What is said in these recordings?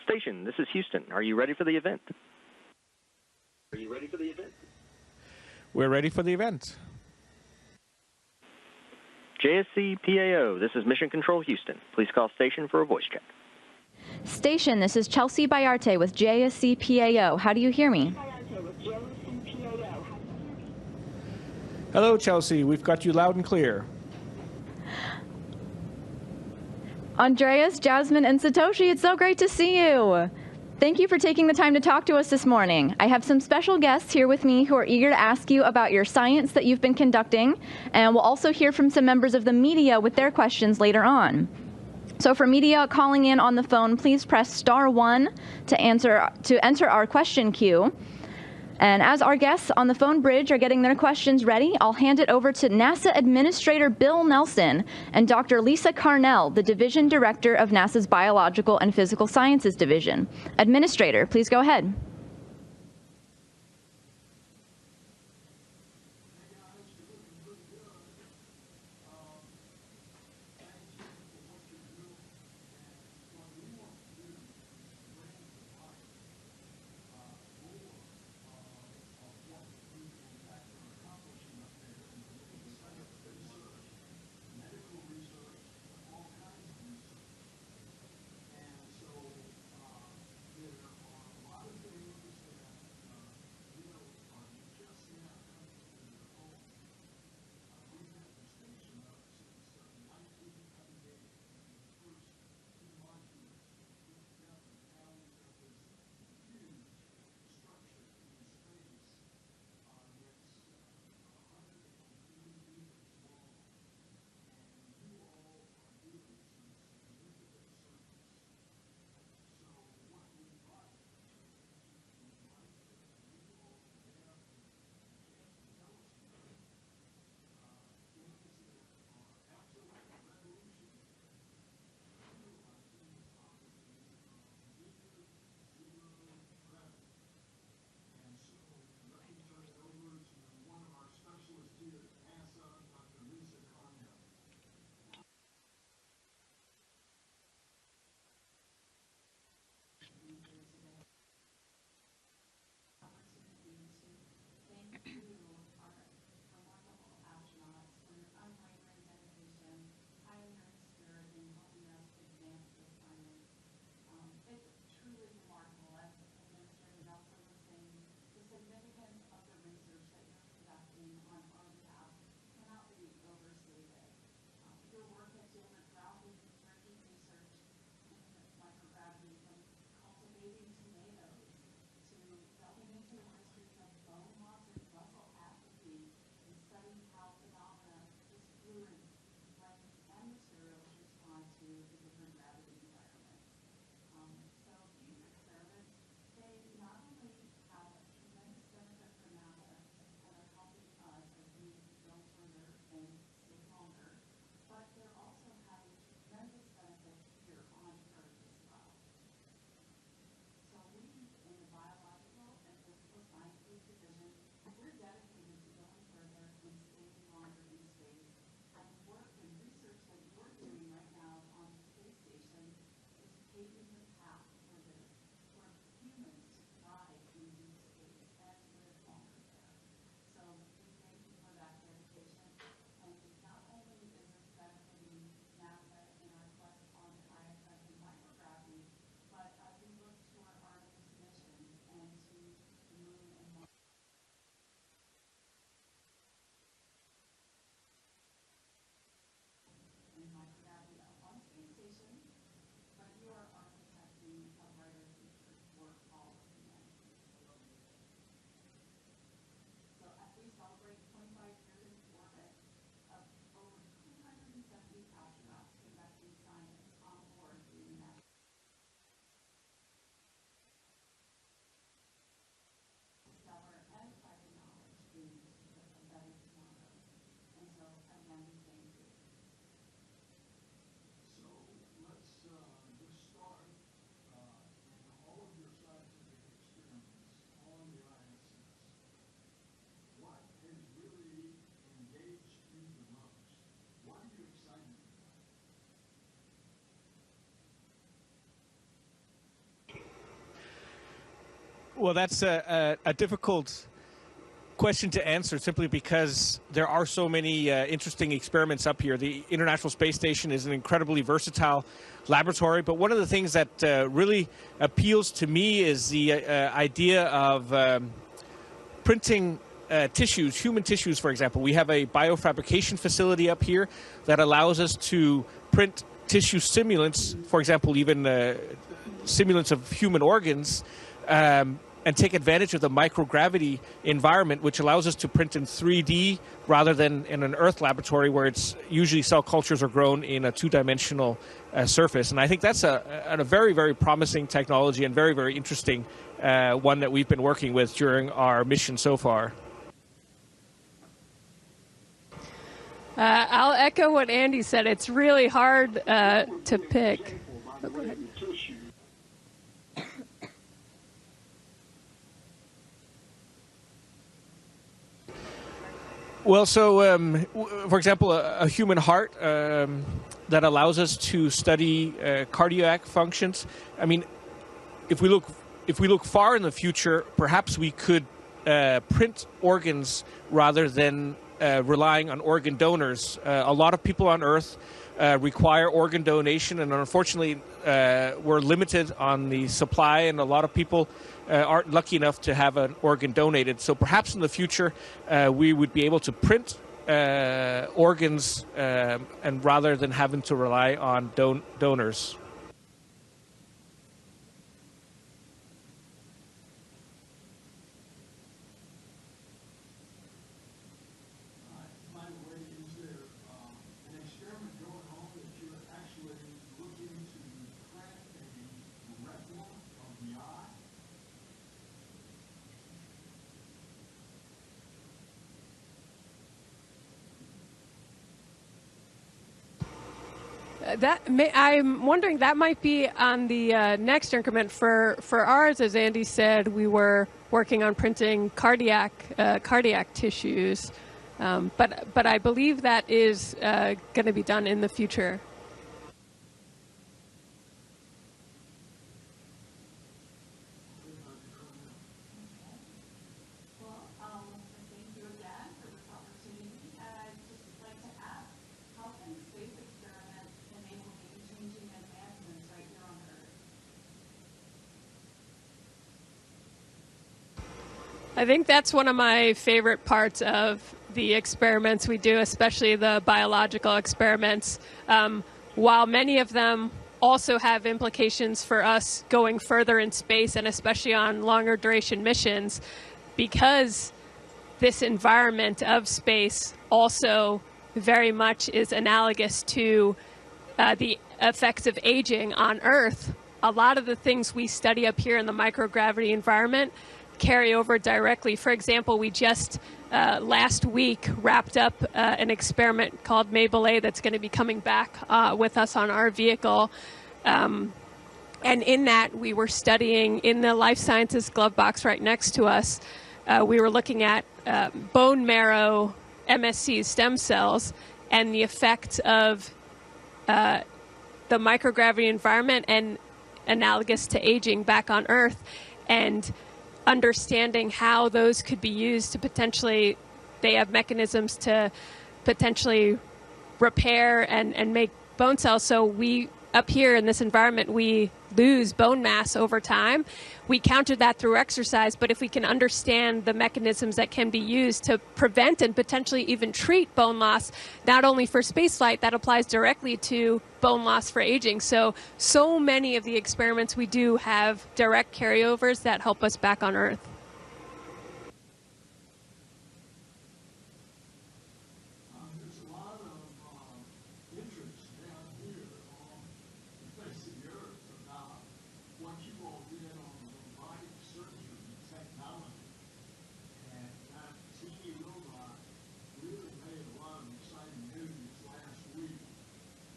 Station, this is Houston. Are you ready for the event? We're ready for the event. JSC PAO, this is Mission Control Houston. Please call station for a voice check. Station, this is Chelsea Bayarte with JSC PAO. How do you hear me? Hello, Chelsea. We've got you loud and clear. Andreas, Jasmine, and Satoshi, it's so great to see you. Thank you for taking the time to talk to us this morning. I have some special guests here with me who are eager to ask you about your science that you've been conducting, and we'll also hear from some members of the media with their questions later on. So for media calling in on the phone, please press *1 to enter our question queue. And as our guests on the phone bridge are getting their questions ready, I'll hand it over to NASA Administrator Bill Nelson and Dr. Lisa Carnell, the Division Director of NASA's Biological and Physical Sciences Division. Administrator, please go ahead. So there are a lot of things Well, that's a difficult question to answer simply because there are so many interesting experiments up here. The International Space Station is an incredibly versatile laboratory, but one of the things that really appeals to me is the idea of printing tissues, human tissues, for example. We have a biofabrication facility up here that allows us to print tissue simulants, for example, even simulants of human organs, and take advantage of the microgravity environment, which allows us to print in 3D rather than in an Earth laboratory where it's usually cell cultures are grown in a two-dimensional surface. And I think that's a very, very promising technology and very, very interesting one that we've been working with during our mission so far. I'll echo what Andy said. It's really hard to pick. Oh, go ahead. Well, so, for example, a human heart that allows us to study cardiac functions. I mean, if we look far in the future, perhaps we could print organs rather than relying on organ donors. A lot of people on Earth require organ donation, and unfortunately, we're limited on the supply, and a lot of people aren't lucky enough to have an organ donated. So perhaps in the future, we would be able to print organs, and rather than having to rely on donors. I'm wondering, that might be on the next increment. For ours, as Andy said, we were working on printing cardiac tissues, but I believe that is going to be done in the future. I think that's one of my favorite parts of the experiments we do, especially the biological experiments. While many of them also have implications for us going further in space, and especially on longer duration missions, because this environment of space also very much is analogous to the effects of aging on Earth. A lot of the things we study up here in the microgravity environment carry over directly. For example, we just last week wrapped up an experiment called Mabel A that's going to be coming back with us on our vehicle. And in that, we were studying in the life sciences glove box right next to us. We were looking at bone marrow MSC stem cells and the effect of the microgravity environment and analogous to aging back on Earth, and understanding how those could be used to potentially, they have mechanisms to potentially repair and make bone cells. So we, up here in this environment, we lose bone mass over time. We countered that through exercise, but if we can understand the mechanisms that can be used to prevent and potentially even treat bone loss, not only for spaceflight, that applies directly to bone loss for aging. So many of the experiments we do have direct carryovers that help us back on Earth. There's a lot of interest down here on the face of the Earth about what you all did on the robotic surgery technology. And that teeny robot really made a lot of exciting news last week,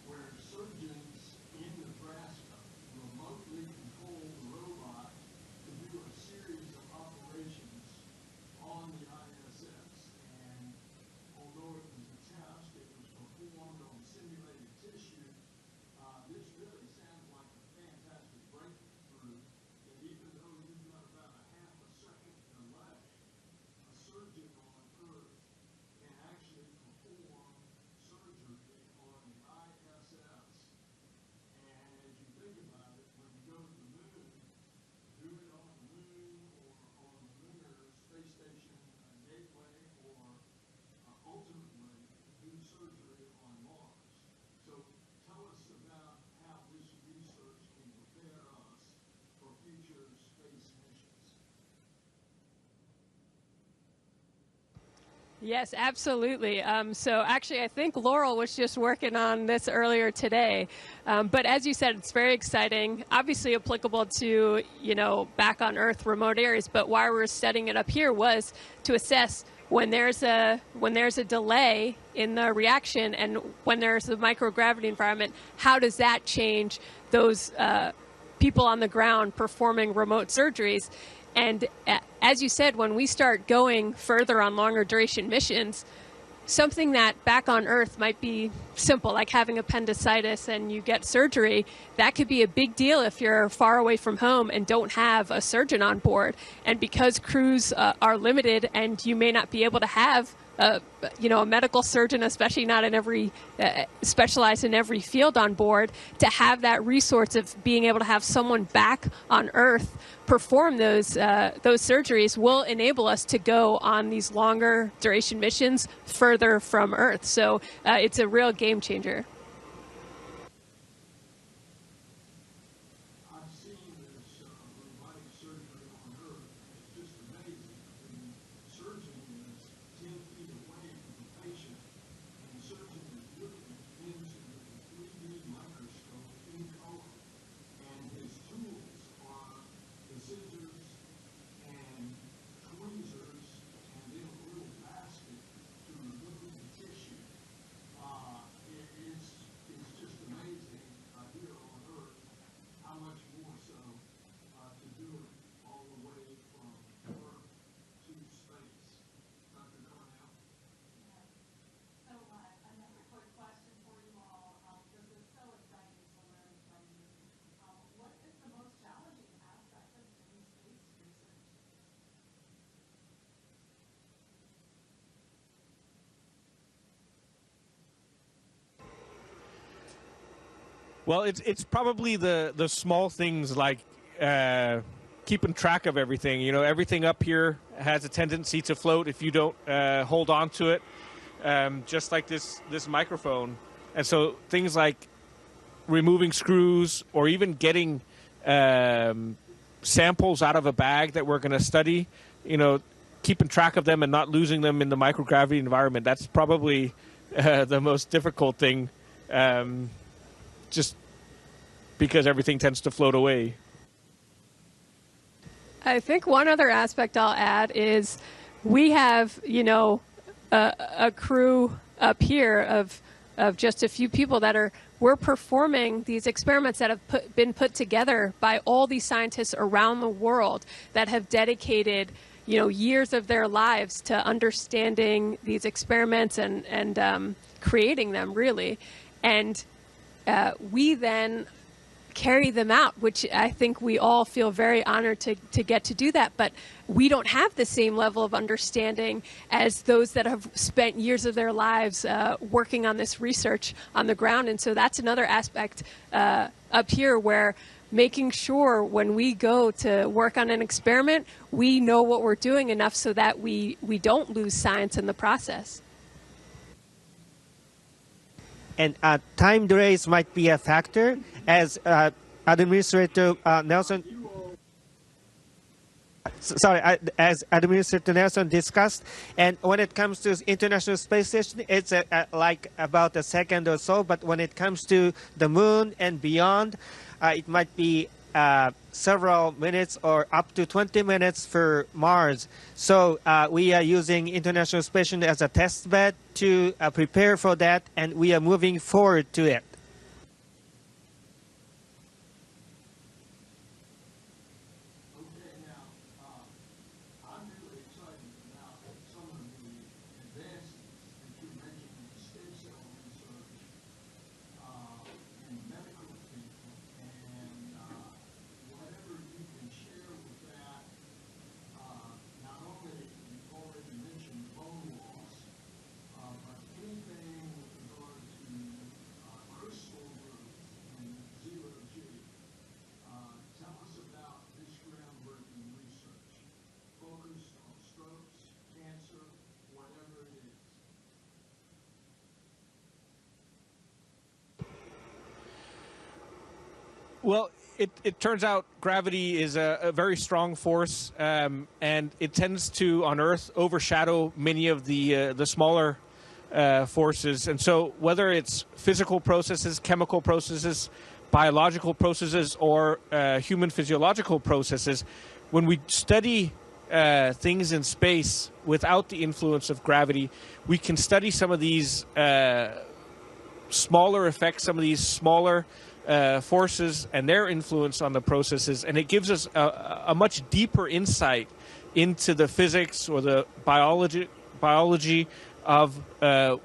where surgeons in Nebraska remotely controlled the robot to do a series of Yes, absolutely. So actually, I think Laurel was just working on this earlier today. But as you said, it's very exciting, obviously applicable to, back on Earth remote areas. But why we're setting it up here was to assess when there's a delay in the reaction and when there's a microgravity environment, how does that change those people on the ground performing remote surgeries? And as you said, when we start going further on longer duration missions, something that back on Earth might be simple, like having appendicitis and you get surgery, that could be a big deal if you're far away from home and don't have a surgeon on board. And because crews are limited and you may not be able to have a medical surgeon, especially not in every specialized in every field on board, to have that resource of being able to have someone back on Earth perform those surgeries will enable us to go on these longer duration missions further from Earth. So it's a real game changer. I've seen this robotic surgery on Earth. It's just amazing. The surgeon is 10 feet away from the patient, and the surgeon is looking into the 3D microscope in color, and his tools are the scissors and tweezers, and then a little basket to remove the tissue. It's just amazing here on Earth how much more so to do it all the way from Earth to space. Dr. Cornell? So another quick question for you all. This is so exciting to learn from you. What is the most challenging aspect of doing space research? Well, it's probably the small things like keeping track of everything. Everything up here has a tendency to float if you don't hold on to it, just like this microphone. And so things like removing screws or even getting samples out of a bag that we're going to study, keeping track of them and not losing them in the microgravity environment, that's probably the most difficult thing. Just because everything tends to float away. I think one other aspect I'll add is we have, a crew up here of just a few people that we're performing these experiments that have been put together by all these scientists around the world that have dedicated, years of their lives to understanding these experiments and creating them, really. And we then carry them out, which I think we all feel very honored to get to do that. But we don't have the same level of understanding as those that have spent years of their lives working on this research on the ground. And so that's another aspect up here where making sure when we go to work on an experiment, we know what we're doing enough so that we don't lose science in the process. And time delays might be a factor, as Administrator Nelson. As Administrator Nelson discussed, and when it comes to International Space Station, it's like about a second or so. But when it comes to the moon and beyond, it might be several minutes or up to 20 minutes for Mars. So we are using International Space Station as a test bed to prepare for that, and we are moving forward to it. Okay, now, I'm really excited about some of the advances that you mentioned in stem cell research in medical people, and whatever you can share with that, not only you've already mentioned bone loss, but anything with regard to crystal growth and zero-G. Tell us about this groundbreaking research focused on strokes, cancer, whatever it is. Well, it turns out gravity is a very strong force, and it tends to, on Earth, overshadow many of the smaller forces. And so whether it's physical processes, chemical processes, biological processes, or human physiological processes, when we study things in space without the influence of gravity, we can study some of these smaller effects, some of these smaller forces and their influence on the processes, and it gives us a much deeper insight into the physics or the biology of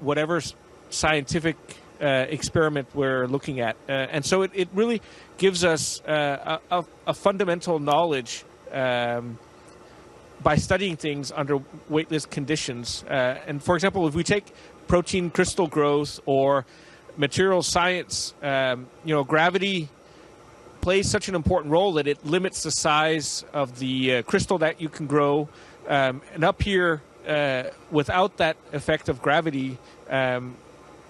whatever scientific experiment we're looking at. And so it really gives us a fundamental knowledge by studying things under weightless conditions. And for example, if we take protein crystal growth or material science, gravity plays such an important role that it limits the size of the crystal that you can grow. And up here, without that effect of gravity,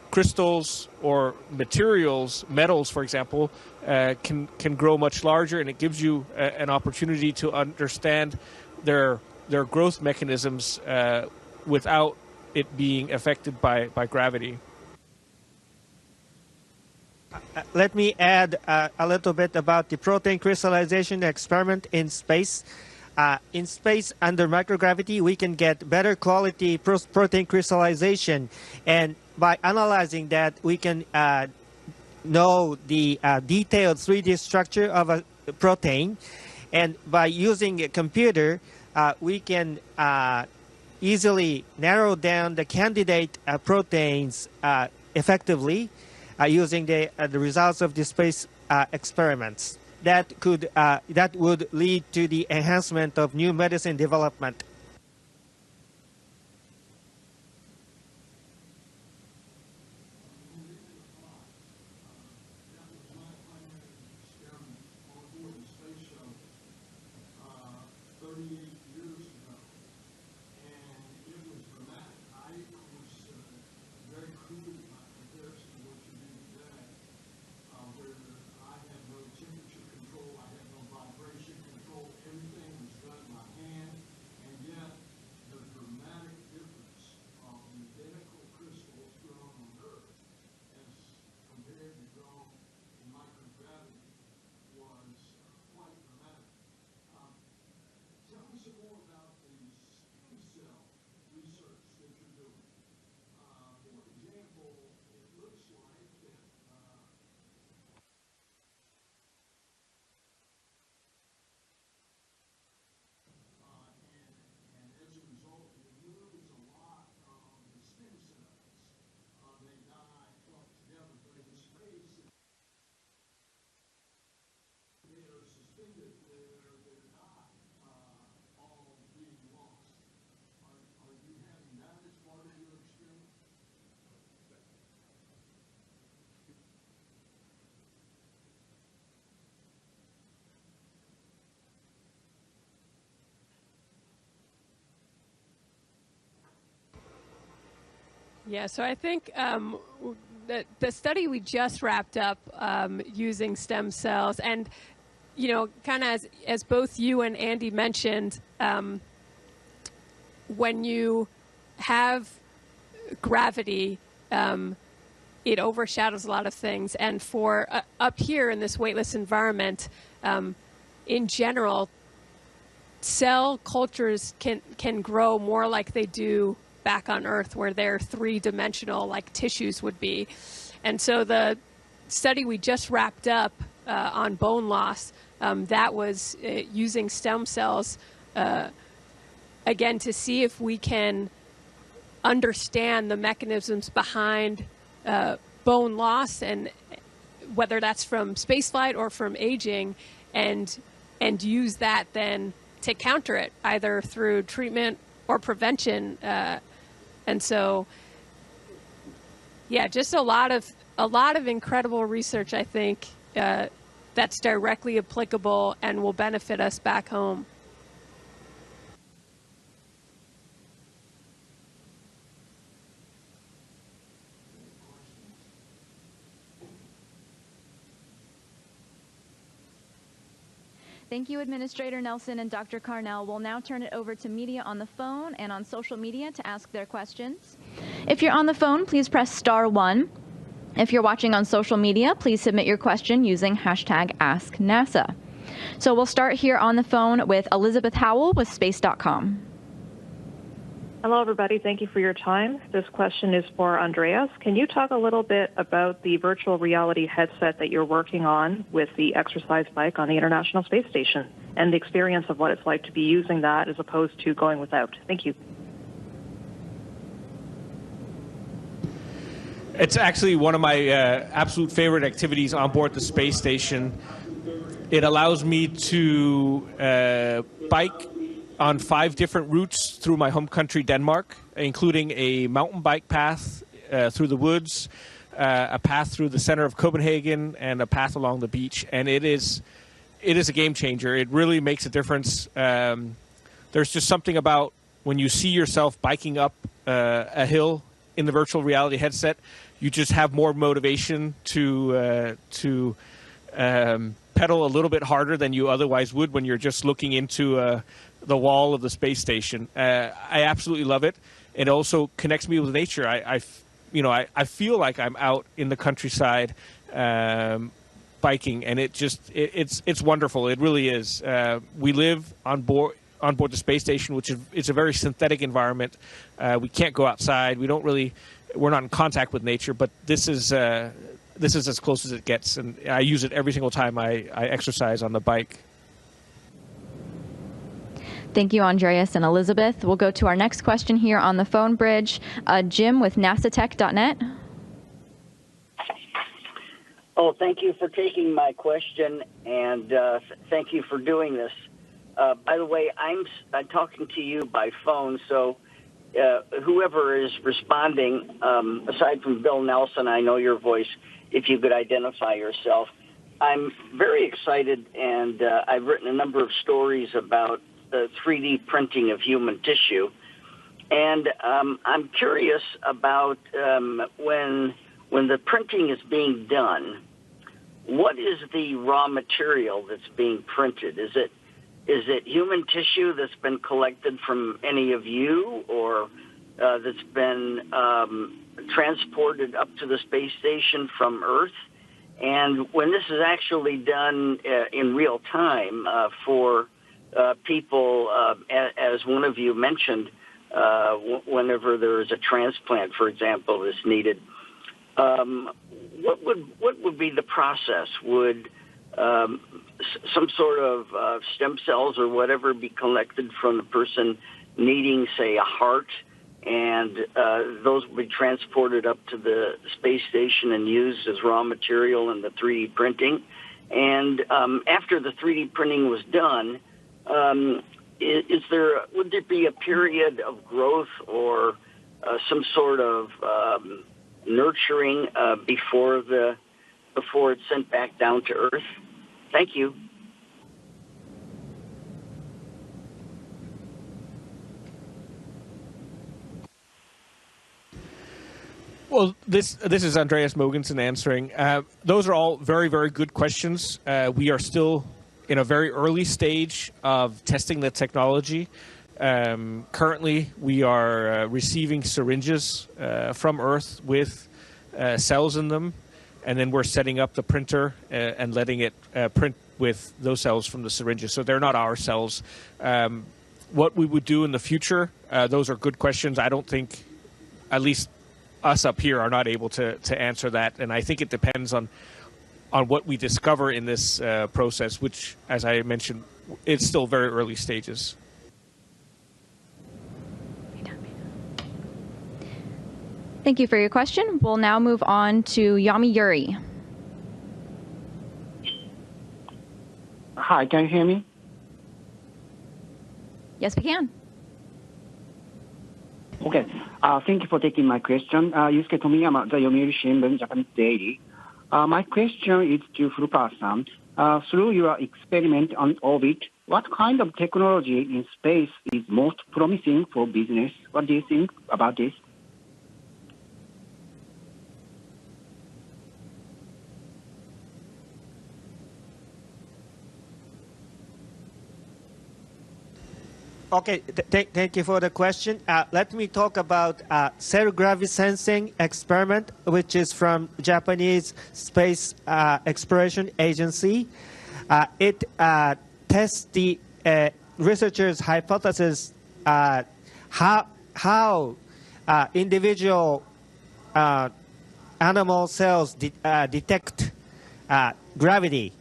crystals or materials, metals, for example, can grow much larger, and it gives you an opportunity to understand their growth mechanisms without it being affected by gravity. Let me add a little bit about the protein crystallization experiment in space. In space, under microgravity, we can get better quality protein crystallization, and by analyzing that, we can know the detailed 3D structure of a protein. And by using a computer, we can easily narrow down the candidate proteins effectively using the results of the space experiments. That would lead to the enhancement of new medicine development. Yeah, so I think the study we just wrapped up using stem cells, and kind of as both you and Andy mentioned, when you have gravity, it overshadows a lot of things. And for up here in this weightless environment, in general, cell cultures can grow more like they do back on Earth, where they're three-dimensional, like tissues would be. And so the study we just wrapped up on bone loss, that was using stem cells, again, to see if we can understand the mechanisms behind bone loss, and whether that's from spaceflight or from aging, and use that then to counter it, either through treatment or prevention. And so, yeah, just a lot of incredible research, I think, that's directly applicable and will benefit us back home. Thank you, Administrator Nelson and Dr. Carnell. We'll now turn it over to media on the phone and on social media to ask their questions. If you're on the phone, please press *1. If you're watching on social media, please submit your question using hashtag AskNASA. So we'll start here on the phone with Elizabeth Howell with Space.com. Hello, everybody. Thank you for your time. This question is for Andreas. Can you talk a little bit about the virtual reality headset that you're working on with the exercise bike on the International Space Station and the experience of what it's like to be using that as opposed to going without? Thank you. It's actually one of my absolute favorite activities on board the space station. It allows me to bike on 5 different routes through my home country, Denmark, including a mountain bike path through the woods, a path through the center of Copenhagen, and a path along the beach. And it is a game changer. It really makes a difference. There's just something about when you see yourself biking up a hill in the virtual reality headset, you just have more motivation to pedal a little bit harder than you otherwise would when you're just looking into the wall of the space station. I absolutely love it. It also connects me with nature. I feel like I'm out in the countryside biking, and it's wonderful. It really is. We live on board the space station, which is a very synthetic environment. We can't go outside. We're not in contact with nature, but this is as close as it gets, and I use it every single time I exercise on the bike. Thank you, Andreas and Elizabeth. We'll go to our next question here on the phone bridge. Jim with NASATech.net. Oh, thank you for taking my question, and thank you for doing this. By the way, I'm talking to you by phone, so whoever is responding, aside from Bill Nelson, I know your voice, if you could identify yourself. I'm very excited, and I've written a number of stories about the 3D printing of human tissue. And I'm curious about when the printing is being done, what is the raw material that's being printed? Is it human tissue that's been collected from any of you, or that's been transported up to the space station from Earth? And when this is actually done in real time for people, as one of you mentioned, whenever there is a transplant, for example, is needed, what would be the process? Would some sort of stem cells or whatever be collected from the person needing, say, a heart, and those would be transported up to the space station and used as raw material in the 3D printing? And after the 3D printing was done, would there be a period of growth or some sort of nurturing before it's sent back down to Earth? Thank you. Well, this is Andreas Mogensen answering. Those are all very, very good questions. We are still in a very early stage of testing the technology. Currently, we are receiving syringes from Earth with cells in them, and then we're setting up the printer and letting it print with those cells from the syringes. So they're not our cells. What we would do in the future, those are good questions. I don't think, at least us up here, are not able to answer that. And I think it depends on what we discover in this process, which, as I mentioned, it's still very early stages. Thank you for your question. We'll now move on to Yami Yuri. Hi, can you hear me? Yes, we can. Okay. Thank you for taking my question. Yusuke Tomiyama, the Yomiuri Shimbun, Japanese Daily. My question is to Furukawa-san. Through your experiment on orbit, what kind of technology in space is most promising for business? What do you think about this? Okay, thank you for the question. Let me talk about cell-gravity sensing experiment, which is from Japanese Space Exploration Agency. It tests the researchers' hypothesis how individual animal cells detect gravity.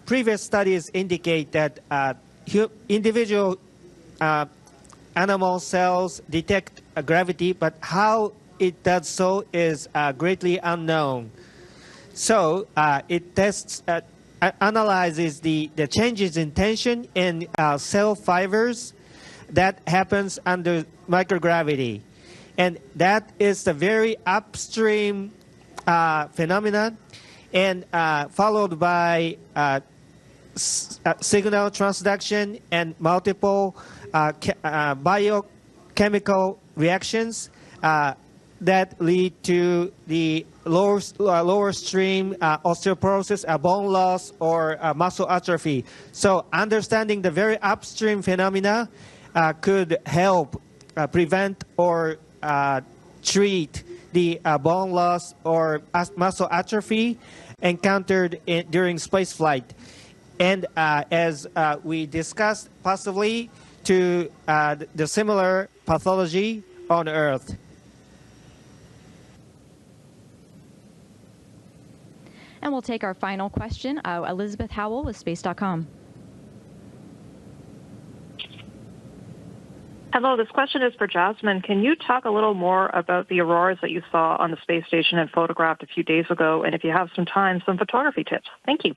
Previous studies indicate that individual animal cells detect gravity, but how it does so is greatly unknown. So it tests, analyzes the changes in tension in cell fibers that happens under microgravity. And that is the very upstream phenomenon, and followed by signal transduction and multiple biochemical reactions that lead to the lower stream osteoporosis, bone loss, or muscle atrophy. So understanding the very upstream phenomena could help prevent or treat the bone loss or muscle atrophy encountered during space flight. And as we discussed, possibly to the similar pathology on Earth. And we'll take our final question. Elizabeth Howell with Space.com. Hello, this question is for Jasmine. Can you talk a little more about the auroras that you saw on the space station and photographed a few days ago? And if you have some time, some photography tips. Thank you.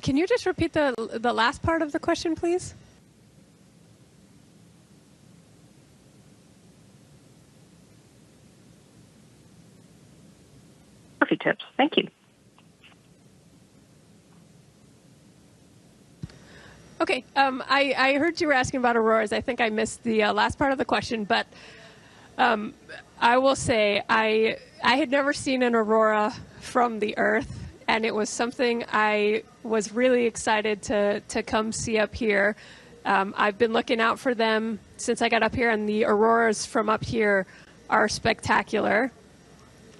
Can you just repeat the last part of the question, please? Photography tips. Thank you. Okay, I heard you were asking about auroras. I think I missed the last part of the question, but I will say I had never seen an aurora from the Earth, and it was something I was really excited to come see up here. I've been looking out for them since I got up here, and the auroras from up here are spectacular.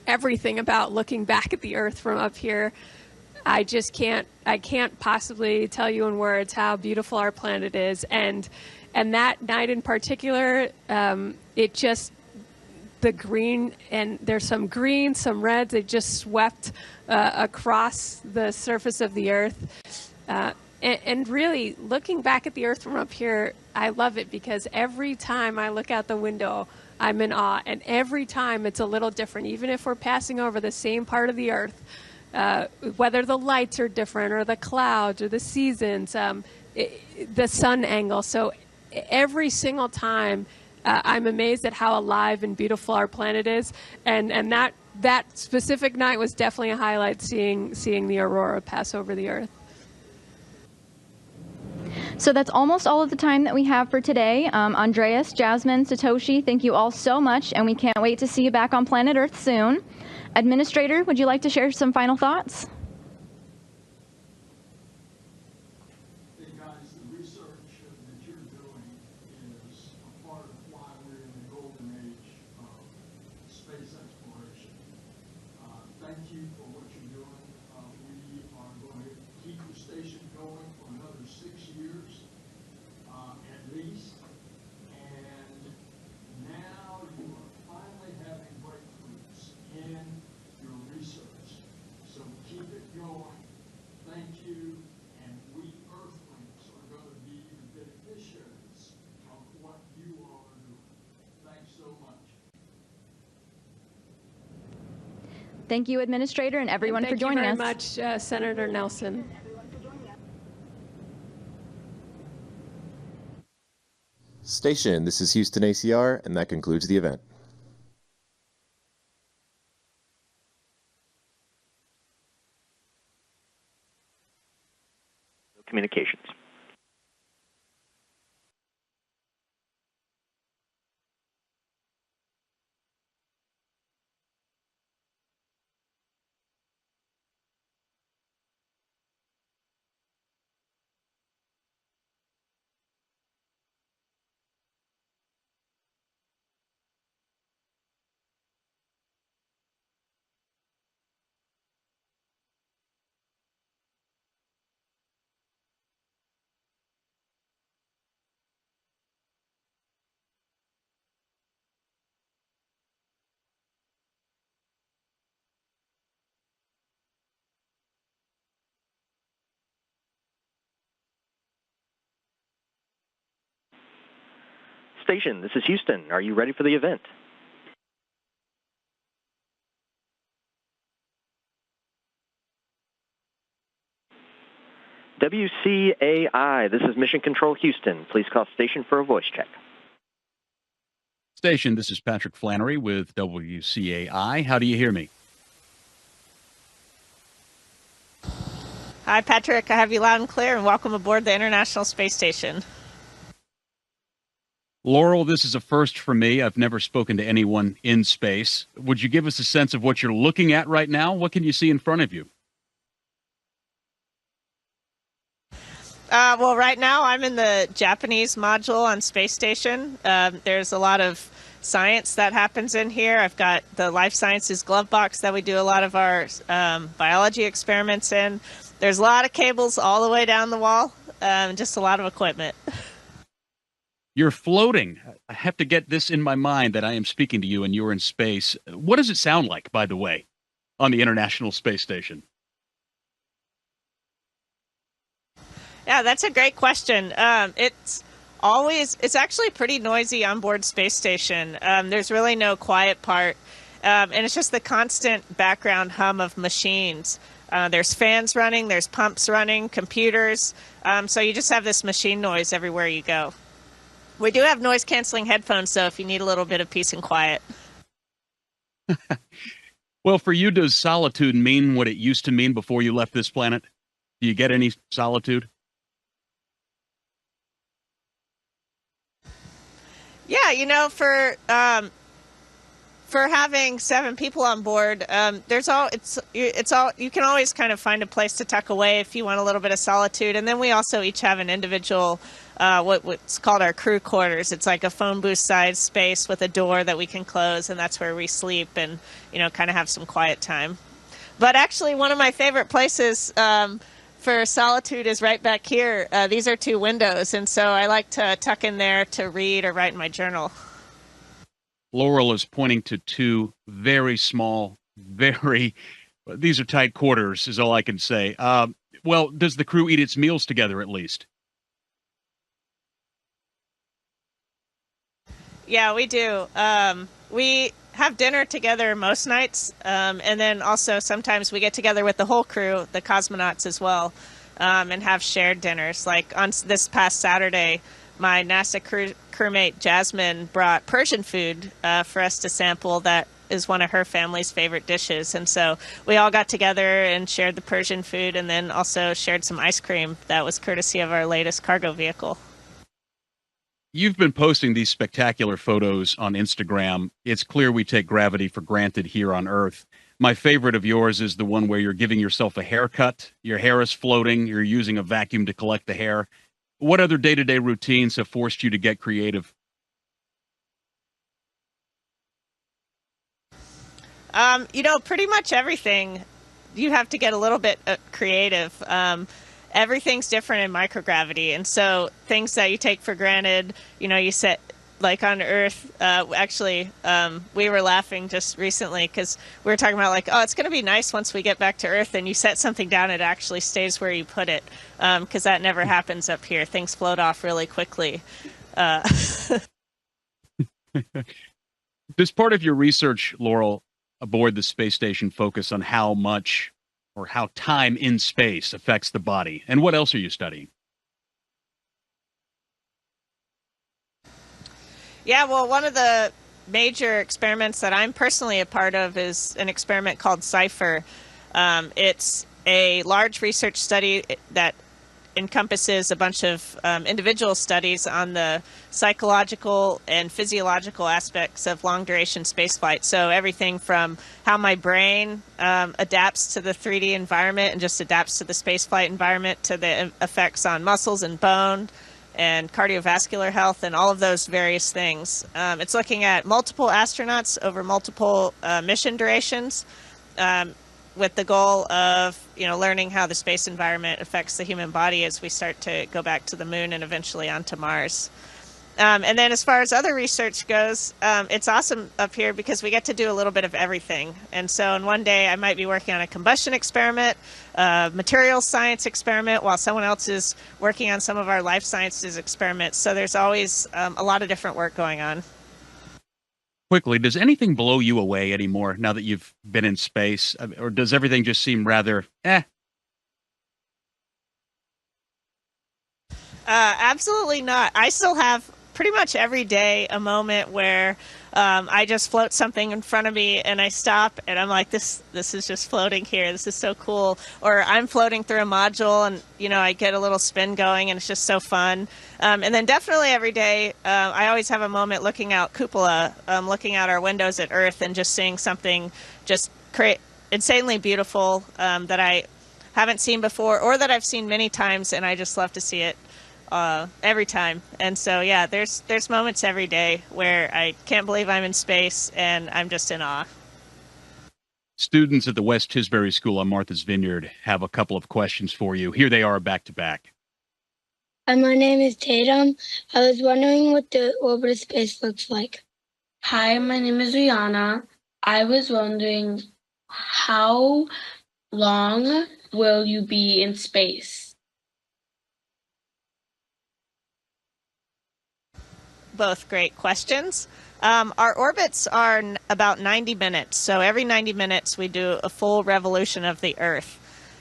Everything about looking back at the Earth from up here, I can't possibly tell you in words how beautiful our planet is. And that night in particular, it just, the green, and there's some green, some reds, it just swept across the surface of the Earth. And really, looking back at the Earth from up here, I love it because every time I look out the window, I'm in awe. And every time it's a little different, even if we're passing over the same part of the Earth. Whether the lights are different or the clouds or the seasons, the sun angle. So every single time I'm amazed at how alive and beautiful our planet is. And that specific night was definitely a highlight, seeing the aurora pass over the Earth. So that's almost all of the time that we have for today. Andreas, Jasmine, Satoshi, thank you all so much, and we can't wait to see you back on planet Earth soon. Administrator, would you like to share some final thoughts? Hey guys, the research that you're doing is a part of why we're in the golden age of space exploration. Thank you for what you're doing. We are going to keep the station going for another 6 years, at least. And now you are finally having breakthroughs in your research. So keep it going. Thank you. And we Earthlings are going to be the beneficiaries of what you all are doing. Thanks so much. Thank you, Administrator, and everyone for joining us. Thank you very much, Senator Nelson. Station, this is Houston ACR, and that concludes the event. Communications. station. This is Houston. Are you ready for the event? WCAI, this is Mission Control Houston. Please call station for a voice check. Station, this is Patrick Flannery with WCAI. How do you hear me? Hi, Patrick. I have you loud and clear, and welcome aboard the International Space Station. Laurel, this is a first for me. I've never spoken to anyone in space. Would you give us a sense of what you're looking at right now? What can you see in front of you? Well, right now I'm in the Japanese module on Space Station. There's a lot of science that happens in here. I've got the life sciences glove box that we do a lot of our biology experiments in. There's a lot of cables all the way down the wall, just a lot of equipment. You're floating. I have to get this in my mind that I am speaking to you and you're in space. What does it sound like, by the way, on the International Space Station? Yeah, that's a great question. It's actually pretty noisy on board Space Station. There's really no quiet part. And it's just the constant background hum of machines. There's fans running, there's pumps running, computers. So you just have this machine noise everywhere you go. We do have noise-canceling headphones, though, if you need a little bit of peace and quiet. Well, for you, does solitude mean what it used to mean before you left this planet? Do you get any solitude? Yeah, you know, for having 7 people on board, you can always kind of find a place to tuck away if you want a little bit of solitude. And then we also each have an individual, what's called our crew quarters. It's like a phone booth sized space with a door that we can close, and that's where we sleep and, you know, kind of have some quiet time. But actually, one of my favorite places for solitude is right back here. These are 2 windows, and so I like to tuck in there to read or write in my journal. Laurel is pointing to 2 very small, these are tight quarters, is all I can say. Well, does the crew eat its meals together at least? Yeah, we do. We have dinner together most nights, and then also sometimes we get together with the whole crew, the cosmonauts as well, and have shared dinners. Like on this past Saturday, my NASA crewmate Jasmine brought Persian food for us to sample. That is one of her family's favorite dishes, and so we all got together and shared the Persian food, and then also shared some ice cream that was courtesy of our latest cargo vehicle. You've been posting these spectacular photos on Instagram. It's clear we take gravity for granted here on Earth. My favorite of yours is the one where you're giving yourself a haircut. Your hair is floating. You're using a vacuum to collect the hair. What other day-to-day routines have forced you to get creative? You know, pretty much everything. You have to get a little bit creative. Everything's different in microgravity, and so things that you take for granted, you know, you set, like on Earth, we were laughing just recently because we were talking about like, oh, it's going to be nice once we get back to Earth and you set something down, it actually stays where you put it, because that never happens up here. Things float off really quickly. Does part of your research, Laurel, aboard the space station focus on how much or how time in space affects the body? And what else are you studying? Yeah, well, one of the major experiments that I'm personally a part of is an experiment called CIPHER. It's a large research study that encompasses a bunch of individual studies on the psychological and physiological aspects of long-duration spaceflight. So everything from how my brain adapts to the 3D environment and just adapts to the spaceflight environment to the effects on muscles and bone and cardiovascular health and all of those various things. It's looking at multiple astronauts over multiple mission durations, with the goal of, you know, learning how the space environment affects the human body as we start to go back to the moon and eventually onto Mars. And then as far as other research goes, it's awesome up here because we get to do a little bit of everything. And so in one day I might be working on a combustion experiment, materials science experiment, while someone else is working on some of our life sciences experiments. So there's always a lot of different work going on. Quickly, does anything blow you away anymore now that you've been in space? Or does everything just seem rather, Absolutely not. I still have pretty much every day a moment where I just float something in front of me and I stop and I'm like, this is just floating here. This is so cool. Or I'm floating through a module and, you know, I get a little spin going and it's just so fun. And then definitely every day, I always have a moment looking out cupola, looking out our windows at Earth and just seeing something just insanely beautiful that I haven't seen before or that I've seen many times, and I just love to see it every time. And so, yeah, there's moments every day where I can't believe I'm in space and I'm just in awe. Students at the West Tisbury School on Martha's Vineyard have a couple of questions for you. Here they are back to back. My name is Tatum. I was wondering what the orbit of space looks like. Hi, my name is Rihanna. I was wondering, how long will you be in space? Both great questions. Our orbits are about 90 minutes. So every 90 minutes we do a full revolution of the Earth.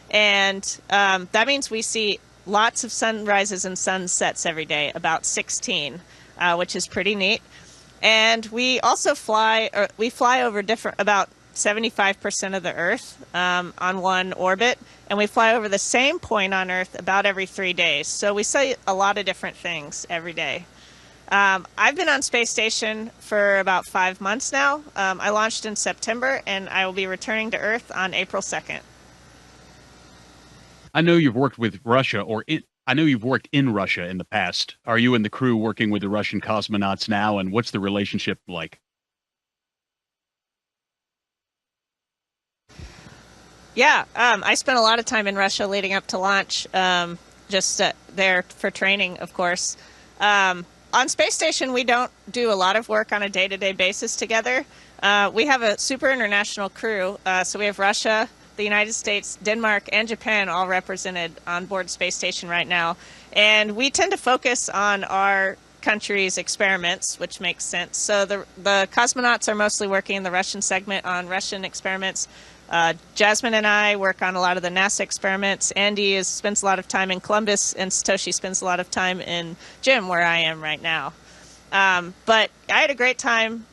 And that means we see lots of sunrises and sunsets every day, about 16, which is pretty neat. And we also fly over about 75% of the Earth on one orbit, and we fly over the same point on Earth about every 3 days. So we see a lot of different things every day. I've been on space station for about 5 months now. I launched in September, and I will be returning to Earth on April 2nd. I know you've worked with Russia, I know you've worked in Russia in the past. Are you and the crew working with the Russian cosmonauts now, and what's the relationship like? Yeah, I spent a lot of time in Russia leading up to launch, just there for training, of course. On space station, we don't do a lot of work on a day-to-day basis together. We have a super international crew, so we have Russia, the United States, Denmark, and Japan all represented on board space station right now. And we tend to focus on our country's experiments, which makes sense. So the cosmonauts are mostly working in the Russian segment on Russian experiments. Jasmine and I work on a lot of the NASA experiments. Andy spends a lot of time in Columbus, and Satoshi spends a lot of time in GYM, where I am right now. But I had a great time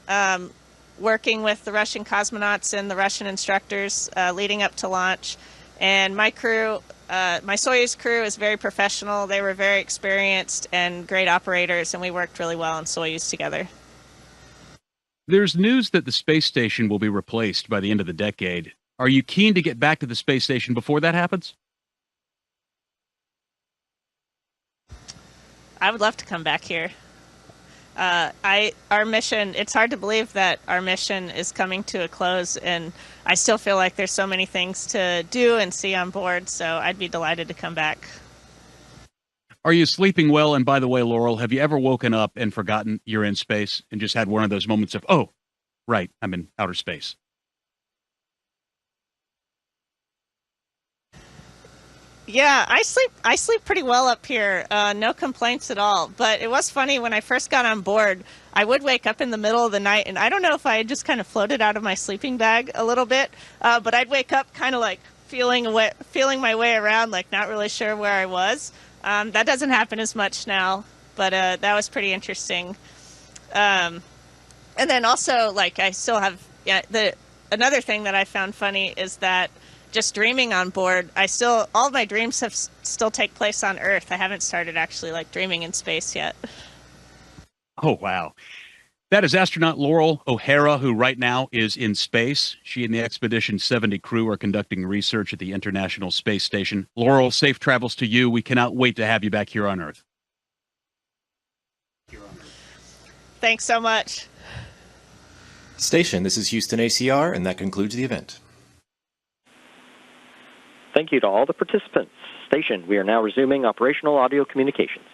working with the Russian cosmonauts and the Russian instructors leading up to launch. And my crew, my Soyuz crew, is very professional. They were very experienced and great operators, and we worked really well on Soyuz together. There's news that the space station will be replaced by the end of the decade. Are you keen to get back to the space station before that happens? I would love to come back here. Our mission, it's hard to believe that our mission is coming to a close, and I still feel like there's so many things to do and see on board, so I'd be delighted to come back. Are you sleeping well? And by the way, Laurel, have you ever woken up and forgotten you're in space and just had one of those moments of, oh, right, I'm in outer space? Yeah, I sleep pretty well up here. No complaints at all. But it was funny when I first got on board, I would wake up in the middle of the night, and I don't know if I had just kind of floated out of my sleeping bag a little bit, but I'd wake up kind of like feeling my way around, like not really sure where I was. That doesn't happen as much now, but that was pretty interesting. And then also, like, I still have another thing that I found funny is that just dreaming on board, all of my dreams still take place on Earth. I haven't started actually like dreaming in space yet. Oh, wow. That is astronaut Laurel O'Hara, who right now is in space. She and the Expedition 70 crew are conducting research at the International Space Station. Laurel, safe travels to you. We cannot wait to have you back here on Earth. Thanks so much. Station, this is Houston ACR, and that concludes the event. Thank you to all the participants. Station, we are now resuming operational audio communications.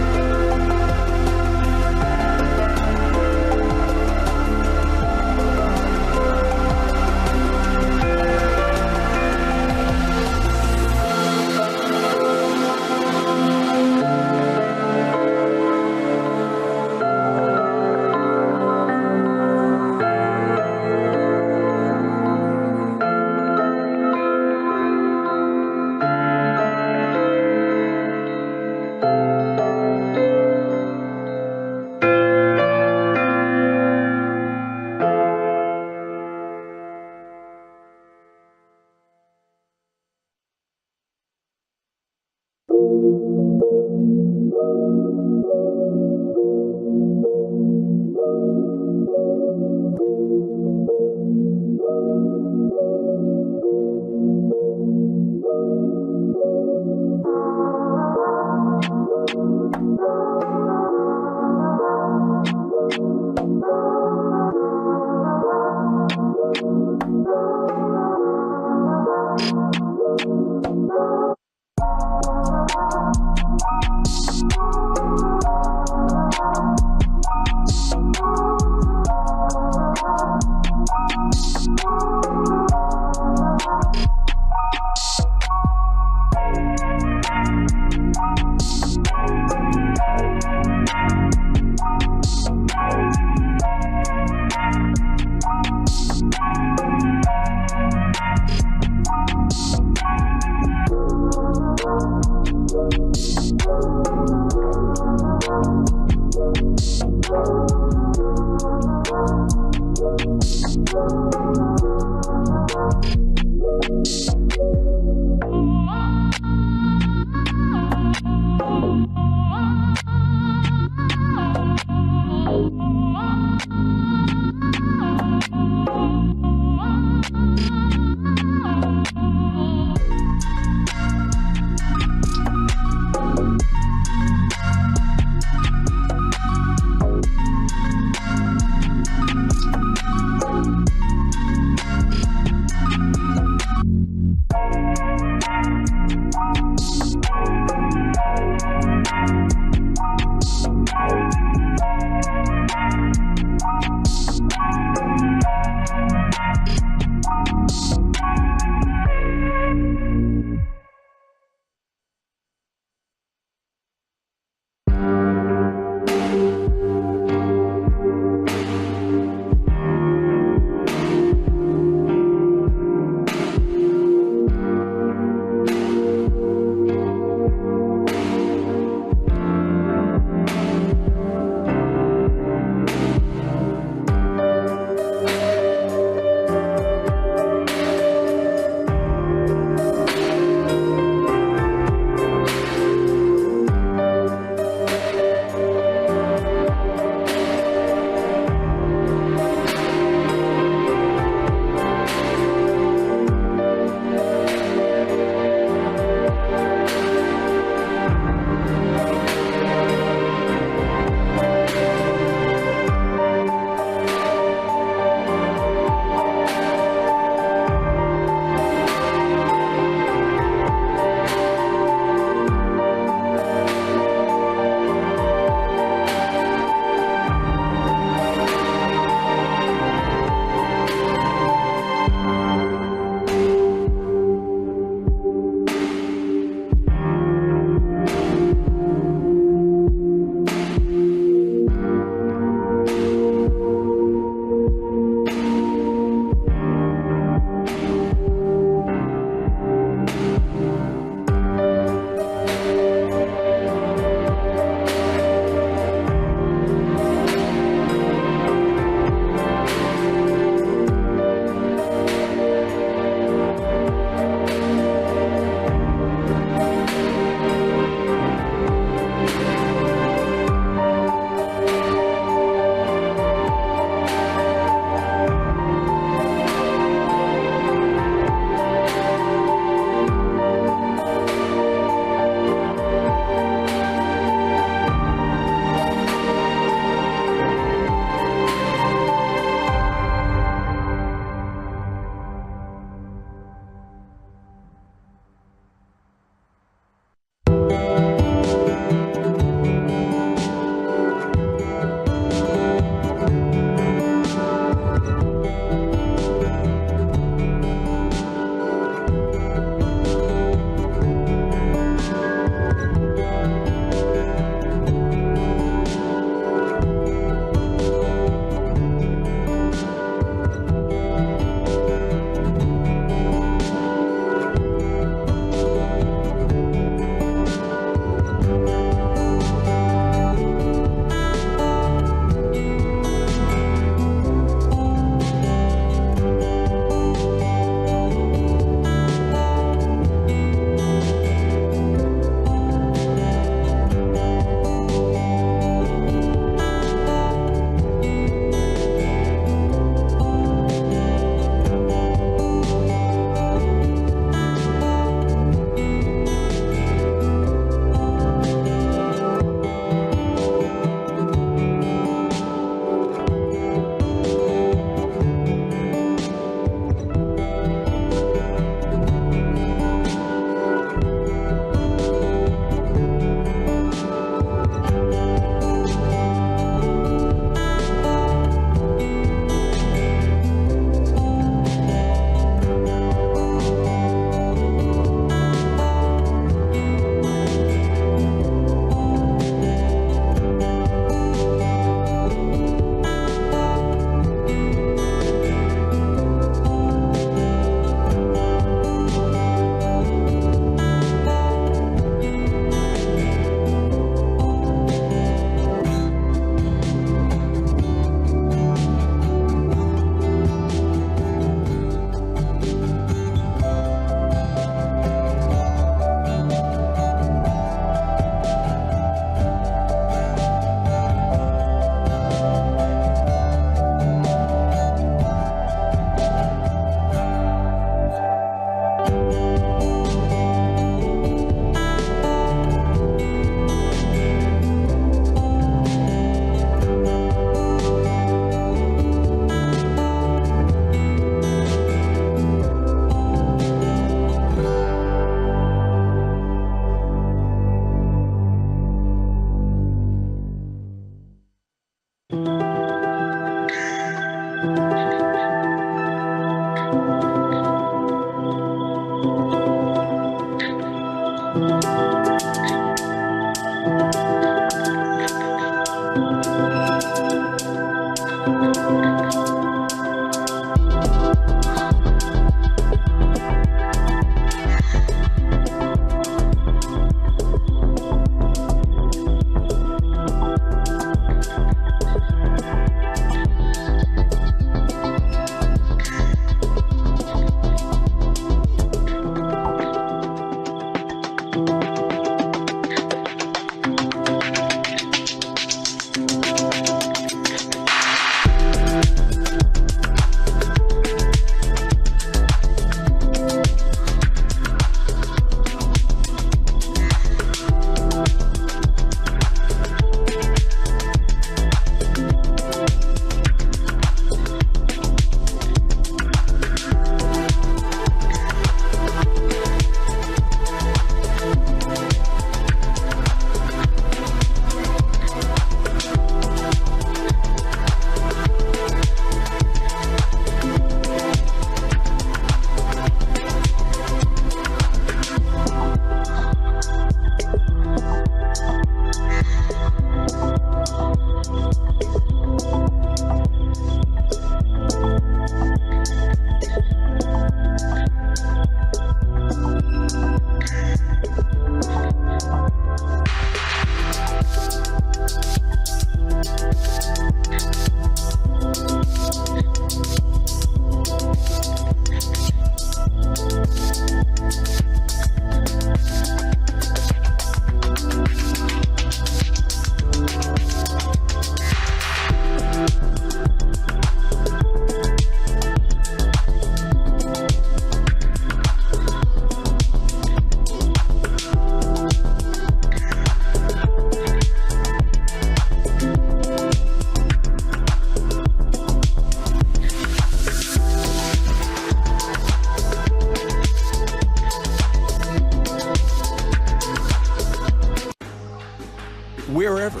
wherever,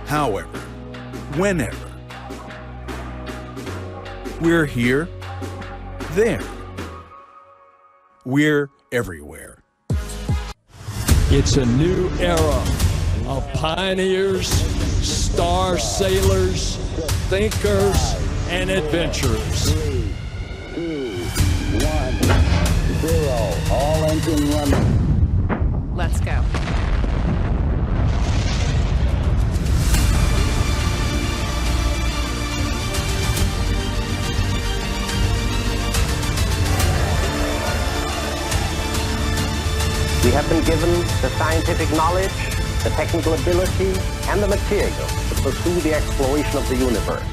however, whenever. We're here, there. We're everywhere. It's a new era of pioneers, star sailors, thinkers, and adventurers. 3, 2, 1, 0. All engine running. Let's go. We have been given the scientific knowledge, the technical ability, and the material to pursue the exploration of the universe.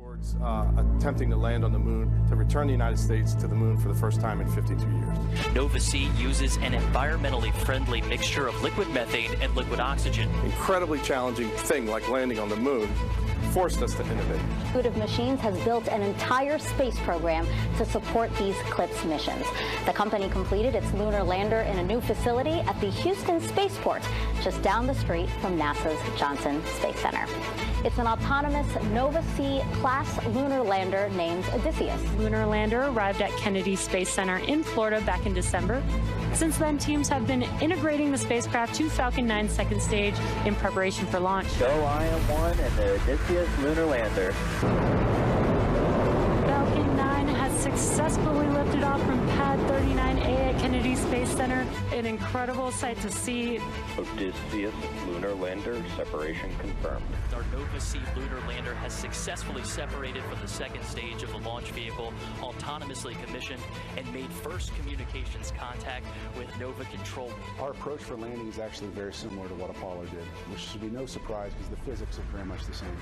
towards attempting to land on the moon to return the United States to the moon for the first time in 52 years. Nova-C uses an environmentally friendly mixture of liquid methane and liquid oxygen. Incredibly challenging thing like landing on the moon forced us to innovate. Intuitive Machines has built an entire space program to support these CLIPS missions. The company completed its lunar lander in a new facility at the Houston Spaceport, just down the street from NASA's Johnson Space Center. It's an autonomous Nova-C class lunar lander named Odysseus. Lunar lander arrived at Kennedy Space Center in Florida back in December. Since then, teams have been integrating the spacecraft to Falcon 9's second stage in preparation for launch. Go IM-1 and the Odysseus lunar lander. Falcon 9 has successfully lifted off from Pad 39A at Kennedy Space Center. An incredible sight to see. Odysseus lunar lander separation confirmed. Our Nova-C lunar lander has successfully separated from the second stage of the launch vehicle, autonomously commissioned, and made first communications contact with Nova Control. Our approach for landing is actually very similar to what Apollo did, which should be no surprise because the physics are very much the same.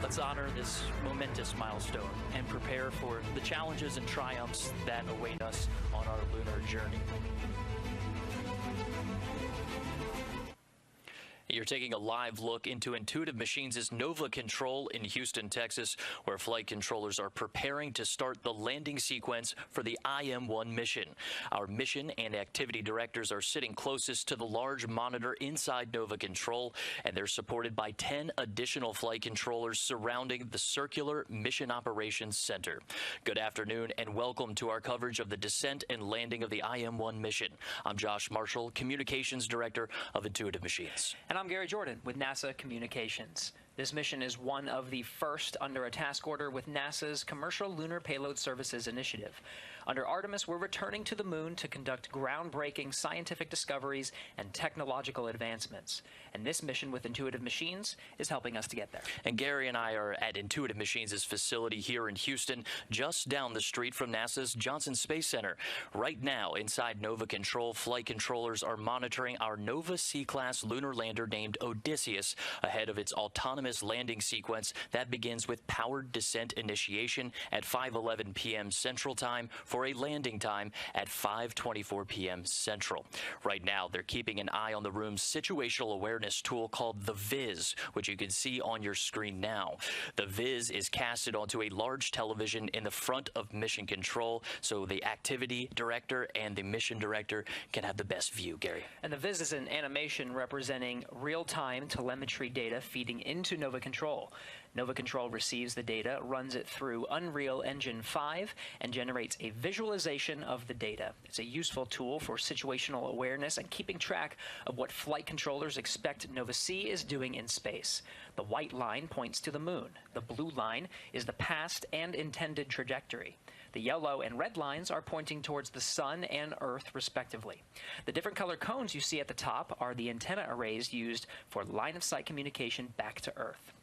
Let's honor this momentous milestone and prepare for the challenges and triumphs that await us on on our lunar journey. You're taking a live look into Intuitive Machines' Nova Control in Houston, Texas, where flight controllers are preparing to start the landing sequence for the IM-1 mission. Our mission and activity directors are sitting closest to the large monitor inside Nova Control, and they're supported by 10 additional flight controllers surrounding the circular Mission Operations Center. Good afternoon and welcome to our coverage of the descent and landing of the IM-1 mission. I'm Josh Marshall, Communications Director of Intuitive Machines. And I'm Gary Jordan with NASA Communications. This mission is one of the first under a task order with NASA's Commercial Lunar Payload Services Initiative. Under Artemis, we're returning to the moon to conduct groundbreaking scientific discoveries and technological advancements. And this mission with Intuitive Machines is helping us to get there. And Gary and I are at Intuitive Machines' facility here in Houston, just down the street from NASA's Johnson Space Center. Right now, inside Nova Control, flight controllers are monitoring our Nova C-class lunar lander named Odysseus ahead of its autonomous landing sequence that begins with powered descent initiation at 5:11 p.m. Central Time for a landing time at 5:24 p.m. Central. Right now, they're keeping an eye on the room's situational awareness tool called the Viz, which you can see on your screen now. The Viz is casted onto a large television in the front of Mission Control, so the activity director and the mission director can have the best view, Gary. And the Viz is an animation representing real-time telemetry data feeding into Nova Control. Nova Control receives the data, runs it through Unreal Engine 5, and generates a visualization of the data. It's a useful tool for situational awareness and keeping track of what flight controllers expect Nova C is doing in space. The white line points to the moon. The blue line is the past and intended trajectory. The yellow and red lines are pointing towards the sun and Earth, respectively. The different color cones you see at the top are the antenna arrays used for line-of-sight communication back to Earth.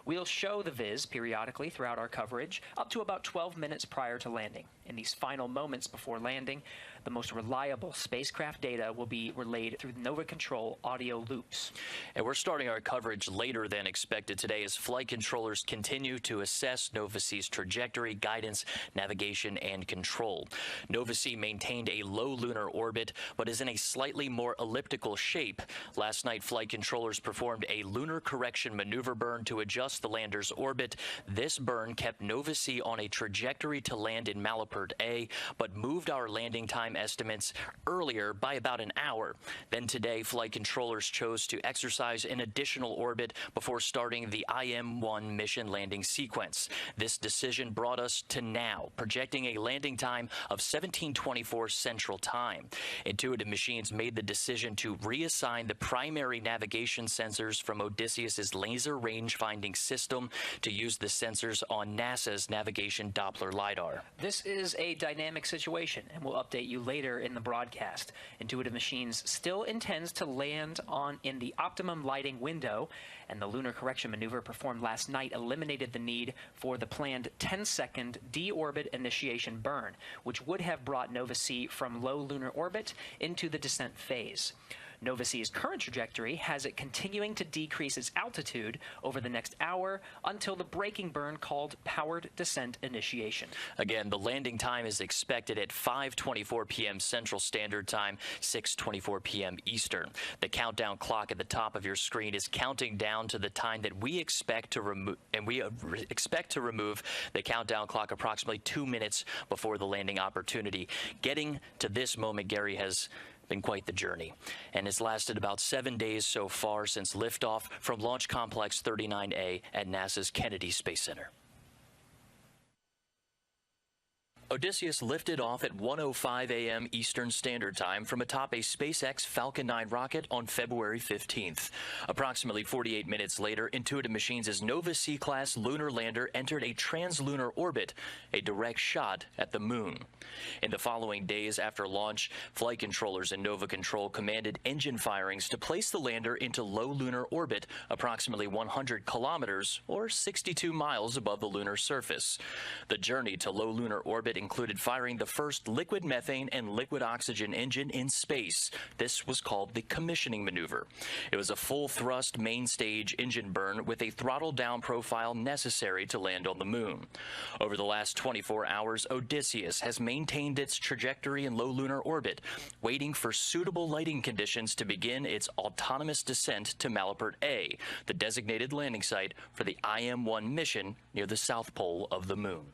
We'll show the Viz periodically throughout our coverage, up to about 12 minutes prior to landing. In these final moments before landing, the most reliable spacecraft data will be relayed through Nova Control audio loops. And we're starting our coverage later than expected today as flight controllers continue to assess Nova C's trajectory, guidance, navigation, and control. Nova C maintained a low lunar orbit, but is in a slightly more elliptical shape. Last night, flight controllers performed a lunar correction maneuver burn to adjust the lander's orbit. This burn kept Nova C on a trajectory to land in Malapert A, but moved our landing time estimates earlier by about an hour. Then today, flight controllers chose to exercise an additional orbit before starting the IM-1 mission landing sequence. This decision brought us to now, projecting a landing time of 17:24 Central Time. Intuitive Machines made the decision to reassign the primary navigation sensors from Odysseus's laser range finding system to use the sensors on NASA's navigation Doppler LiDAR. This is a dynamic situation, and we'll update you later in the broadcast. Intuitive Machines still intends to land in the optimum lighting window, and the lunar correction maneuver performed last night eliminated the need for the planned 10-second deorbit initiation burn, which would have brought Nova C from low lunar orbit into the descent phase. Nova C's current trajectory has it continuing to decrease its altitude over the next hour until the braking burn called powered descent initiation. Again, the landing time is expected at 5:24 p.m. Central Standard Time, 6:24 p.m. Eastern. The countdown clock at the top of your screen is counting down to the time that we expect to remove, and we expect to remove the countdown clock approximately 2 minutes before the landing opportunity. Getting to this moment, Gary, has been quite the journey, and it's lasted about 7 days so far since liftoff from Launch Complex 39A at NASA's Kennedy Space Center. Odysseus lifted off at 1:05 a.m. Eastern Standard Time from atop a SpaceX Falcon 9 rocket on February 15th. Approximately 48 minutes later, Intuitive Machines' Nova C-class lunar lander entered a translunar orbit, a direct shot at the moon. In the following days after launch, flight controllers in Nova Control commanded engine firings to place the lander into low lunar orbit, approximately 100 kilometers or 62 miles above the lunar surface. The journey to low lunar orbit included firing the first liquid methane and liquid oxygen engine in space. This was called the commissioning maneuver. It was a full-thrust main stage engine burn with a throttle-down profile necessary to land on the moon. Over the last 24 hours, Odysseus has maintained its trajectory in low lunar orbit, waiting for suitable lighting conditions to begin its autonomous descent to Malapert A, the designated landing site for the IM-1 mission near the south pole of the moon.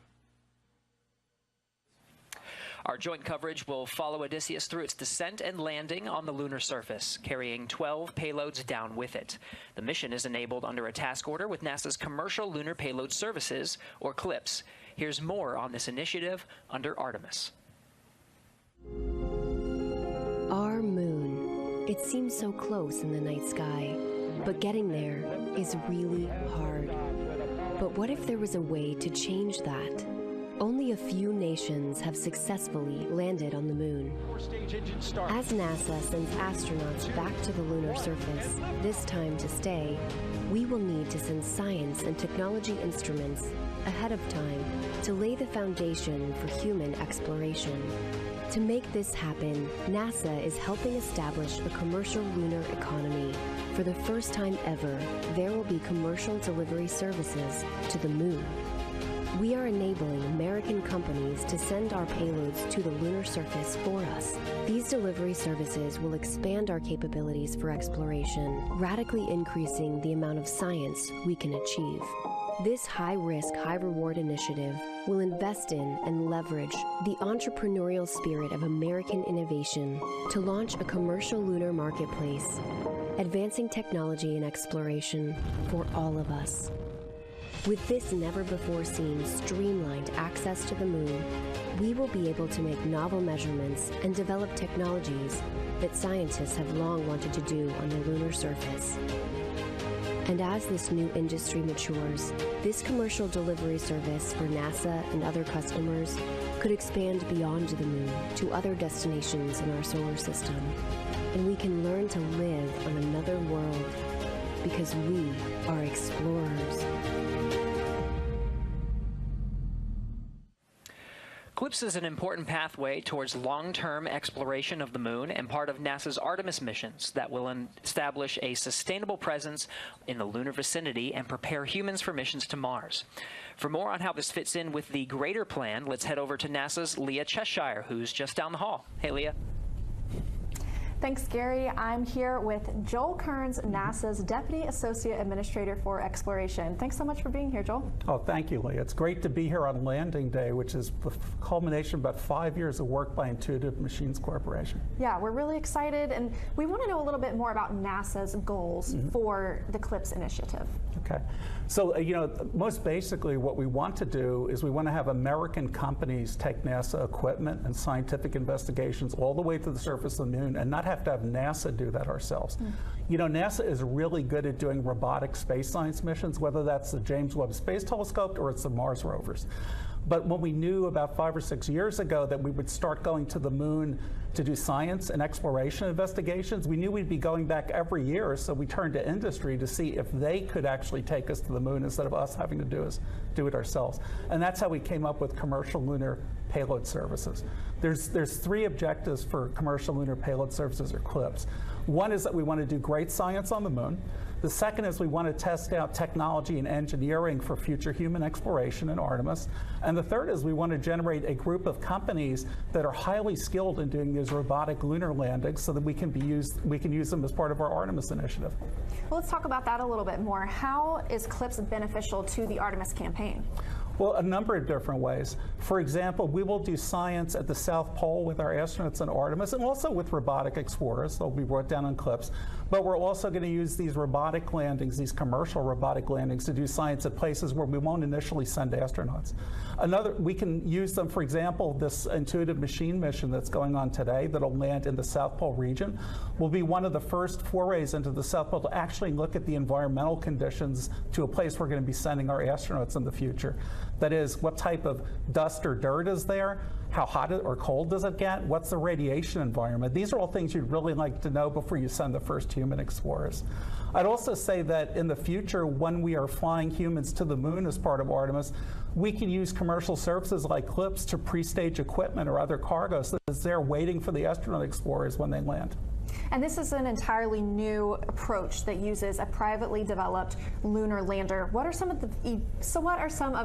Our joint coverage will follow Odysseus through its descent and landing on the lunar surface, carrying 12 payloads down with it. The mission is enabled under a task order with NASA's Commercial Lunar Payload Services, or CLPS. Here's more on this initiative under Artemis. Our moon. It seems so close in the night sky, but getting there is really hard. But what if there was a way to change that? Only a few nations have successfully landed on the moon. As NASA sends astronauts back to the lunar surface, this time to stay, we will need to send science and technology instruments ahead of time to lay the foundation for human exploration. To make this happen, NASA is helping establish a commercial lunar economy. For the first time ever, there will be commercial delivery services to the moon. We are enabling American companies to send our payloads to the lunar surface for us. These delivery services will expand our capabilities for exploration, radically increasing the amount of science we can achieve. This high-risk, high-reward initiative will invest in and leverage the entrepreneurial spirit of American innovation to launch a commercial lunar marketplace, advancing technology and exploration for all of us. With this never-before-seen streamlined access to the moon, we will be able to make novel measurements and develop technologies that scientists have long wanted to do on the lunar surface. And as this new industry matures, this commercial delivery service for NASA and other customers could expand beyond the moon to other destinations in our solar system. And we can learn to live on another world because we are explorers. CLPS is an important pathway towards long-term exploration of the moon and part of NASA's Artemis missions that will establish a sustainable presence in the lunar vicinity and prepare humans for missions to Mars. For more on how this fits in with the greater plan, let's head over to NASA's Leah Cheshire, who's just down the hall. Hey, Leah. Thanks, Gary. I'm here with Joel Kearns, NASA's Deputy Associate Administrator for Exploration. Thanks so much for being here, Joel. Oh, thank you, Leah. It's great to be here on Landing Day, which is the culmination of about 5 years of work by Intuitive Machines Corporation. Yeah, we're really excited, and we want to know a little bit more about NASA's goals for the CLPS initiative. Okay. So, most basically what we want to do is we want to have American companies take NASA equipment and scientific investigations all the way to the surface of the moon and not have to have NASA do that ourselves. NASA is really good at doing robotic space science missions, whether that's the James Webb Space Telescope or it's the Mars rovers. But when we knew about 5 or 6 years ago that we would start going to the moon to do science and exploration investigations, we knew we'd be going back every year, so we turned to industry to see if they could actually take us to the moon instead of us having to do it ourselves. And that's how we came up with Commercial Lunar Payload Services. There's 3 objectives for Commercial Lunar Payload Services, or CLPS. One is that we want to do great science on the moon. The second is we want to test out technology and engineering for future human exploration in Artemis. And the third is we want to generate a group of companies that are highly skilled in doing these robotic lunar landings so that we can use them as part of our Artemis initiative. Well, let's talk about that a little bit more. How is CLPS beneficial to the Artemis campaign? Well, a number of different ways. For example, we will do science at the South Pole with our astronauts in Artemis and also with robotic explorers. They'll be brought down on CLPS. But we're also going to use these robotic landings, these commercial robotic landings, to do science at places where we won't initially send astronauts. We can use them, for example, this Intuitive Machine mission that's going on today that'll land in the South Pole region will be one of the first forays into the South Pole to actually look at the environmental conditions to a place we're going to be sending our astronauts in the future. That is, what type of dust or dirt is there? How hot or cold does it get? What's the radiation environment? These are all things you'd really like to know before you send the first human explorers. I'd also say that in the future, when we are flying humans to the moon as part of Artemis, we can use commercial services like CLIPS to pre-stage equipment or other cargoes that is there waiting for the astronaut explorers when they land. And this is an entirely new approach that uses a privately developed lunar lander. What are some of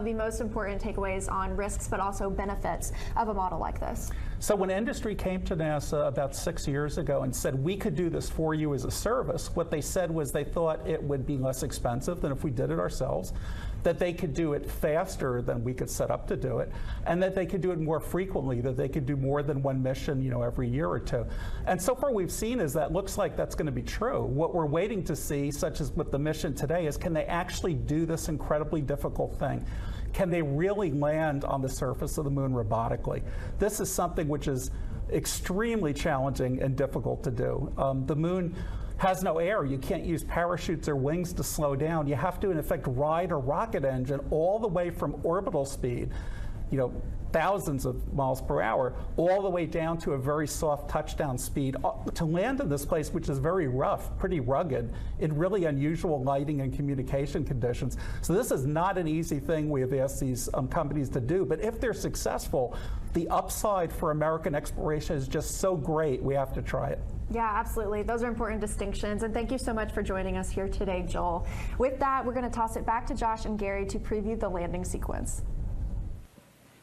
the most important takeaways on risks but also benefits of a model like this? So when industry came to NASA about 6 years ago and said, we could do this for you as a service, what they said was they thought it would be less expensive than if we did it ourselves, that they could do it faster than we could set up to do it, and that they could do it more frequently, that they could do more than one mission, every year or two. And so far we've seen is that looks like that's going to be true. What we're waiting to see, such as with the mission today, is can they actually do this incredibly difficult thing? Can they really land on the surface of the moon robotically? This is something which is extremely challenging and difficult to do. The moon has no air. You can't use parachutes or wings to slow down. You have to, in effect, ride a rocket engine all the way from orbital speed, thousands of miles per hour, all the way down to a very soft touchdown speed to land in this place, which is very rough, pretty rugged, in really unusual lighting and communication conditions. So this is not an easy thing we have asked these companies to do. But if they're successful, the upside for American exploration is just so great, we have to try it. Yeah, absolutely. Those are important distinctions. And thank you so much for joining us here today, Joel. With that, we're going to toss it back to Josh and Gary to preview the landing sequence.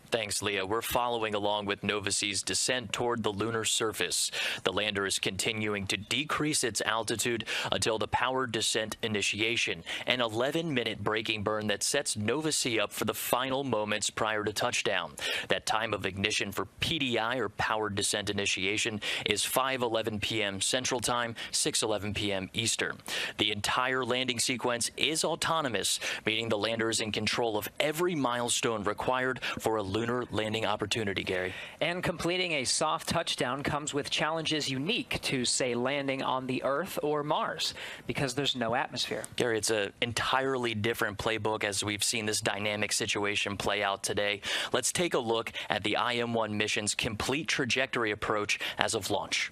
Thanks, Leah. We're following along with Nova-C's descent toward the lunar surface. The lander is continuing to decrease its altitude until the powered descent initiation, an 11-minute braking burn that sets Nova-C up for the final moments prior to touchdown. That time of ignition for PDI, or powered descent initiation, is 5:11 p.m. Central Time, 6:11 p.m. Eastern. The entire landing sequence is autonomous, meaning the lander is in control of every milestone required for a lunar landing opportunity, Gary. And completing a soft touchdown comes with challenges unique to, say, landing on the Earth or Mars, because there's no atmosphere. Gary, it's an entirely different playbook as we've seen this dynamic situation play out today. Let's take a look at the IM-1 mission's complete trajectory approach as of launch.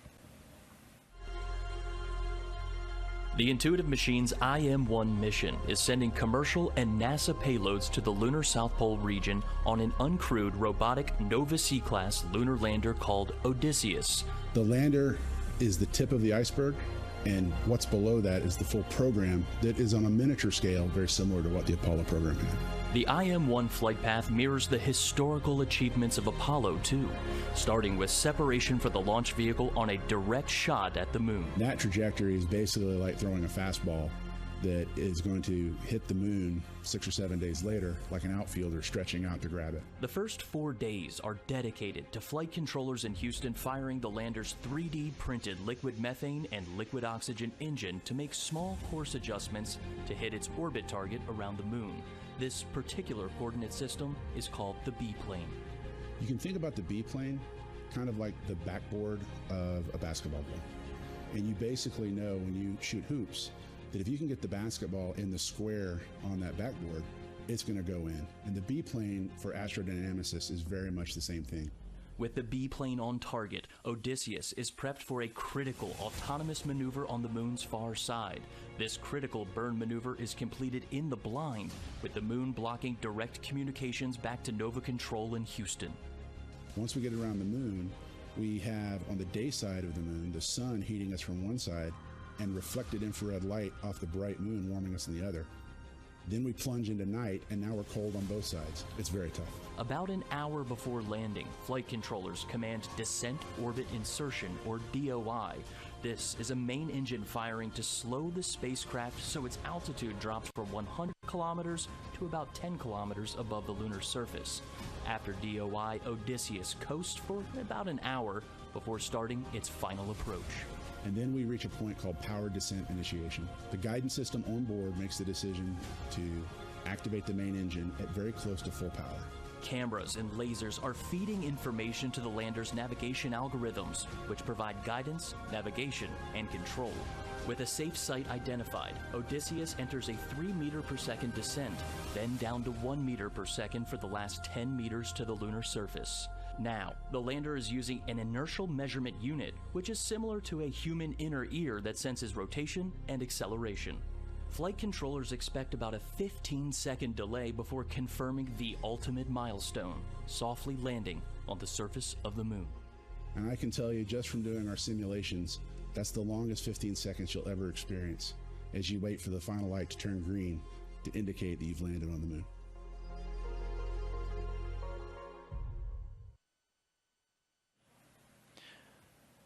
The Intuitive Machines IM-1 mission is sending commercial and NASA payloads to the lunar South Pole region on an uncrewed robotic Nova-C class lunar lander called Odysseus. The lander is the tip of the iceberg, and what's below that is the full program that is on a miniature scale, very similar to what the Apollo program had. The IM-1 flight path mirrors the historical achievements of Apollo 2, starting with separation for the launch vehicle on a direct shot at the moon. That trajectory is basically like throwing a fastball that is going to hit the moon 6 or 7 days later, like an outfielder stretching out to grab it. The first 4 days are dedicated to flight controllers in Houston firing the lander's 3D printed liquid methane and liquid oxygen engine to make small course adjustments to hit its orbit target around the moon. This particular coordinate system is called the B-plane. You can think about the B-plane kind of like the backboard of a basketball ball. And you basically know when you shoot hoops that if you can get the basketball in the square on that backboard, it's going to go in. And the B-plane for astrodynamicists is very much the same thing. With the B-plane on target, Odysseus is prepped for a critical autonomous maneuver on the moon's far side. This critical burn maneuver is completed in the blind, with the moon blocking direct communications back to Nova Control in Houston. Once we get around the moon, we have on the day side of the moon, the sun heating us from one side and reflected infrared light off the bright moon warming us on the other. Then we plunge into night, and now we're cold on both sides. It's very tough. About an hour before landing, flight controllers command Descent Orbit Insertion, or DOI. This is a main engine firing to slow the spacecraft so its altitude drops from 100 kilometers to about 10 kilometers above the lunar surface. After DOI, Odysseus coasts for about an hour before starting its final approach. And then we reach a point called powered descent initiation. The guidance system on board makes the decision to activate the main engine at very close to full power. Cameras and lasers are feeding information to the lander's navigation algorithms, which provide guidance, navigation, and control. With a safe site identified, Odysseus enters a 3 meter per second descent, then down to 1 meter per second for the last 10 meters to the lunar surface. Now, the lander is using an inertial measurement unit, which is similar to a human inner ear that senses rotation and acceleration. Flight controllers expect about a 15-second delay before confirming the ultimate milestone, softly landing on the surface of the moon. And I can tell you just from doing our simulations, that's the longest 15 seconds you'll ever experience as you wait for the final light to turn green to indicate that you've landed on the moon.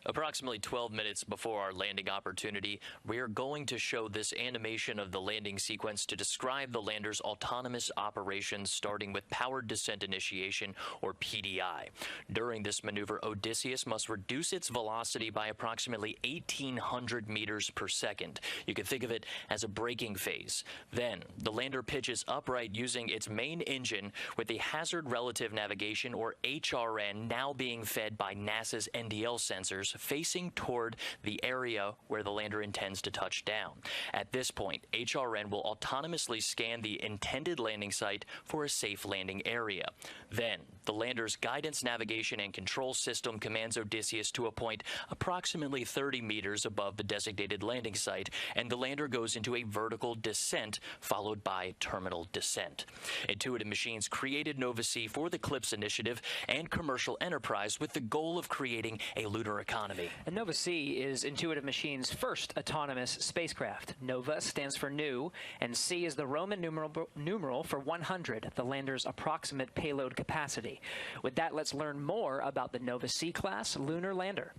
Approximately 12 minutes before our landing opportunity, we are going to show this animation of the landing sequence to describe the lander's autonomous operations, starting with powered descent initiation, or PDI. During this maneuver, Odysseus must reduce its velocity by approximately 1,800 meters per second. You can think of it as a braking phase. Then, the lander pitches upright using its main engine with the hazard relative navigation, or HRN, now being fed by NASA's NDL sensors, facing toward the area where the lander intends to touch down. At this point, HRN will autonomously scan the intended landing site for a safe landing area. Then, the lander's guidance, navigation, and control system commands Odysseus to a point approximately 30 meters above the designated landing site, and the lander goes into a vertical descent, followed by terminal descent. Intuitive Machines created Nova-C for the CLIPS initiative and commercial enterprise with the goal of creating a lunar economy. And Nova-C is Intuitive Machines' first autonomous spacecraft. Nova stands for new, and C is the Roman numeral for 100, the lander's approximate payload capacity. With that, let's learn more about the Nova-C class lunar lander.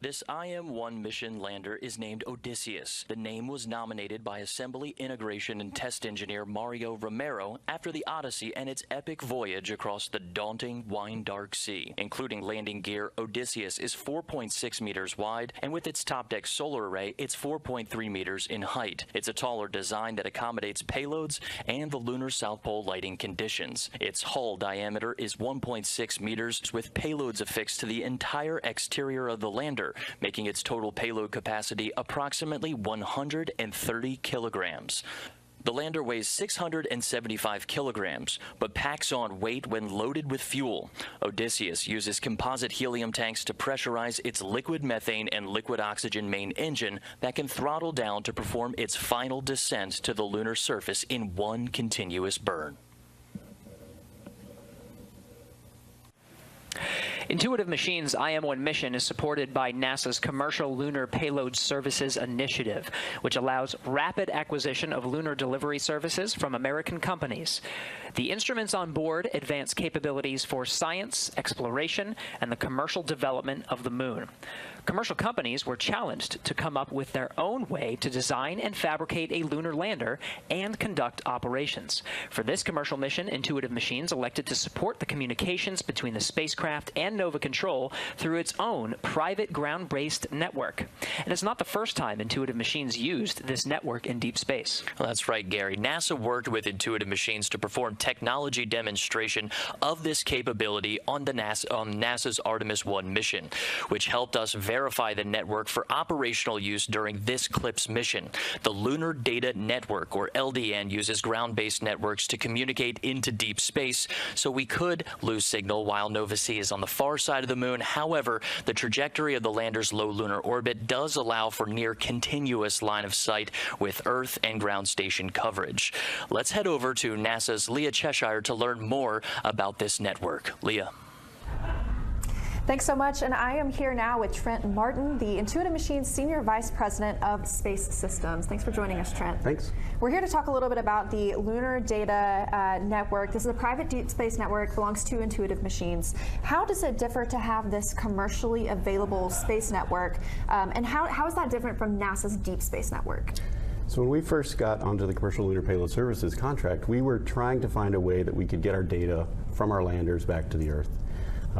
This IM-1 mission lander is named Odysseus. The name was nominated by Assembly, Integration, and Test Engineer Mario Romero after the Odyssey and its epic voyage across the daunting, wine-dark sea. Including landing gear, Odysseus is 4.6 meters wide, and with its top deck solar array, it's 4.3 meters in height. It's a taller design that accommodates payloads and the lunar South Pole lighting conditions. Its hull diameter is 1.6 meters, with payloads affixed to the entire exterior of the lander, making its total payload capacity approximately 130 kilograms. The lander weighs 675 kilograms, but packs on weight when loaded with fuel. Odysseus uses composite helium tanks to pressurize its liquid methane and liquid oxygen main engine that can throttle down to perform its final descent to the lunar surface in one continuous burn. Intuitive Machines' IM-1 mission is supported by NASA's Commercial Lunar Payload Services Initiative, which allows rapid acquisition of lunar delivery services from American companies. The instruments on board advance capabilities for science, exploration, and the commercial development of the moon. Commercial companies were challenged to come up with their own way to design and fabricate a lunar lander and conduct operations. For this commercial mission, Intuitive Machines elected to support the communications between the spacecraft and Nova Control through its own private ground-based network. And it's not the first time Intuitive Machines used this network in deep space. Well, that's right, Gary. NASA worked with Intuitive Machines to perform technology demonstration of this capability on NASA's Artemis 1 mission, which helped us verify the network for operational use during this CLIPS mission. The Lunar Data Network, or LDN, uses ground-based networks to communicate into deep space, so we could lose signal while Nova-C is on the far side of the moon. However, the trajectory of the lander's low lunar orbit does allow for near continuous line of sight with Earth and ground station coverage. Let's head over to NASA's Leah Cheshire to learn more about this network. Leah. Thanks so much, and I am here now with Trent Martin, the Intuitive Machines Senior Vice President of Space Systems. Thanks for joining us, Trent. Thanks. We're here to talk a little bit about the Lunar Data Network. This is a private deep space network, belongs to Intuitive Machines. How does it differ to have this commercially available space network, and how is that different from NASA's Deep Space Network? So when we first got onto the Commercial Lunar Payload Services contract, we were trying to find a way that we could get our data from our landers back to the Earth.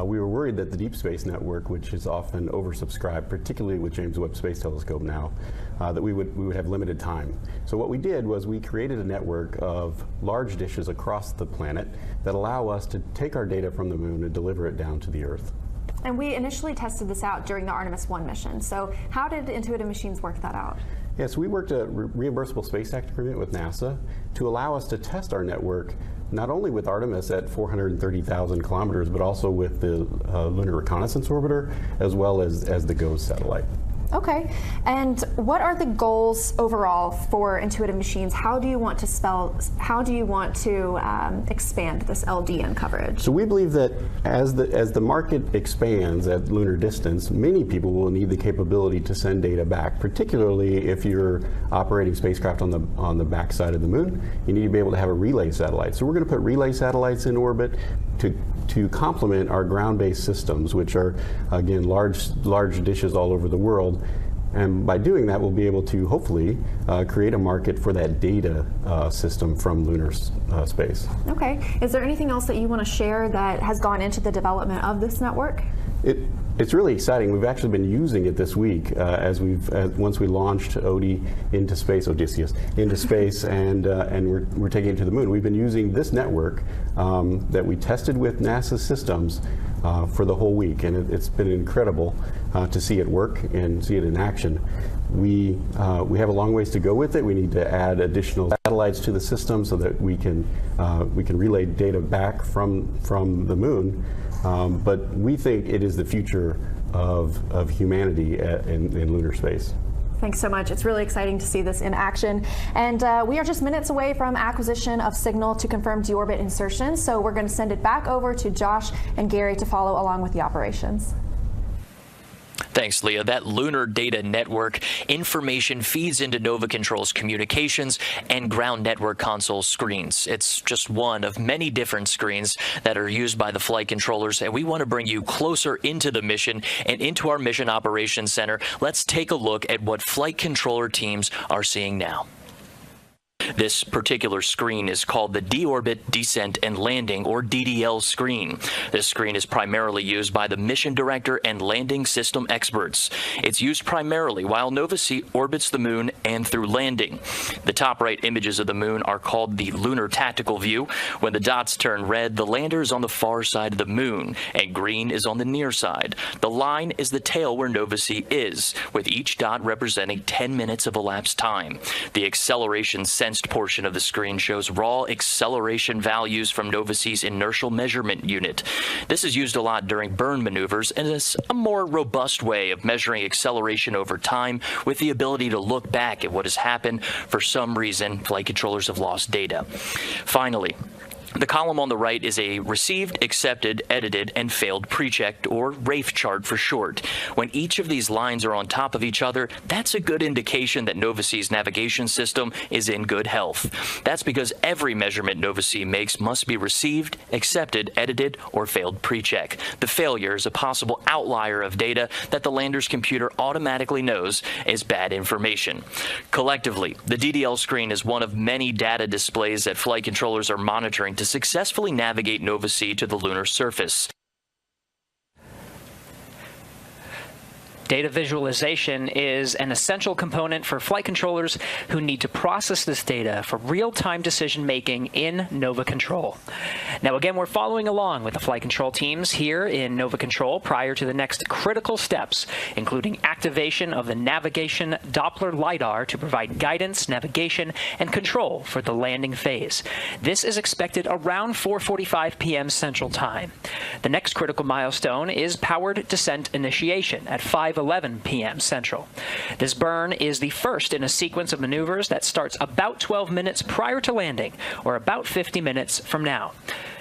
we were worried that the Deep Space Network, which is often oversubscribed, particularly with James Webb Space Telescope now, that we would have limited time. So what we did was we created a network of large dishes across the planet that allow us to take our data from the moon and deliver it down to the Earth. And we initially tested this out during the Artemis 1 mission. So how did Intuitive Machines work that out? Yes, we worked a reimbursable space act agreement with NASA to allow us to test our network not only with Artemis at 430,000 kilometers, but also with the Lunar Reconnaissance Orbiter, as well as the GOES satellite. Okay, and what are the goals overall for Intuitive Machines? How do you want to expand this LDN coverage? So we believe that as the market expands at lunar distance, many people will need the capability to send data back, particularly if you're operating spacecraft on the backside of the moon. You need to be able to have a relay satellite. So we're going to put relay satellites in orbit to complement our ground-based systems, which are, again, large dishes all over the world. And by doing that, we'll be able to hopefully create a market for that data system from lunar space. Okay. Is there anything else that you want to share that has gone into the development of this network? It's really exciting. We've actually been using it this week once we launched Odysseus into space, and we're taking it to the moon. We've been using this network that we tested with NASA systems for the whole week, and it's been incredible to see it work and see it in action. We have a long ways to go with it. We need to add additional satellites to the system so that we can relay data back from the moon. But we think it is the future of humanity in lunar space. Thanks so much. It's really exciting to see this in action. And we are just minutes away from acquisition of signal to confirm deorbit insertion. So we're going to send it back over to Josh and Gary to follow along with the operations. Thanks, Leah. That lunar data network information feeds into Nova Control's communications and ground network console screens. It's just one of many different screens that are used by the flight controllers, and we want to bring you closer into the mission and into our Mission Operations Center. Let's take a look at what flight controller teams are seeing now. This particular screen is called the Deorbit Descent and Landing, or DDL screen. This screen is primarily used by the mission director and landing system experts. It's used primarily while Nova-C orbits the moon and through landing. The top right images of the moon are called the lunar tactical view. When the dots turn red, the lander is on the far side of the moon, and green is on the near side. The line is the tail where Nova-C is, with each dot representing 10 minutes of elapsed time. The acceleration sensed portion of the screen shows raw acceleration values from Nova-C's inertial measurement unit. This is used a lot during burn maneuvers and is a more robust way of measuring acceleration over time with the ability to look back at what has happened. For some reason, flight controllers have lost data. Finally, the column on the right is a received, accepted, edited, and failed pre-checked, or RAFE chart for short. When each of these lines are on top of each other, that's a good indication that Nova-C's navigation system is in good health. That's because every measurement Nova-C makes must be received, accepted, edited, or failed pre-check. The failure is a possible outlier of data that the lander's computer automatically knows is bad information. Collectively, the DDL screen is one of many data displays that flight controllers are monitoring to successfully navigate Nova-C to the lunar surface. Data visualization is an essential component for flight controllers who need to process this data for real-time decision-making in Nova Control. Now, again, we're following along with the flight control teams here in Nova Control prior to the next critical steps, including activation of the navigation Doppler LiDAR to provide guidance, navigation, and control for the landing phase. This is expected around 4:45 p.m. Central Time. The next critical milestone is powered descent initiation at 5:11 p.m. Central. This burn is the first in a sequence of maneuvers that starts about 12 minutes prior to landing, or about 50 minutes from now.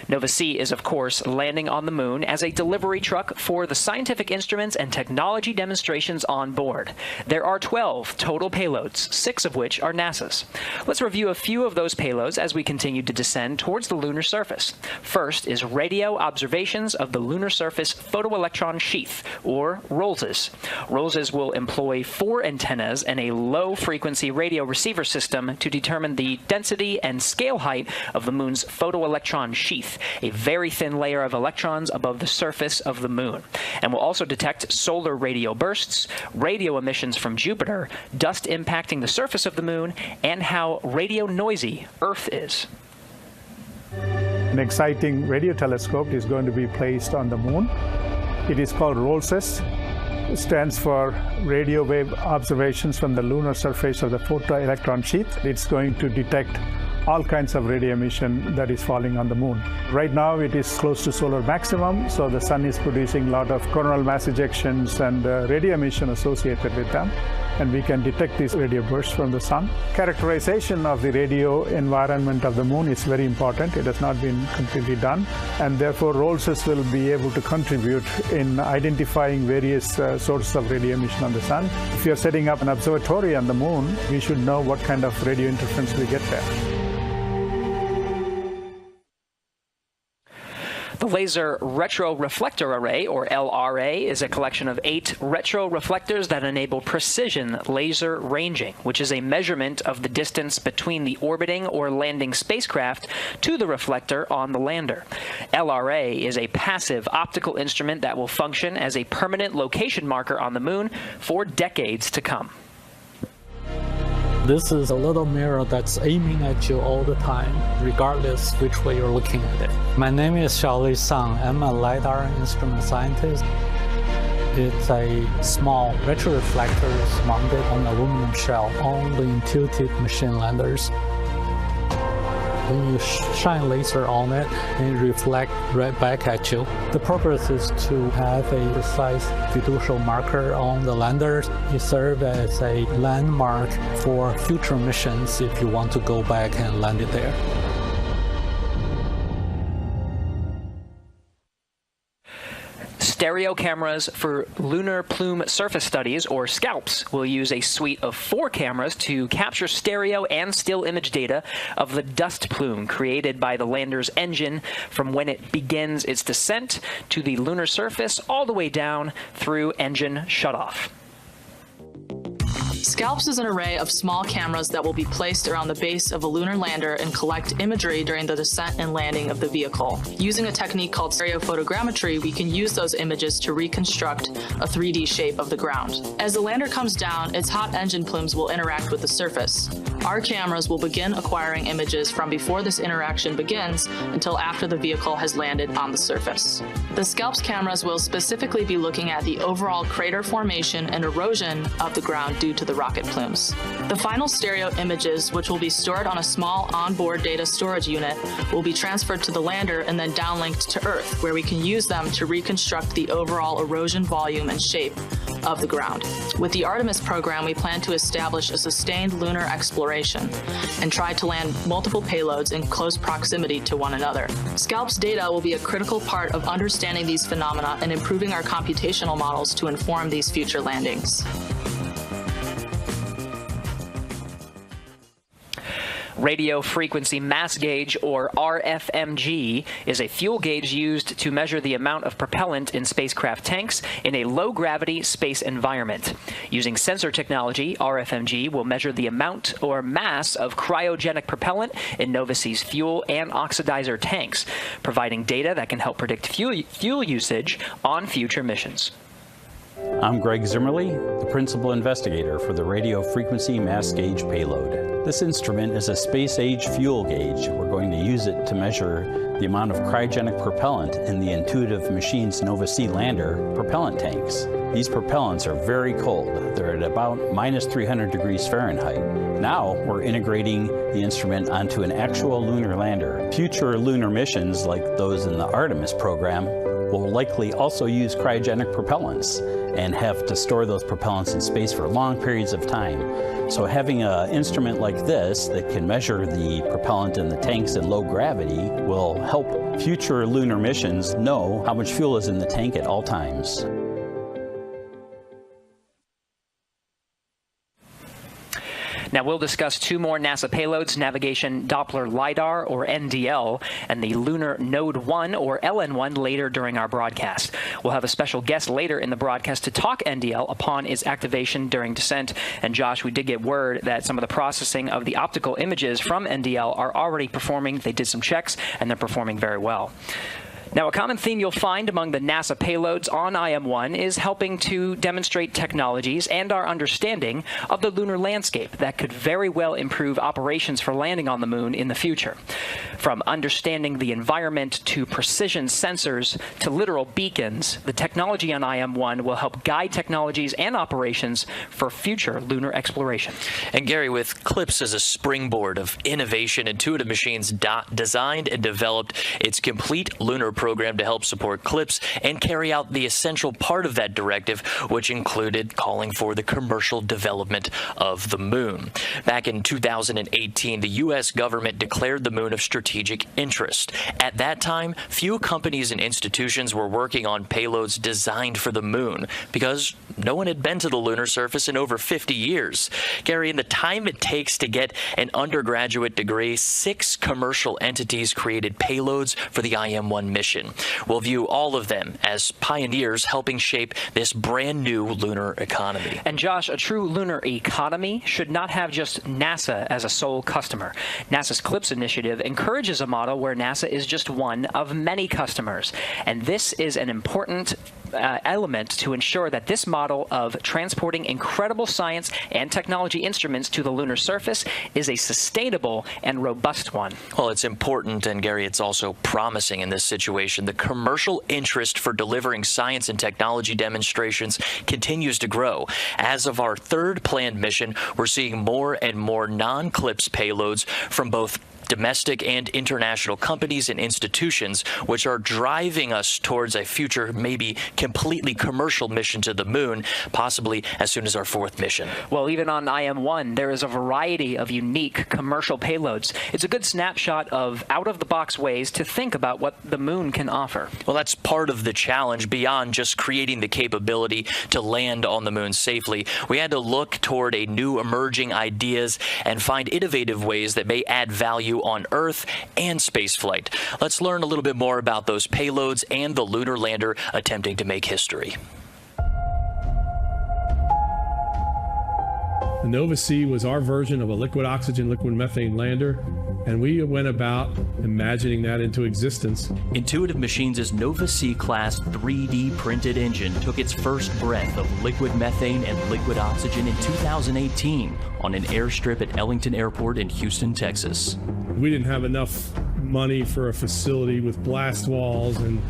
Nova-C is, of course, landing on the moon as a delivery truck for the scientific instruments and technology demonstrations on board. There are 12 total payloads, 6 of which are NASA's. Let's review a few of those payloads as we continue to descend towards the lunar surface. First is radio observations of the lunar surface photoelectron sheath, or ROLSES. ROLSES will employ 4 antennas and a low-frequency radio receiver system to determine the density and scale height of the moon's photoelectron sheath. beneath a very thin layer of electrons above the surface of the moon, and will also detect solar radio bursts, radio emissions from Jupiter, dust impacting the surface of the moon, and how radio noisy Earth is. An exciting radio telescope is going to be placed on the moon. It is called ROLSES. It stands for Radio Wave Observations from the Lunar Surface of the Photoelectron Sheath. It's going to detect all kinds of radio emission that is falling on the moon. Right now it is close to solar maximum, so the sun is producing a lot of coronal mass ejections and radio emission associated with them, and we can detect these radio bursts from the sun. Characterization of the radio environment of the moon is very important. It has not been completely done, and therefore ROLSES will be able to contribute in identifying various sources of radio emission on the sun. If you're setting up an observatory on the moon, we should know what kind of radio interference we get there. The Laser Retroreflector Array, or LRA, is a collection of 8 retroreflectors that enable precision laser ranging, which is a measurement of the distance between the orbiting or landing spacecraft to the reflector on the lander. LRA is a passive optical instrument that will function as a permanent location marker on the moon for decades to come. This is a little mirror that's aiming at you all the time, regardless which way you're looking at it. My name is Xiaoli Sang. I'm a LiDAR instrument scientist. It's a small retroreflector mounted on aluminum shell on the Intuitive Machine landers. When you shine laser on it, it reflects right back at you. The purpose is to have a precise fiducial marker on the landers. It serves as a landmark for future missions if you want to go back and land it there. Stereo cameras for lunar plume surface studies, or SCALPs, will use a suite of 4 cameras to capture stereo and still image data of the dust plume created by the lander's engine from when it begins its descent to the lunar surface all the way down through engine shutoff. SCALPs is an array of small cameras that will be placed around the base of a lunar lander and collect imagery during the descent and landing of the vehicle. Using a technique called stereophotogrammetry, we can use those images to reconstruct a 3D shape of the ground. As the lander comes down, its hot engine plumes will interact with the surface. Our cameras will begin acquiring images from before this interaction begins until after the vehicle has landed on the surface. The SCALPs cameras will specifically be looking at the overall crater formation and erosion of the ground due to the rocket plumes. The final stereo images, which will be stored on a small onboard data storage unit, will be transferred to the lander and then downlinked to Earth, where we can use them to reconstruct the overall erosion volume and shape of the ground. With the Artemis program, we plan to establish a sustained lunar exploration and try to land multiple payloads in close proximity to one another. SCALPs data will be a critical part of understanding these phenomena and improving our computational models to inform these future landings. Radio Frequency Mass Gauge, or RFMG, is a fuel gauge used to measure the amount of propellant in spacecraft tanks in a low-gravity space environment. Using sensor technology, RFMG will measure the amount or mass of cryogenic propellant in Nova-C's fuel and oxidizer tanks, providing data that can help predict fuel usage on future missions. I'm Greg Zimmerly, the principal investigator for the Radio Frequency Mass Gauge payload. This instrument is a space-age fuel gauge. We're going to use it to measure the amount of cryogenic propellant in the Intuitive Machines Nova-C lander propellant tanks. These propellants are very cold. They're at about -300 degrees Fahrenheit. Now we're integrating the instrument onto an actual lunar lander. Future lunar missions, like those in the Artemis program, will likely also use cryogenic propellants and have to store those propellants in space for long periods of time. So having an instrument like this that can measure the propellant in the tanks in low gravity will help future lunar missions know how much fuel is in the tank at all times. Now, we'll discuss two more NASA payloads, Navigation Doppler LiDAR, or NDL, and the Lunar Node 1, or LN1, later during our broadcast. We'll have a special guest later in the broadcast to talk NDL upon its activation during descent. And Josh, we did get word that some of the processing of the optical images from NDL are already performing. They did some checks, and they're performing very well. Now, a common theme you'll find among the NASA payloads on IM-1 is helping to demonstrate technologies and our understanding of the lunar landscape that could very well improve operations for landing on the moon in the future. From understanding the environment to precision sensors to literal beacons, the technology on IM-1 will help guide technologies and operations for future lunar exploration. And Gary, with CLIPS as a springboard of innovation, Intuitive Machines designed and developed its complete lunar program to help support CLIPS and carry out the essential part of that directive, which included calling for the commercial development of the moon. Back in 2018, the U.S. government declared the moon of strategic interest. At that time, few companies and institutions were working on payloads designed for the moon because no one had been to the lunar surface in over 50 years. Gary, in the time it takes to get an undergraduate degree, 6 commercial entities created payloads for the IM-1 mission. We'll view all of them as pioneers helping shape this brand new lunar economy. And Josh, a true lunar economy should not have just NASA as a sole customer. NASA's CLIPS initiative encourages a model where NASA is just one of many customers. And this is an important element to ensure that this model of transporting incredible science and technology instruments to the lunar surface is a sustainable and robust one. Well, it's important, and Gary, it's also promising in this situation. The commercial interest for delivering science and technology demonstrations continues to grow. As of our third planned mission, we're seeing more and more non-CLIPS payloads from both domestic and international companies and institutions, which are driving us towards a future, maybe completely commercial mission to the moon, possibly as soon as our 4th mission. Well, even on IM-1, there is a variety of unique commercial payloads. It's a good snapshot of out-of-the-box ways to think about what the moon can offer. Well, that's part of the challenge. Beyond just creating the capability to land on the moon safely, we had to look toward a new emerging ideas and find innovative ways that may add value on Earth and spaceflight. Let's learn a little bit more about those payloads and the lunar lander attempting to make history. The Nova-C was our version of a liquid oxygen, liquid methane lander, and we went about imagining that into existence. Intuitive Machines' Nova-C class 3D printed engine took its first breath of liquid methane and liquid oxygen in 2018 on an airstrip at Ellington Airport in Houston, Texas. We didn't have enough money for a facility with blast walls and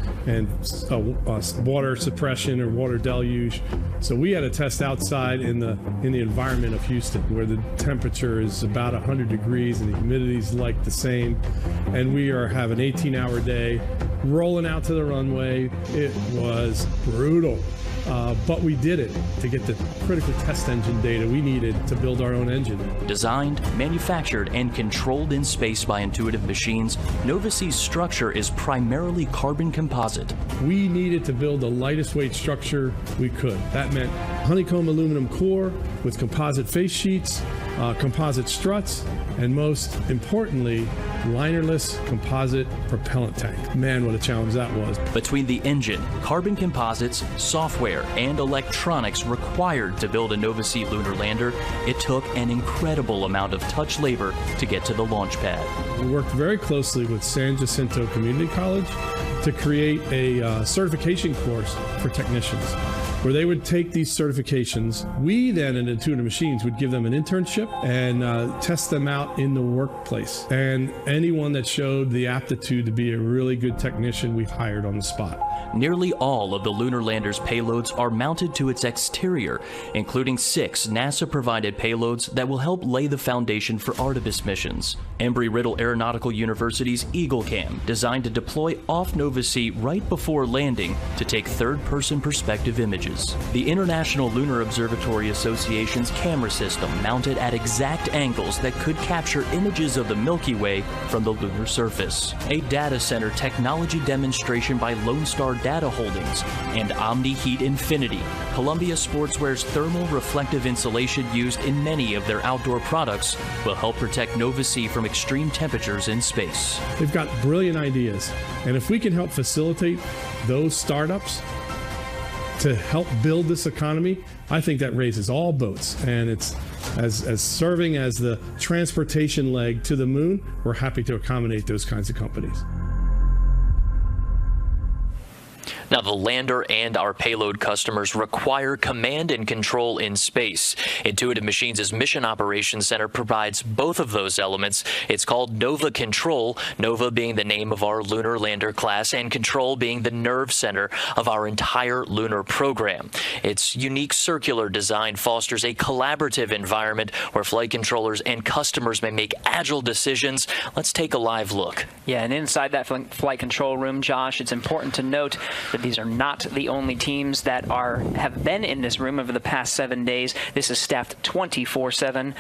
water suppression or water deluge, so we had to test outside in the environment of Houston, where the temperature is about 100 degrees and the humidity is like the same, and we have an 18-hour day rolling out to the runway. It was brutal. But we did it to get the critical test engine data we needed to build our own engine. Designed, manufactured, and controlled in space by Intuitive Machines, Nova-C's structure is primarily carbon composite. We needed to build the lightest weight structure we could. That meant honeycomb aluminum core with composite face sheets, composite struts, and most importantly, linerless composite propellant tank. Man, what a challenge that was. Between the engine, carbon composites, software, and electronics required to build a Nova-C lunar lander, it took an incredible amount of touch labor to get to the launch pad. We worked very closely with San Jacinto Community College to create a certification course for technicians, where they would take these certifications. We then at Intuitive Machines would give them an internship and test them out in the workplace. And anyone that showed the aptitude to be a really good technician, we hired on the spot. Nearly all of the lunar lander's payloads are mounted to its exterior, including 6 NASA-provided payloads that will help lay the foundation for Artemis missions. Embry-Riddle Aeronautical University's EagleCam, designed to deploy off Nova-C right before landing to take third-person perspective images. images. The International Lunar Observatory Association's camera system mounted at exact angles that could capture images of the Milky Way from the lunar surface. A data center technology demonstration by Lone Star Data Holdings and Omni Heat Infinity, Columbia Sportswear's thermal reflective insulation used in many of their outdoor products, will help protect Nova C from extreme temperatures in space. They've got brilliant ideas, and if we can help facilitate those startups to help build this economy, I think that raises all boats, and it's as serving as the transportation leg to the moon, we're happy to accommodate those kinds of companies. Now, the lander and our payload customers require command and control in space. Intuitive Machines' Mission Operations Center provides both of those elements. It's called Nova Control, Nova being the name of our lunar lander class, and Control being the nerve center of our entire lunar program. Its unique circular design fosters a collaborative environment where flight controllers and customers may make agile decisions. Let's take a live look. Yeah, and inside that flight control room, Josh, it's important to note that these are not the only teams that have been in this room over the past 7 days. This is staffed 24/7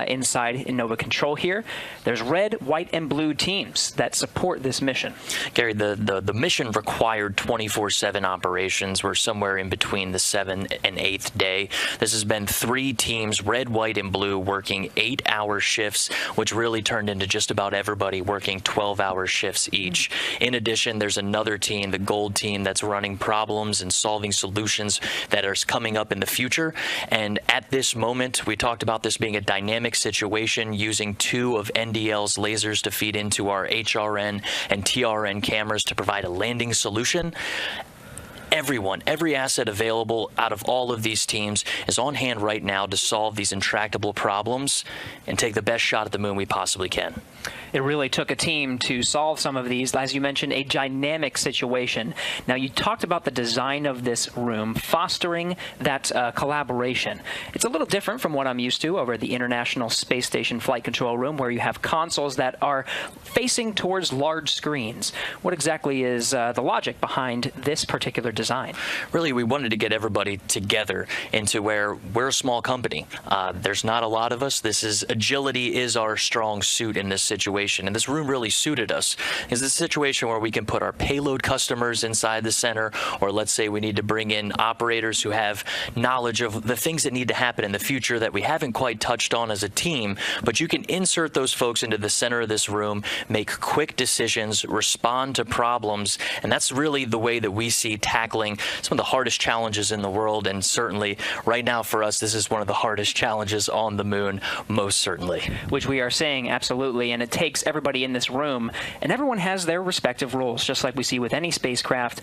inside in Nova Control here. There's red, white, and blue teams that support this mission. Gary, the mission required 24/7 operations. We're somewhere in between the 7th and 8th day. This has been 3 teams, red, white, and blue, working 8-hour shifts, which really turned into just about everybody working 12-hour shifts each. In addition, there's another team, the gold team, that's running problems and solving solutions that are coming up in the future. And at this moment, we talked about this being a dynamic situation, using 2 of NDL's lasers to feed into our HRN and TRN cameras to provide a landing solution. Everyone, every asset available out of all of these teams is on hand right now to solve these intractable problems and take the best shot at the moon we possibly can. It really took a team to solve some of these. As you mentioned, a dynamic situation. Now, you talked about the design of this room, fostering that collaboration. It's a little different from what I'm used to over at the International Space Station Flight Control Room, where you have consoles that are facing towards large screens. What exactly is the logic behind this particular design? Really, we wanted to get everybody together into where we're a small company. There's not a lot of us. Agility is our strong suit in this situation, and this room really suited us. It's a situation where we can put our payload customers inside the center, or let's say we need to bring in operators who have knowledge of the things that need to happen in the future that we haven't quite touched on as a team, but you can insert those folks into the center of this room, make quick decisions, respond to problems, and that's really the way that we see tackling some of the hardest challenges in the world. And certainly right now for us, this is one of the hardest challenges on the moon, most certainly. Which we are saying absolutely, and it takes everybody in this room, and everyone has their respective roles, just like we see with any spacecraft.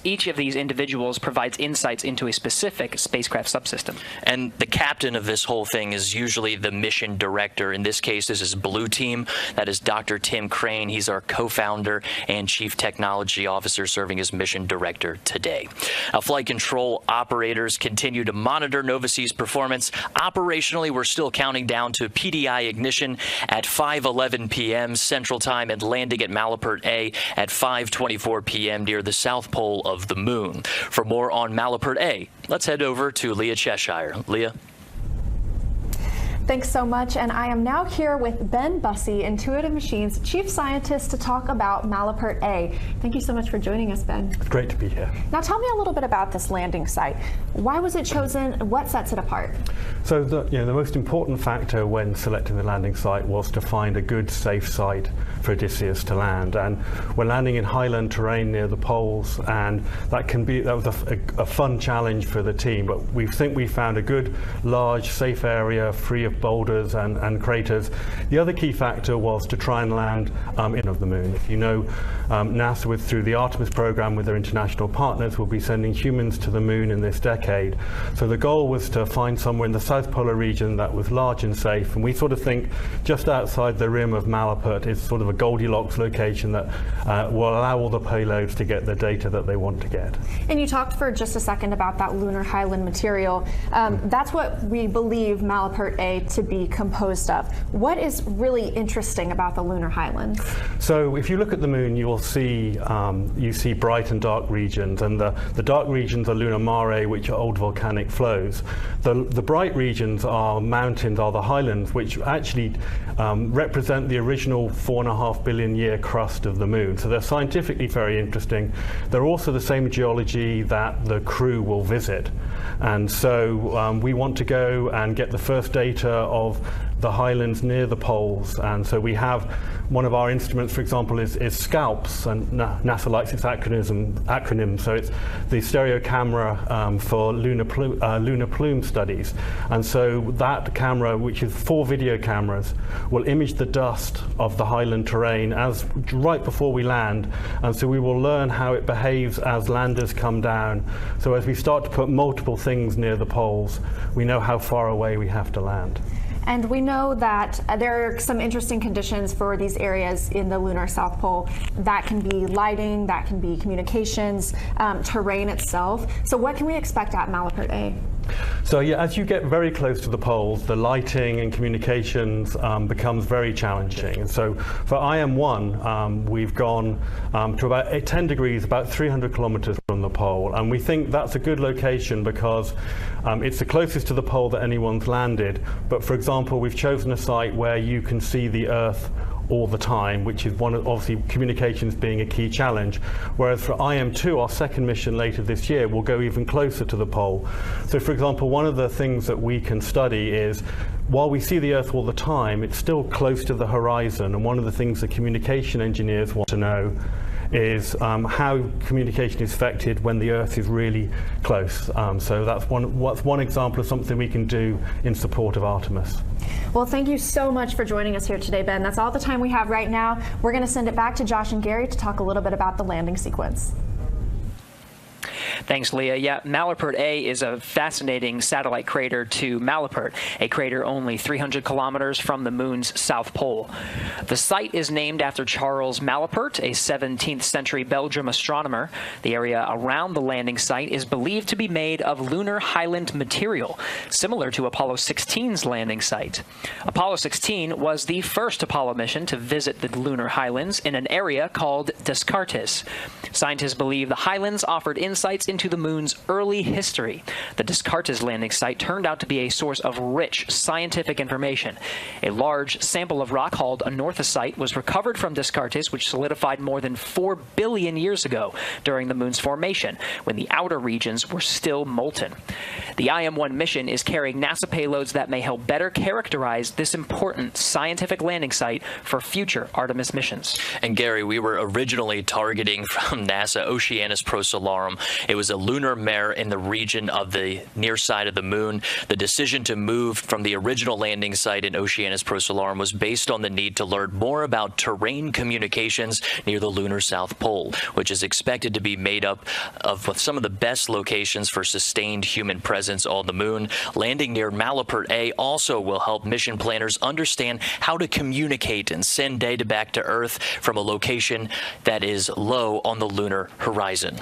Each of these individuals provides insights into a specific spacecraft subsystem. And the captain of this whole thing is usually the mission director. In this case, this is Blue Team. That is Dr. Tim Crane. He's our co-founder and chief technology officer, serving as mission director today. Now, flight control operators continue to monitor Nova C's performance. Operationally, we're still counting down to PDI ignition at 5:11 p.m. Central Time and landing at Malapert A at 5:24 p.m. near the south pole of the moon. For more on Malapert A, let's head over to Leah Cheshire. Leah? Thanks so much, and I am now here with Ben Bussey, Intuitive Machines Chief Scientist, to talk about Malapert A. Thank you so much for joining us, Ben. It's great to be here. Now tell me a little bit about this landing site. Why was it chosen? What sets it apart? So the most important factor when selecting the landing site was to find a good, safe site for Odysseus to land. And we're landing in highland terrain near the poles, and that was a fun challenge for the team. But we think we found a good, large, safe area free of boulders and craters. The other key factor was to try and land in of the moon. If you know, NASA, through the Artemis program with their international partners, will be sending humans to the moon in this decade. So the goal was to find somewhere in the South Polar region that was large and safe. And we sort of think just outside the rim of Malapert is sort of a Goldilocks location that will allow all the payloads to get the data that they want to get. And you talked for just a second about that lunar highland material. That's what we believe Malapert A to be composed of. What is really interesting about the lunar highlands? So if you look at the moon, you will see bright and dark regions, and the dark regions are lunar mare, which are old volcanic flows. The bright regions are mountains, are the highlands, which actually represent the original 4.5 billion year crust of the moon. So they're scientifically very interesting. They're also the same geology that the crew will visit. And so we want to go and get the first data of the highlands near the poles. And so we have one of our instruments, for example, is SCALPS, and NASA likes its acronym. So it's the stereo camera for lunar plume studies. And so that camera, which is 4 video cameras, will image the dust of the highland terrain right before we land. And so we will learn how it behaves as landers come down. So as we start to put multiple things near the poles, we know how far away we have to land. And we know that there are some interesting conditions for these areas in the lunar South Pole. That can be lighting, that can be communications, terrain itself. So what can we expect at Malapert A? So yeah, as you get very close to the poles, the lighting and communications becomes very challenging. And so for IM-1, we've gone to about 10 degrees, about 300 kilometers from the pole. And we think that's a good location because it's the closest to the pole that anyone's landed. But for example, we've chosen a site where you can see the Earth all the time, which is one of, obviously, communications being a key challenge. Whereas for IM-2, our second mission later this year, will go even closer to the pole. So for example, one of the things that we can study is, while we see the Earth all the time, it's still close to the horizon. And one of the things the communication engineers want to know is how communication is affected when the Earth is really close. So that's one example of something we can do in support of Artemis. Well, thank you so much for joining us here today, Ben. That's all the time we have right now. We're going to send it back to Josh and Gary to talk a little bit about the landing sequence. Thanks, Leah. Yeah, Malapert A is a fascinating satellite crater to Malapert, a crater only 300 kilometers from the moon's south pole. The site is named after Charles Malapert, a 17th century Belgium astronomer. The area around the landing site is believed to be made of lunar highland material, similar to Apollo 16's landing site. Apollo 16 was the first Apollo mission to visit the lunar highlands in an area called Descartes. Scientists believe the highlands offered insights into the moon's early history. The Descartes landing site turned out to be a source of rich scientific information. A large sample of rock called anorthosite was recovered from Descartes, which solidified more than 4 billion years ago during the moon's formation, when the outer regions were still molten. The IM-1 mission is carrying NASA payloads that may help better characterize this important scientific landing site for future Artemis missions. And Gary, we were originally targeting from NASA Oceanus Procellarum. It was a lunar mare in the region of the near side of the moon. The decision to move from the original landing site in Oceanus Procellarum was based on the need to learn more about terrain communications near the lunar South Pole, which is expected to be made up of some of the best locations for sustained human presence on the moon. Landing near Malapert A also will help mission planners understand how to communicate and send data back to Earth from a location that is low on the lunar horizon.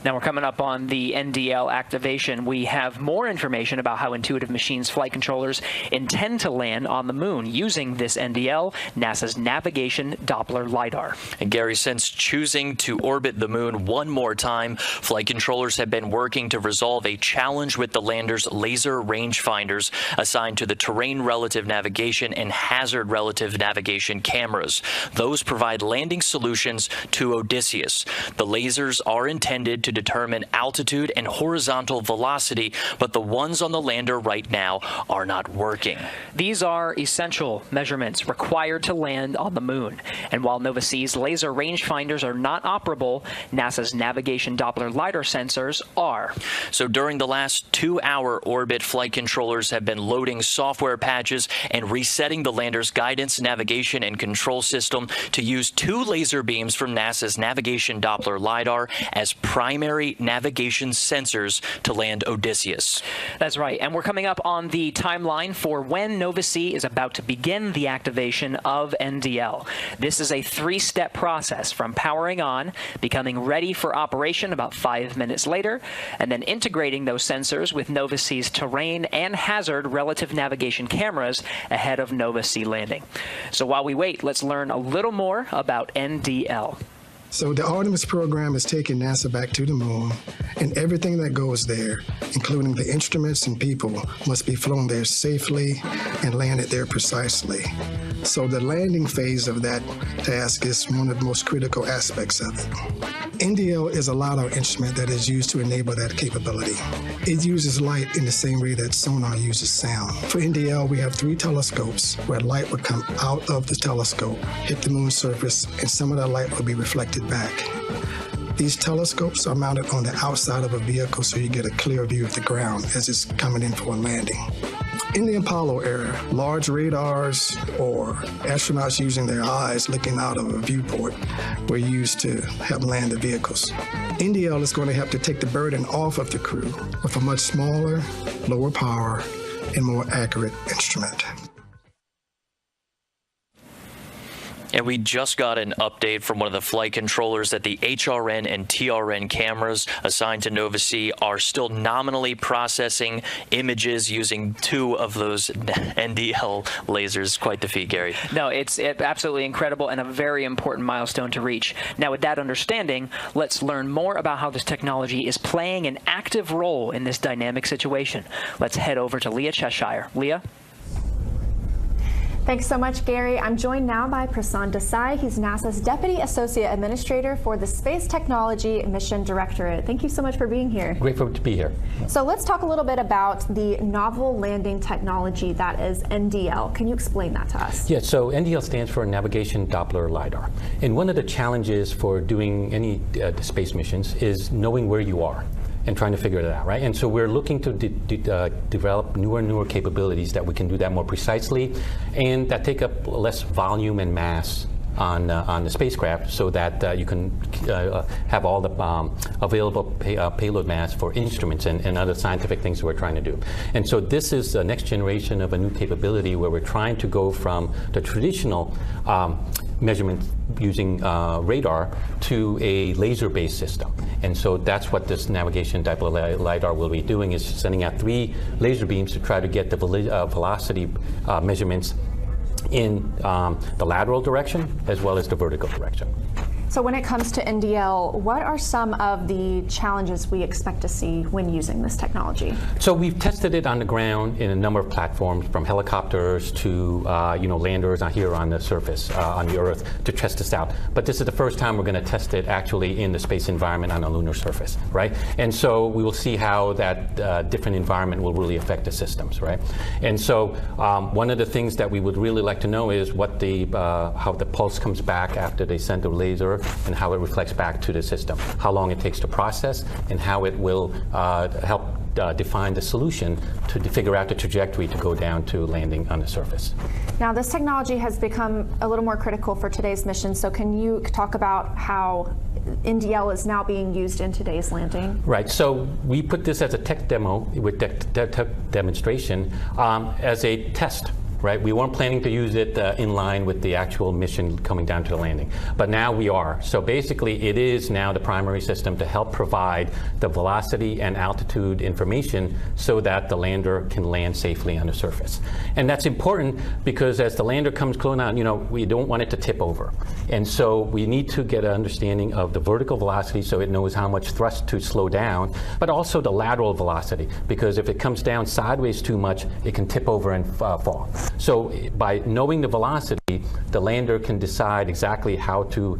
Now we're coming up on the NDL activation. We have more information about how Intuitive Machines flight controllers intend to land on the moon using this NDL, NASA's Navigation Doppler LiDAR. And Gary, since choosing to orbit the moon one more time, flight controllers have been working to resolve a challenge with the lander's laser rangefinders assigned to the terrain relative navigation and hazard relative navigation cameras. Those provide landing solutions to Odysseus. The lasers are intended to determine altitude and horizontal velocity, but the ones on the lander right now are not working. These are essential measurements required to land on the moon. And while Nova-C's laser rangefinders are not operable, NASA's Navigation Doppler LiDAR sensors are. So during the last 2-hour orbit, flight controllers have been loading software patches and resetting the lander's guidance, navigation, and control system to use 2 laser beams from NASA's Navigation Doppler LiDAR as primary primary navigation sensors to land Odysseus. That's right, and we're coming up on the timeline for when Nova-C is about to begin the activation of NDL. This is a three-step process from powering on, becoming ready for operation about 5 minutes later, and then integrating those sensors with Nova-C's terrain and hazard relative navigation cameras ahead of Nova-C landing. So while we wait, let's learn a little more about NDL. So the Artemis program is taking NASA back to the moon, and everything that goes there, including the instruments and people, must be flown there safely and landed there precisely. So the landing phase of that task is one of the most critical aspects of it. NDL is a LiDAR instrument that is used to enable that capability. It uses light in the same way that sonar uses sound. For NDL, we have 3 telescopes where light would come out of the telescope, hit the moon's surface, and some of that light will be reflected back. These telescopes are mounted on the outside of a vehicle so you get a clear view of the ground as it's coming in for a landing. In the Apollo era, large radars or astronauts using their eyes looking out of a viewport were used to help land the vehicles. NDL is going to have to take the burden off of the crew with a much smaller, lower power, and more accurate instrument. And we just got an update from one of the flight controllers that the HRN and TRN cameras assigned to Nova-C are still nominally processing images using 2 of those NDL lasers. Quite the feat, Gary. No, it's absolutely incredible and a very important milestone to reach. Now, with that understanding, let's learn more about how this technology is playing an active role in this dynamic situation. Let's head over to Leah Cheshire. Leah? Thanks so much, Gary. I'm joined now by Prasad Desai. He's NASA's Deputy Associate Administrator for the Space Technology Mission Directorate. Thank you so much for being here. Grateful to be here. So let's talk a little bit about the novel landing technology that is NDL. Can you explain that to us? Yeah, so NDL stands for Navigation Doppler LiDAR. And one of the challenges for doing any space missions is knowing where you are and trying to figure it out, right? And so we're looking to develop newer and newer capabilities that we can do that more precisely and that take up less volume and mass on the spacecraft so that you can have all the available payload mass for instruments and other scientific things that we're trying to do. And so this is the next generation of a new capability where we're trying to go from the traditional measurement using radar to a laser-based system. And so that's what this navigation dipole LiDAR will be doing, is sending out 3 laser beams to try to get the velocity measurements in the lateral direction as well as the vertical direction. So when it comes to NDL, what are some of the challenges we expect to see when using this technology? So we've tested it on the ground in a number of platforms, from helicopters to landers here on the surface, on the Earth, to test this out. But this is the first time we're going to test it actually in the space environment on a lunar surface, right? And so we will see how that different environment will really affect the systems, right? And so one of the things that we would really like to know is what how the pulse comes back after they send the laser, and how it reflects back to the system, how long it takes to process, and how it will help define the solution to figure out the trajectory to go down to landing on the surface. Now, this technology has become a little more critical for today's mission, so can you talk about how NDL is now being used in today's landing? Right, so we put this as a tech demo with tech demonstration as a test. Right, we weren't planning to use it in line with the actual mission coming down to the landing, but now we are. So basically, it is now the primary system to help provide the velocity and altitude information so that the lander can land safely on the surface. And that's important because as the lander comes close out, we don't want it to tip over. And so we need to get an understanding of the vertical velocity so it knows how much thrust to slow down, but also the lateral velocity, because if it comes down sideways too much, it can tip over and fall. So by knowing the velocity, the lander can decide exactly how to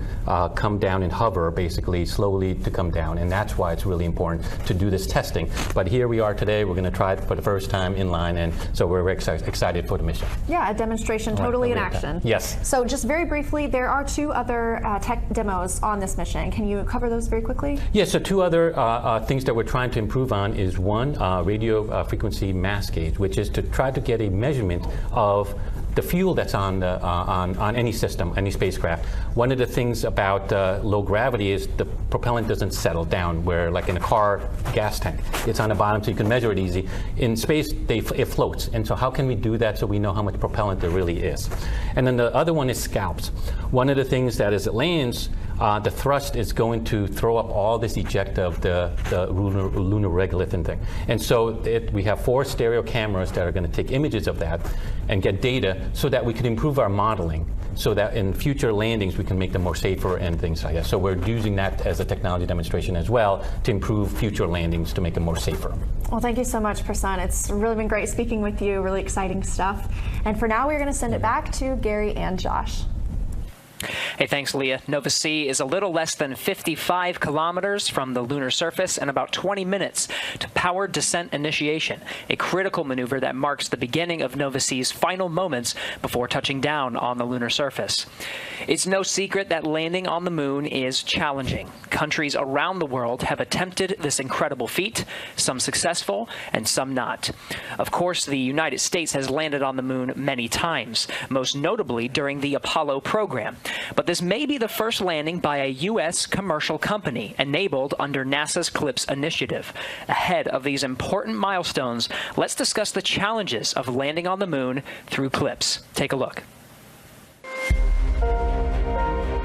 come down and hover, basically slowly to come down. And that's why it's really important to do this testing. But here we are today. We're going to try it for the first time in line. And so we're excited for the mission. Yeah, a demonstration totally in action. Yes. So just very briefly, there are 2 other tech demos on this mission. Can you cover those very quickly? Yeah, so 2 other things that we're trying to improve on is one, radio frequency mass gauge, which is to try to get a measurement of the fuel that's on any system, any spacecraft. One of the things about low gravity is the propellant doesn't settle down, where like in a car gas tank, it's on the bottom so you can measure it easy. In space, it floats. And so how can we do that so we know how much propellant there really is? And then the other one is scalps. One of the things that as it lands, the thrust is going to throw up all this eject of the lunar regolith thing. And so we have 4 stereo cameras that are going to take images of that and get data so that we can improve our modeling, so that in future landings we can make them more safer and things like that. So we're using that as a technology demonstration as well to improve future landings to make them more safer. Well, thank you so much, Prasanth. It's really been great speaking with you, really exciting stuff. And for now, we're going to send it back to Gary and Josh. Hey, thanks, Leah. Nova C is a little less than 55 kilometers from the lunar surface and about 20 minutes to powered descent initiation, a critical maneuver that marks the beginning of Nova C's final moments before touching down on the lunar surface. It's no secret that landing on the moon is challenging. Countries around the world have attempted this incredible feat, some successful and some not. Of course, the United States has landed on the moon many times, most notably during the Apollo program. But this may be the first landing by a U.S. commercial company enabled under NASA's CLIPS initiative. Ahead of these important milestones, let's discuss the challenges of landing on the moon through CLIPS. Take a look.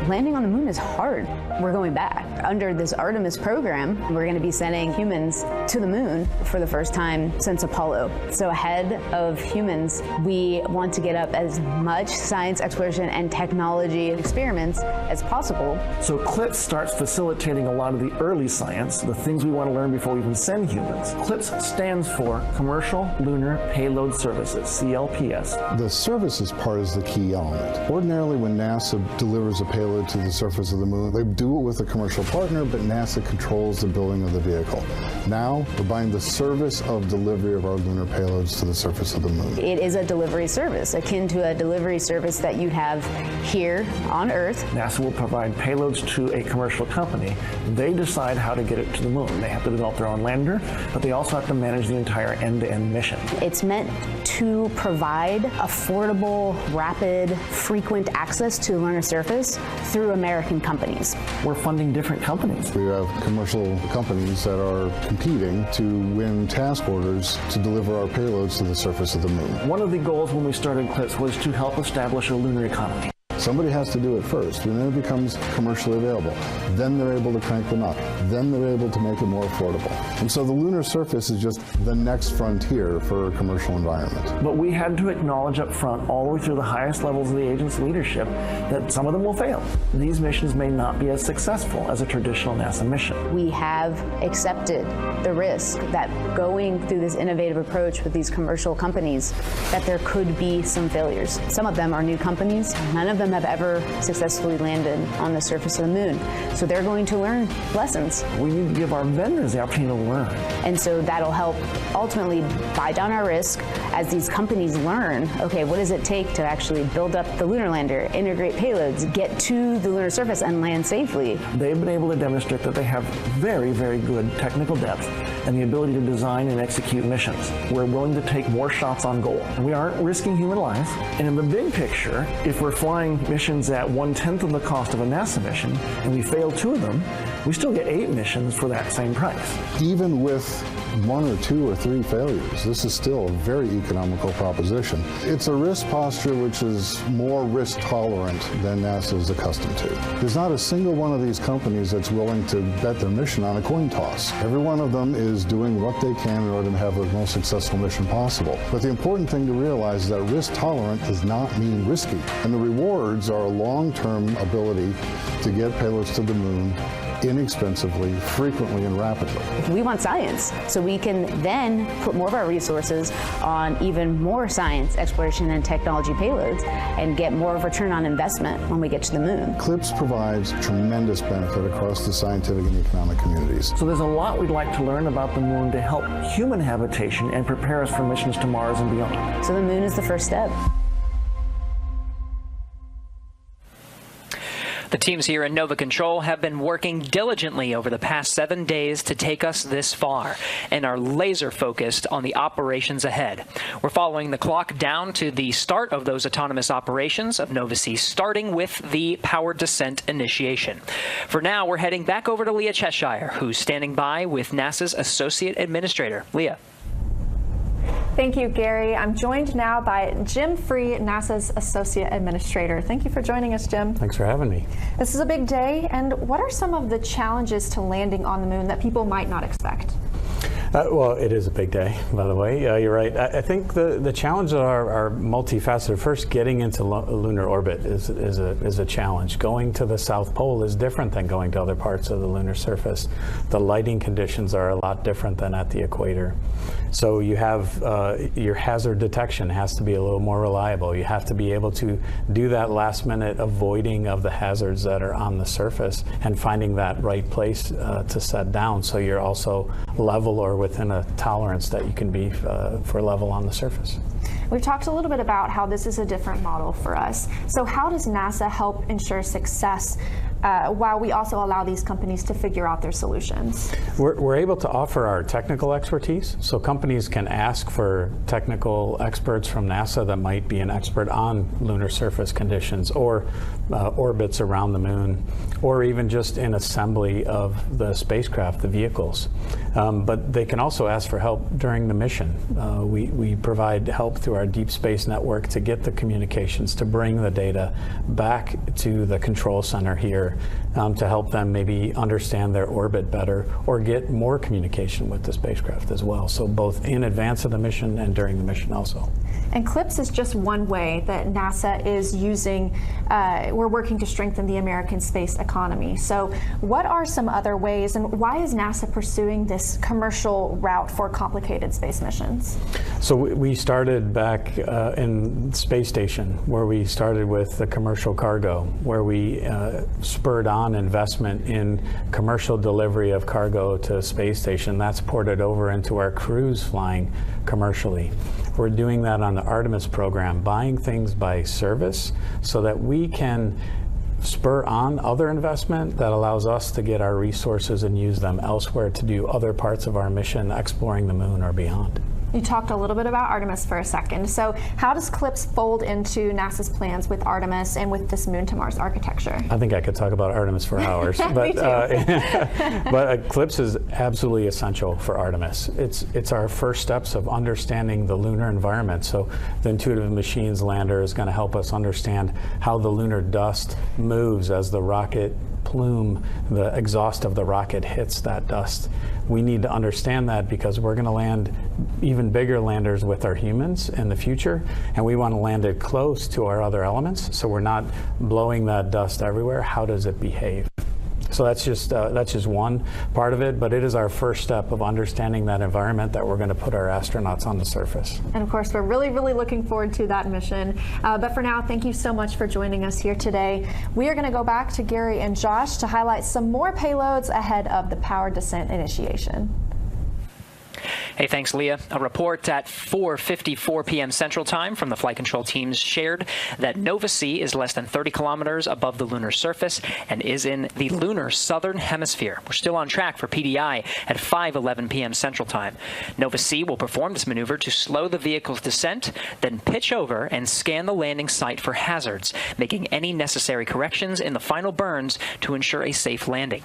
Landing on the moon is hard. We're going back. Under this Artemis program, we're going to be sending humans to the moon for the first time since Apollo. So ahead of humans, we want to get up as much science, exploration, and technology experiments as possible. So CLIPS starts facilitating a lot of the early science, the things we want to learn before we even send humans. CLIPS stands for Commercial Lunar Payload Services, CLPS. The services part is the key element. Ordinarily, when NASA delivers a payload to the surface of the moon, they do it with a commercial partner, but NASA controls the building of the vehicle. Now, we're buying the service of delivery of our lunar payloads to the surface of the moon. It is a delivery service, akin to a delivery service that you'd have here on Earth. NASA will provide payloads to a commercial company. They decide how to get it to the moon. They have to develop their own lander, but they also have to manage the entire end-to-end mission. It's meant to provide affordable, rapid, frequent access to the lunar surface through American companies. We're funding different companies. We have commercial companies that are competing to win task orders to deliver our payloads to the surface of the moon. One of the goals when we started CLIPS was to help establish a lunar economy. Somebody has to do it first, and then it becomes commercially available. Then they're able to crank them up. Then they're able to make it more affordable. And so the lunar surface is just the next frontier for a commercial environment. But we had to acknowledge up front, all the way through the highest levels of the agency leadership, that some of them will fail. These missions may not be as successful as a traditional NASA mission. We have accepted the risk that going through this innovative approach with these commercial companies, that there could be some failures. Some of them are new companies. None of them have ever successfully landed on the surface of the moon. So they're going to learn lessons. We need to give our vendors the opportunity to learn. And so that'll help ultimately buy down our risk as these companies learn, okay, what does it take to actually build up the lunar lander, integrate payloads, get to the lunar surface and land safely. They've been able to demonstrate that they have very, very good technical depth and the ability to design and execute missions. We're willing to take more shots on goal. And we aren't risking human life. And in the big picture, if we're flying missions at 1/10 of the cost of a NASA mission, and we fail 2 of them, we still get 8 missions for that same price. Even with 1 or 2 or 3 failures, this is still a very economical proposition. It's a risk posture which is more risk tolerant than NASA is accustomed to. There's not a single one of these companies that's willing to bet their mission on a coin toss. Every one of them is doing what they can in order to have the most successful mission possible. But the important thing to realize is that risk tolerant does not mean risky. And the rewards are a long-term ability to get payloads to the moon inexpensively, frequently, and rapidly. We want science, so we can then put more of our resources on even more science, exploration, and technology payloads and get more of a return on investment when we get to the moon. CLIPS provides tremendous benefit across the scientific and economic communities. So there's a lot we'd like to learn about the moon to help human habitation and prepare us for missions to Mars and beyond. So the moon is the first step. The teams here in Nova Control have been working diligently over the past 7 days to take us this far and are laser focused on the operations ahead. We're following the clock down to the start of those autonomous operations of Nova-C, starting with the powered descent initiation. For now, we're heading back over to Leah Cheshire, who's standing by with NASA's Associate Administrator. Leah. Thank you, Gary. I'm joined now by Jim Free, NASA's Associate Administrator. Thank you for joining us, Jim. Thanks for having me. This is a big day, and what are some of the challenges to landing on the moon that people might not expect? Well, it is a big day, by the way. You're right. I think the challenges are multifaceted. First, getting into lunar orbit is a challenge. Going to the South Pole is different than going to other parts of the lunar surface. The lighting conditions are a lot different than at the equator. So you have your hazard detection has to be a little more reliable. You have to be able to do that last minute avoiding of the hazards that are on the surface and finding that right place to set down, so you're also level or within a tolerance that you can be for level on the surface. We've talked a little bit about how this is a different model for us. So how does NASA help ensure success while we also allow these companies to figure out their solutions? We're able to offer our technical expertise, so companies can ask for technical experts from NASA that might be an expert on lunar surface conditions or orbits around the moon, or even just in assembly of the spacecraft, the vehicles. But they can also ask for help during the mission. We provide help through our deep space network to get the communications, to bring the data back to the control center here, to help them maybe understand their orbit better or get more communication with the spacecraft as well. So both in advance of the mission and during the mission also. And CLIPS is just one way that NASA is using, we're working to strengthen the American space economy. So what are some other ways, and why is NASA pursuing this commercial route for complicated space missions? So we started back in space station, where we started with the commercial cargo, where we spurred on investment in commercial delivery of cargo to space station. That's ported over into our crews flying commercially. We're doing that on the Artemis program, buying things by service so that we can spur on other investment that allows us to get our resources and use them elsewhere to do other parts of our mission, exploring the moon or beyond. You talked a little bit about Artemis for a second. So how does CLIPS fold into NASA's plans with Artemis and with this Moon to Mars architecture? I think I could talk about Artemis for hours. But CLIPS is absolutely essential for Artemis. It's our first steps of understanding the lunar environment. So the Intuitive Machines lander is going to help us understand how the lunar dust moves as the rocket plume, the exhaust of the rocket hits that dust. We need to understand that because we're going to land even bigger landers with our humans in the future, and we want to land it close to our other elements, so we're not blowing that dust everywhere. How does it behave? So that's just one part of it, but it is our first step of understanding that environment that we're going to put our astronauts on the surface. And of course, we're really, really looking forward to that mission. But for now, thank you so much for joining us here today. We are going to go back to Gary and Josh to highlight some more payloads ahead of the powered descent initiation. Hey, thanks, Leah. A report at 4:54 p.m. Central Time from the flight control teams shared that Nova-C is less than 30 kilometers above the lunar surface and is in the lunar southern hemisphere. We're still on track for PDI at 5:11 p.m. Central Time. Nova-C will perform this maneuver to slow the vehicle's descent, then pitch over and scan the landing site for hazards, making any necessary corrections in the final burns to ensure a safe landing.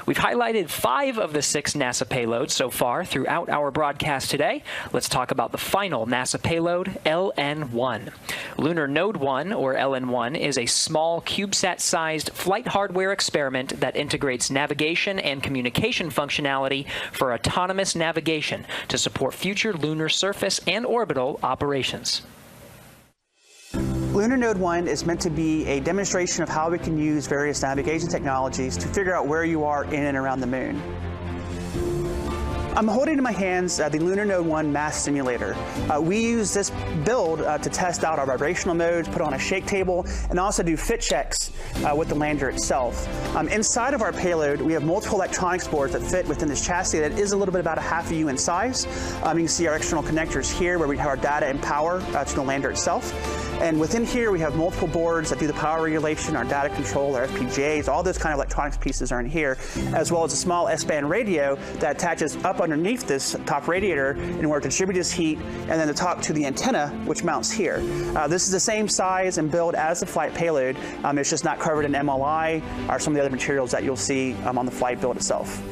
We've highlighted 5 of the 6 NASA payloads so far throughout our broadcast today. Let's talk about the final NASA payload, LN-1. Lunar Node 1, or LN-1, is a small CubeSat-sized flight hardware experiment that integrates navigation and communication functionality for autonomous navigation to support future lunar surface and orbital operations. Lunar Node 1 is meant to be a demonstration of how we can use various navigation technologies to figure out where you are in and around the moon. I'm holding in my hands the Lunar Node 1 mass simulator. We use this build to test out our vibrational modes, put on a shake table, and also do fit checks with the lander itself. Inside of our payload, we have multiple electronics boards that fit within this chassis that is a little bit about a half a U in size. You can see our external connectors here where we have our data and power to the lander itself. And within here, we have multiple boards that do the power regulation, our data control, our FPGAs, all those kind of electronics pieces are in here, as well as a small S-band radio that attaches up underneath this top radiator in order to distribute this heat, and then to talk to the antenna, which mounts here. This is the same size and build as the flight payload. It's just not covered in MLI or some of the other materials that you'll see on the flight build itself.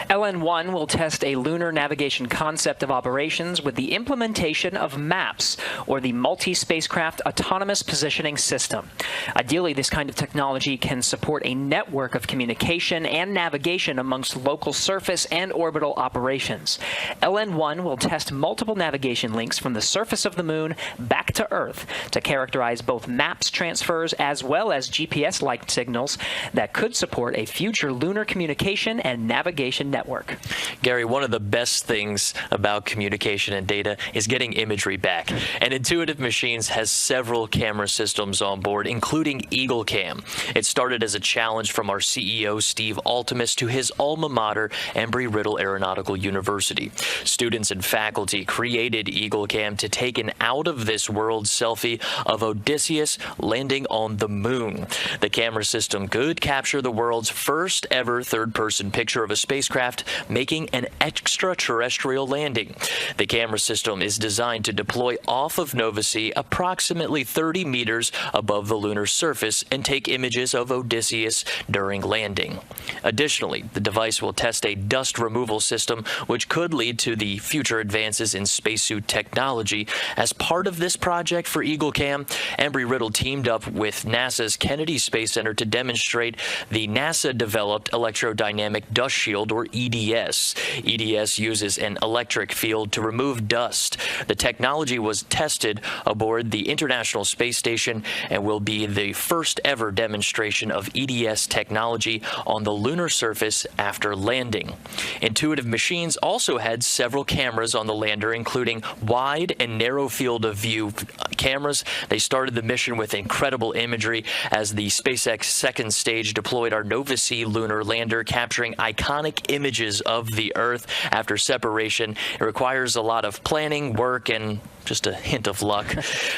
LN1 will test a lunar navigation concept of operations with the implementation of MAPS, or the Multi-Spacecraft Autonomous Positioning System. Ideally, this kind of technology can support a network of communication and navigation amongst local surface and orbital operations. LN1 will test multiple navigation links from the surface of the Moon back to Earth to characterize both MAPS transfers as well as GPS-like signals that could support a future lunar communication and navigation network. Gary, one of the best things about communication and data is getting imagery back. And Intuitive Machines has several camera systems on board, including EagleCam. It started as a challenge from our CEO, Steve Altimus, to his alma mater, Embry-Riddle Aeronautical University. Students and faculty created EagleCam to take an out-of-this-world selfie of Odysseus landing on the Moon. The camera system could capture the world's first ever third-person picture of a spacecraft making an extraterrestrial landing. The camera system is designed to deploy off of Nova C approximately 30 meters above the lunar surface and take images of Odysseus during landing. Additionally, the device will test a dust removal system which could lead to the future advances in spacesuit technology. As part of this project for EagleCam, Embry-Riddle teamed up with NASA's Kennedy Space Center to demonstrate the NASA-developed electrodynamic dust shield, or EDS. EDS uses an electric field to remove dust. The technology was tested aboard the International Space Station and will be the first ever demonstration of EDS technology on the lunar surface after landing. Intuitive Machines also had several cameras on the lander, including wide and narrow field of view cameras. They started the mission with incredible imagery as the SpaceX second stage deployed our Nova C lunar lander, capturing iconic images of the Earth after separation. It requires a lot of planning, work, and just a hint of luck.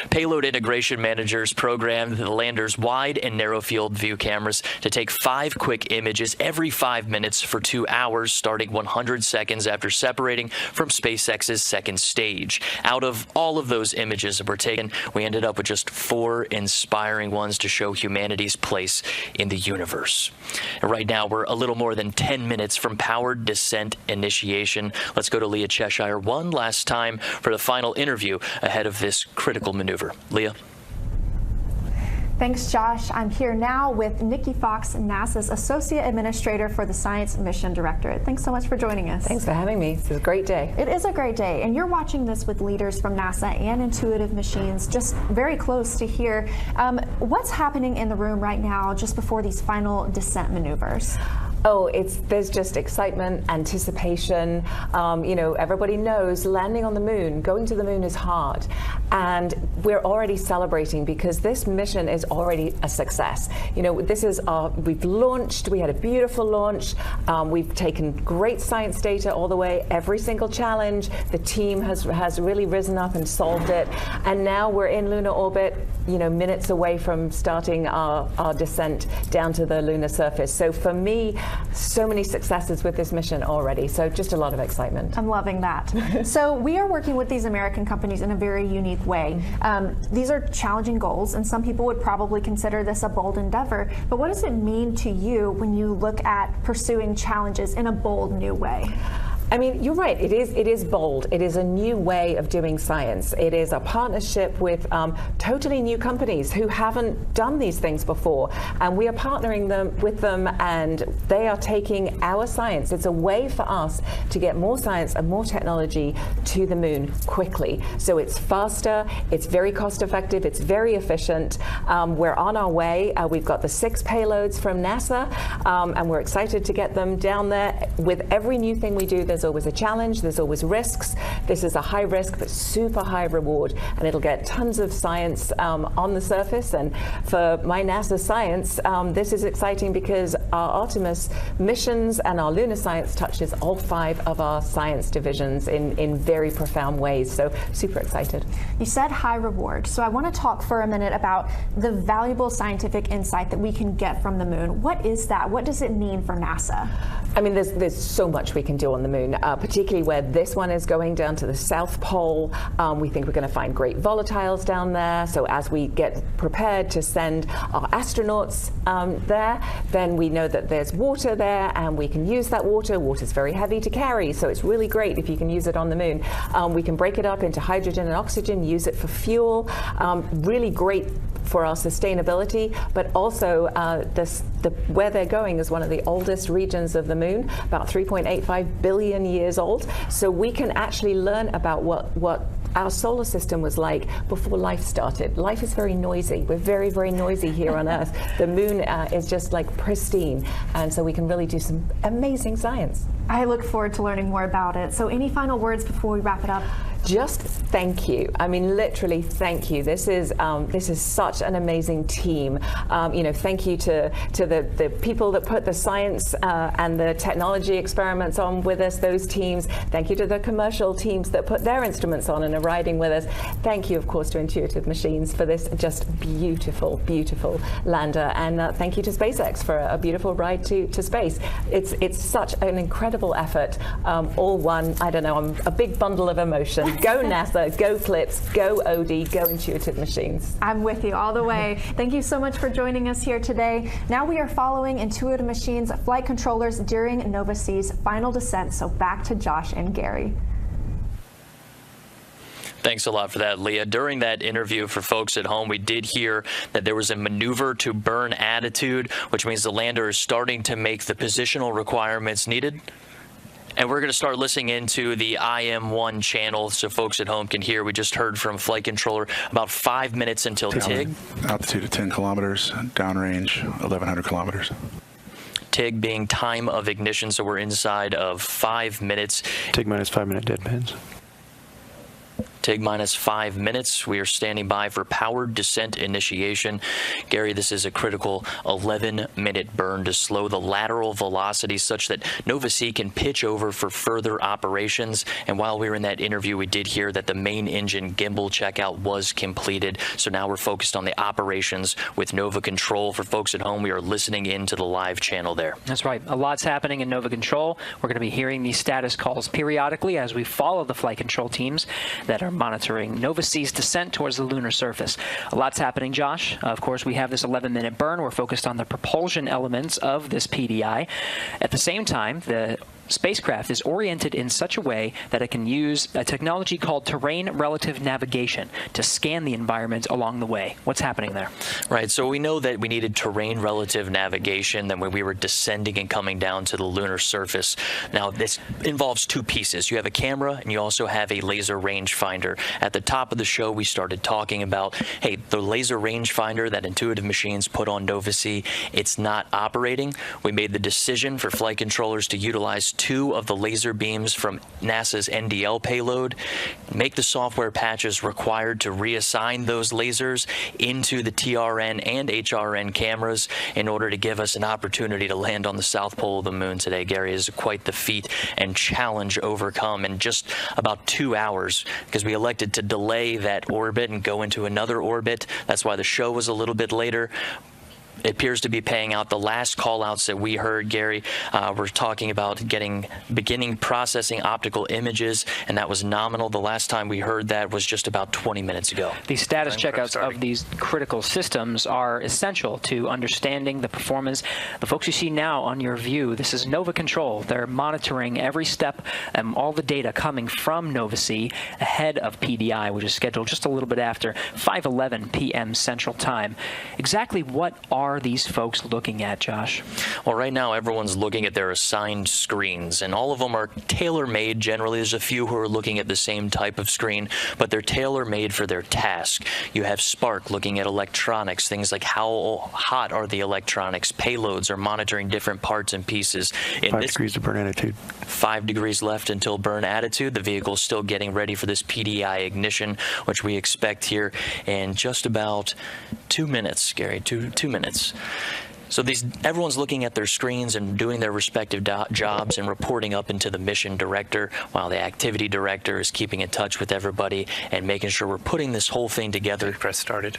Payload integration managers programmed the lander's wide and narrow field view cameras to take 5 quick images every 5 minutes for 2 hours, starting 100 seconds after separating from SpaceX's second stage. Out of all of those images that were taken, we ended up with just 4 inspiring ones to show humanity's place in the universe. And right now, we're a little more than 10 minutes from powered descent initiation. Let's go to Leah Cheshire one last time for the final interview ahead of this critical maneuver. Leah. Thanks, Josh. I'm here now with Nikki Fox, NASA's Associate Administrator for the Science Mission Directorate. Thanks so much for joining us. Thanks for having me. It's a great day. It is a great day, and you're watching this with leaders from NASA and Intuitive Machines, just very close to here. What's happening in the room right now just before these final descent maneuvers? Oh, there's just excitement, anticipation. You know, everybody knows landing on the moon, going to the moon is hard. And we're already celebrating because this mission is already a success. You know, we've launched, we had a beautiful launch. We've taken great science data all the way, every single challenge. The team has really risen up and solved it. And now we're in lunar orbit, you know, minutes away from starting our descent down to the lunar surface. So for me, so many successes with this mission already. So just a lot of excitement. I'm loving that. So we are working with these American companies in a very unique way. These are challenging goals, and some people would probably consider this a bold endeavor. But what does it mean to you when you look at pursuing challenges in a bold new way? I mean, you're right. It is bold. It is a new way of doing science. It is a partnership with totally new companies who haven't done these things before, and we are partnering with them, and they are taking our science. It's a way for us to get more science and more technology to the moon quickly. So it's faster. It's very cost effective. It's very efficient. We're on our way. We've got the 6 payloads from NASA, and we're excited to get them down there. With every new thing we do, there's always a challenge, there's always risks. This is a high risk but super high reward, and it'll get tons of science on the surface. And for my NASA science, this is exciting because our Artemis missions and our lunar science touches all 5 of our science divisions in very profound ways. So super excited. You said high reward, so I want to talk for a minute about the valuable scientific insight that we can get from the moon. What is that? What does it mean for NASA? I mean, there's so much we can do on the moon, particularly where this one is going down to the South Pole. We think we're going to find great volatiles down there. So as we get prepared to send our astronauts there, then we know that there's water there, and we can use that water. Water's very heavy to carry, so it's really great if you can use it on the moon. We can break it up into hydrogen and oxygen, use it for fuel. Really great for our sustainability, but also where they're going is one of the oldest regions of the moon, about 3.85 billion years old. So we can actually learn about what our solar system was like before life started. Life is very noisy. We're very, very noisy here on Earth. The moon is just like pristine, and so we can really do some amazing science. I look forward to learning more about it. So any final words before we wrap it up? Just thank you. I mean, literally, thank you. This is such an amazing team. You know, thank you to the people that put the science and the technology experiments on with us, those teams. Thank you to the commercial teams that put their instruments on and are riding with us. Thank you, of course, to Intuitive Machines for this just beautiful, beautiful lander. And thank you to SpaceX for a beautiful ride to space. It's such an incredible effort. All one, I don't know, I'm a big bundle of emotion. Go NASA, go CLIPS, go ODI, go Intuitive Machines. I'm with you all the way. Thank you so much for joining us here today. Now we are following Intuitive Machines flight controllers during Nova C's final descent. So back to Josh and Gary. Thanks a lot for that, Leah. During that interview for folks at home, we did hear that there was a maneuver to burn attitude, which means the lander is starting to make the positional requirements needed. And we're going to start listening into the IM1 channel so folks at home can hear. We just heard from flight controller about 5 minutes until TIG. Altitude of 10 kilometers, downrange 1,100 kilometers. TIG being time of ignition, so we're inside of 5 minutes. TIG minus 5 minute deadpans. TIG minus 5 minutes. We are standing by for powered descent initiation. Gary, this is a critical 11-minute burn to slow the lateral velocity such that Nova C can pitch over for further operations. And while we were in that interview, we did hear that the main engine gimbal checkout was completed. So now we're focused on the operations with Nova Control. For folks at home, we are listening into the live channel there. That's right. A lot's happening in Nova Control. We're going to be hearing these status calls periodically as we follow the flight control teams that are monitoring Nova C's descent towards the lunar surface. A lot's happening, Josh. Of course, we have this 11-minute burn. We're focused on the propulsion elements of this PDI. At the same time, the spacecraft is oriented in such a way that it can use a technology called terrain relative navigation to scan the environment along the way. What's happening there? Right, so we know that we needed terrain relative navigation then when we were descending and coming down to the lunar surface. Now, this involves 2 pieces. You have a camera and you also have a laser rangefinder. At the top of the show, we started talking about, hey, the laser rangefinder that Intuitive Machines put on Nova C, it's not operating. We made the decision for flight controllers to utilize 2 of the laser beams from NASA's NDL payload, make the software patches required to reassign those lasers into the TRN and HRN cameras in order to give us an opportunity to land on the south pole of the moon today. Gary, is quite the feat and challenge overcome in just about 2 hours because we elected to delay that orbit and go into another orbit. That's why the show was a little bit later. It appears to be paying out. The last call-outs that we heard, Gary, were talking about beginning processing optical images, and that was nominal. The last time we heard that was just about 20 minutes ago. The status checkouts of these critical systems are essential to understanding the performance. The folks you see now on your view, this is Nova Control. They're monitoring every step and all the data coming from Nova-C ahead of PDI, which is scheduled just a little bit after 5:11 p.m. Central Time. Exactly what are these folks looking at, Josh? Well, right now everyone's looking at their assigned screens, and all of them are tailor-made. Generally, there's a few who are looking at the same type of screen, but they're tailor-made for their task. You have Spark looking at electronics, things like how hot are the electronics. Payloads are monitoring different parts and pieces. 5 degrees of burn attitude. 5 degrees left until burn attitude. The vehicle's still getting ready for this PDI ignition, which we expect here in just about 2 minutes, Gary, two minutes. So everyone's looking at their screens and doing their respective jobs and reporting up into the mission director, while the activity director is keeping in touch with everybody and making sure we're putting this whole thing together. Press started.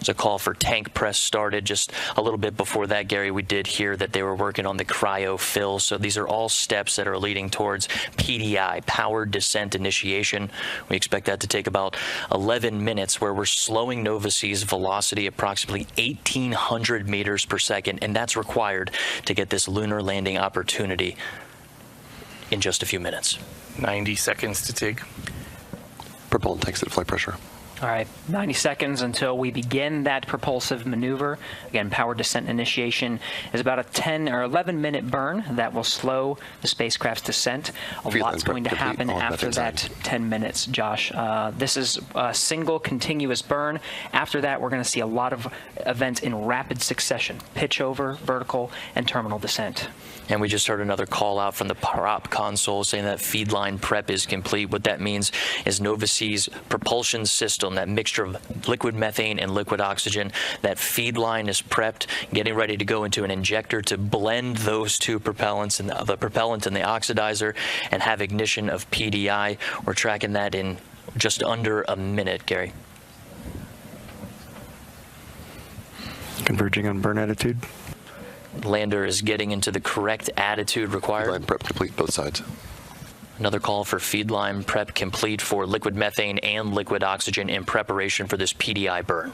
A call for tank press started. Just a little bit before that, Gary, we did hear that they were working on the cryo fill. So these are all steps that are leading towards PDI, powered descent initiation. We expect that to take about 11 minutes, where we're slowing Nova-C's velocity approximately 1,800 meters per second, and that's required to get this lunar landing opportunity in just a few minutes. 90 seconds to take. Propellant tanks at flight pressure. All right, 90 seconds until we begin that propulsive maneuver. Again, powered descent initiation is about a 10 or 11-minute burn that will slow the spacecraft's descent. A lot's going to happen after that 10 minutes, Josh. This is a single continuous burn. After that, we're going to see a lot of events in rapid succession: pitch over, vertical, and terminal descent. And we just heard another call out from the prop console saying that feed line prep is complete. What that means is Nova-C's propulsion system, that mixture of liquid methane and liquid oxygen, that feed line is prepped, getting ready to go into an injector to blend those two propellants, and the propellant and the oxidizer, and have ignition of PDI. We're tracking that in just under a minute, Gary. Converging on burn attitude. Lander is getting into the correct attitude required. Feed line prep complete, both sides. Another call for feed line prep complete for liquid methane and liquid oxygen in preparation for this PDI burn.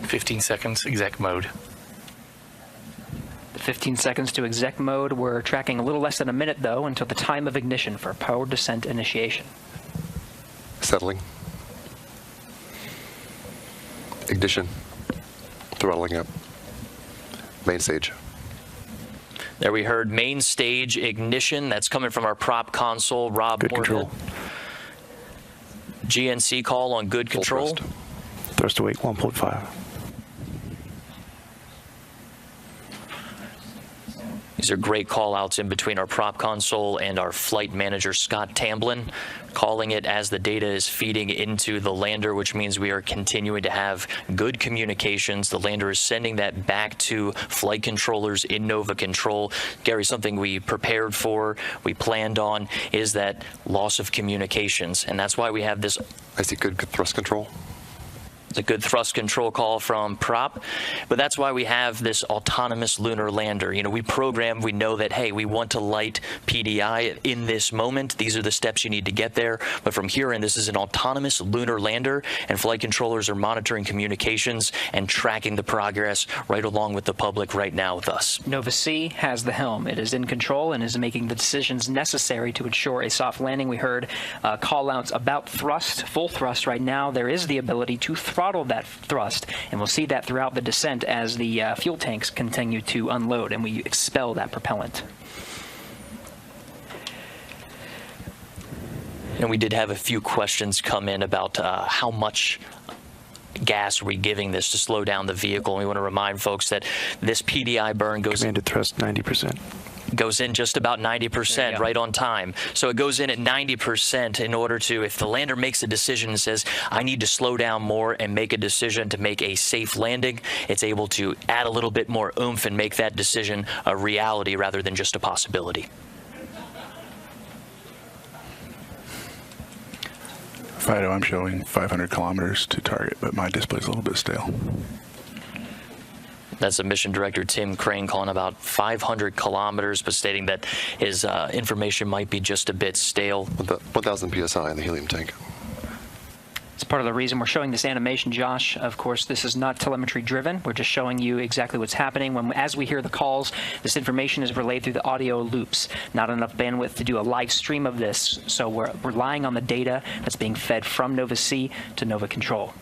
"15 seconds, exec mode." 15 seconds to exec mode. We're tracking a little less than a minute, though, until the time of ignition for powered descent initiation. Settling. Ignition. Throttling up. Main stage. There we heard main stage ignition. That's coming from our prop console, Rob Good Moorhill. control. GNC call on good control. Thrust to weight 1.5. These are great call-outs in between our prop console and our flight manager, Scott Tamblin, calling it as the data is feeding into the lander, which means we are continuing to have good communications. The lander is sending that back to flight controllers in Nova Control. Gary, something we prepared for, we planned on, is that loss of communications, and that's why we have this. I see good thrust control. It's a good thrust control call from prop, but that's why we have this autonomous lunar lander. You know, we program, we know that, hey, we want to light PDI in this moment. These are the steps you need to get there. But from here in, this is an autonomous lunar lander, and flight controllers are monitoring communications and tracking the progress right along with the public right now with us. Nova-C has the helm. It is in control and is making the decisions necessary to ensure a soft landing. We heard call-outs about thrust, full thrust right now. There is the ability to throttle that thrust, and we'll see that throughout the descent as the fuel tanks continue to unload and we expel that propellant. And we did have a few questions come in about how much gas are we giving this to slow down the vehicle. And we want to remind folks that this PDI burn goes... Commanded thrust 90%. Goes in just about 90%, right on time. So it goes in at 90% in order to, if the lander makes a decision and says, I need to slow down more and make a decision to make a safe landing, it's able to add a little bit more oomph and make that decision a reality rather than just a possibility. Fido, I'm showing 500 kilometers to target, but my display's a little bit stale. That's the mission director, Tim Crane, calling about 500 kilometers, but stating that his information might be just a bit stale. 1,000 psi in the helium tank. It's part of the reason we're showing this animation, Josh. Of course, this is not telemetry driven. We're just showing you exactly what's happening. As we hear the calls, this information is relayed through the audio loops. Not enough bandwidth to do a live stream of this, so we're relying on the data that's being fed from Nova C to Nova Control.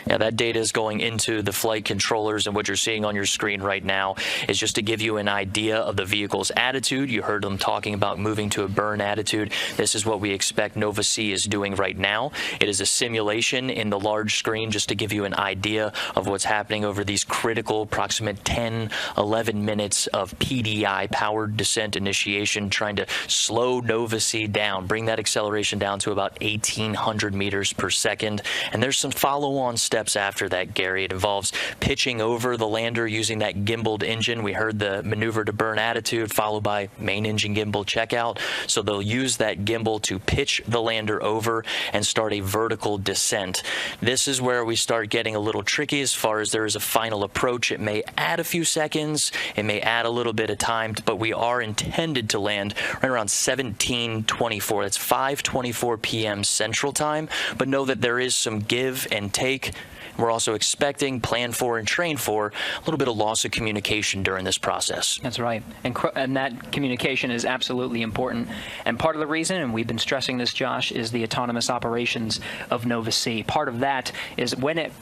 Yeah, that data is going into the flight controllers, and what you're seeing on your screen right now is just to give you an idea of the vehicle's attitude. You heard them talking about moving to a burn attitude. This is what we expect Nova C is doing right now. It is a simulation in the large screen just to give you an idea of what's happening over these critical approximate 10, 11 minutes of PDI, powered descent initiation, trying to slow Nova C down, bring that acceleration down to about 1,800 meters per second. And there's some follow-on steps after that, Gary. It involves pitching over the lander using that gimbaled engine. We heard the maneuver to burn attitude followed by main engine gimbal checkout. So they'll use that gimbal to pitch the lander over and start a vertical descent. This is where we start getting a little tricky as far as there is a final approach. It may add a few seconds, it may add a little bit of time, but we are intended to land right around 17:24. That's 5:24 p.m. Central Time. But know that there is some give and take. We're also expecting, plan for, and train for a little bit of loss of communication during this process. That's right. And that communication is absolutely important. And part of the reason, and we've been stressing this, Josh, is the autonomous operations of Nova C. Part of that is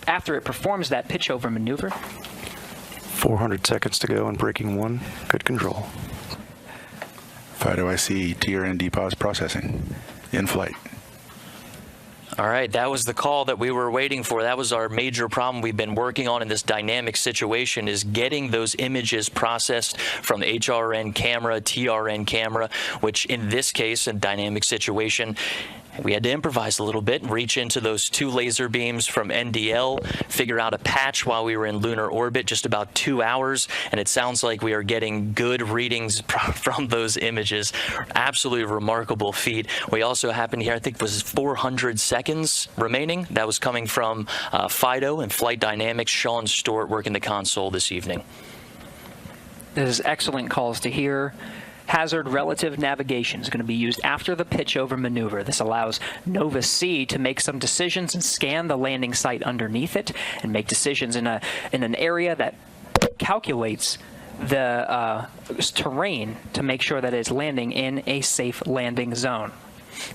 after it performs that pitch over maneuver. 400 seconds to go and braking 1. Good control. Fido, I see TRN depause processing. In flight. All right, that was the call that we were waiting for. That was our major problem we've been working on in this dynamic situation, is getting those images processed from the HRN camera, TRN camera, which in this case, a dynamic situation, we had to improvise a little bit, reach into those 2 laser beams from NDL, figure out a patch while we were in lunar orbit, just about 2 hours, and it sounds like we are getting good readings from those images. Absolutely remarkable feat. We also happened here, I think it was 400 seconds remaining. That was coming from Fido and Flight Dynamics. Sean Stewart working the console this evening. This is excellent calls to hear. Hazard relative navigation is going to be used after the pitch over maneuver. This allows Nova C to make some decisions and scan the landing site underneath it and make decisions in an area that calculates the terrain to make sure that it's landing in a safe landing zone.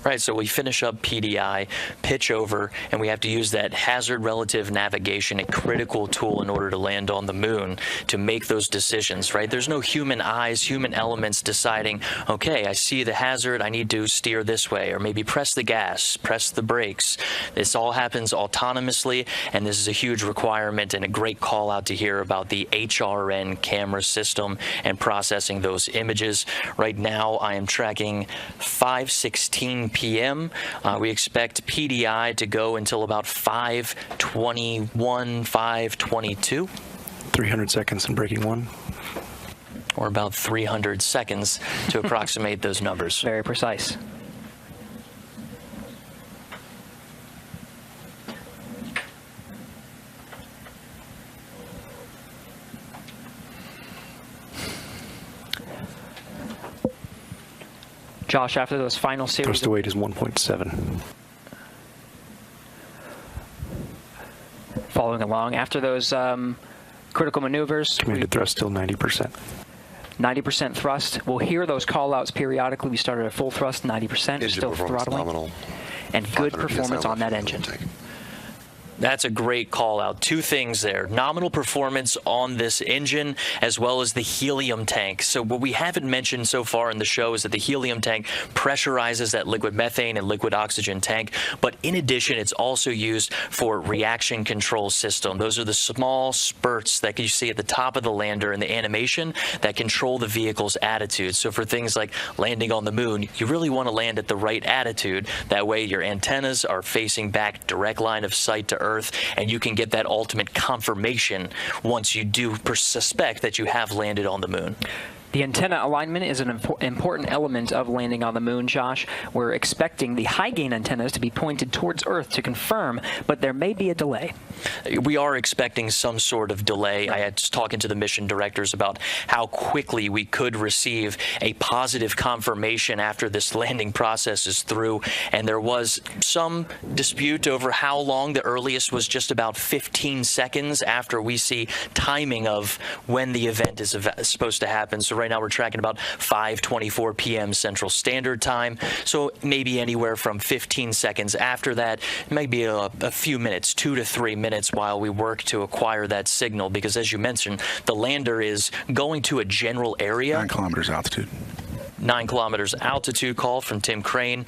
Right, so we finish up PDI, pitch over, and we have to use that hazard relative navigation, a critical tool in order to land on the moon, to make those decisions, right? There's no human eyes, human elements deciding, okay, I see the hazard, I need to steer this way, or maybe press the gas, press the brakes. This all happens autonomously, and this is a huge requirement and a great call out to hear about the HRN camera system and processing those images. Right now, I am tracking 5:16 p.m. We expect PDI to go until about 5:21, 5:22. 300 seconds and braking 1. Or about 300 seconds to approximate those numbers. Very precise. Josh, after those final series... Thrust to weight is 1.7. Following along, after those critical maneuvers... Commanded thrust still 90%. 90% thrust. We'll hear those call-outs periodically. We started at full thrust, 90%, still throttling. Nominal. And good performance on that engine. That's a great call out. Two things there. Nominal performance on this engine as well as the helium tank. So what we haven't mentioned so far in the show is that the helium tank pressurizes that liquid methane and liquid oxygen tank. But in addition, it's also used for reaction control system. Those are the small spurts that you see at the top of the lander in the animation that control the vehicle's attitude. So for things like landing on the moon, you really want to land at the right attitude. That way your antennas are facing back, direct line of sight to Earth, and you can get that ultimate confirmation once you do suspect that you have landed on the moon. The antenna alignment is an important element of landing on the moon, Josh. We're expecting the high-gain antennas to be pointed towards Earth to confirm, but there may be a delay. We are expecting some sort of delay. I had talking to the mission directors about how quickly we could receive a positive confirmation after this landing process is through, and there was some dispute over how long. The earliest was just about 15 seconds after we see timing of when the event is supposed to happen. So right now we're tracking about 5:24 p.m. Central Standard Time. So maybe anywhere from 15 seconds after that, maybe a few minutes, 2 to 3 minutes while we work to acquire that signal. Because as you mentioned, the lander is going to a general area. 9 kilometers altitude. 9 kilometers altitude call from Tim Crane.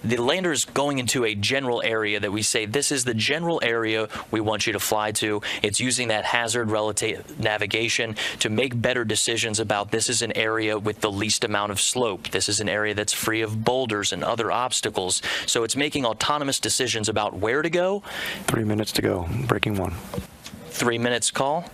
The lander is going into a general area that we say, this is the general area we want you to fly to. It's using that hazard relative navigation to make better decisions about this is an area with the least amount of slope. This is an area that's free of boulders and other obstacles. So it's making autonomous decisions about where to go. 3 minutes to go, breaking 1. 3 minutes call.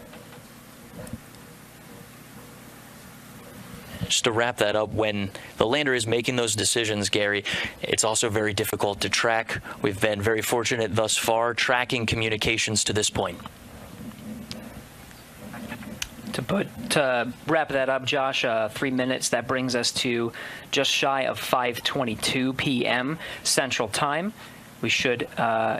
Just to wrap that up, when the lander is making those decisions, Gary, it's also very difficult to track. We've been very fortunate thus far tracking communications to this point. To wrap that up, Josh, 3 minutes, that brings us to just shy of 5:22 p.m. Central Time. We should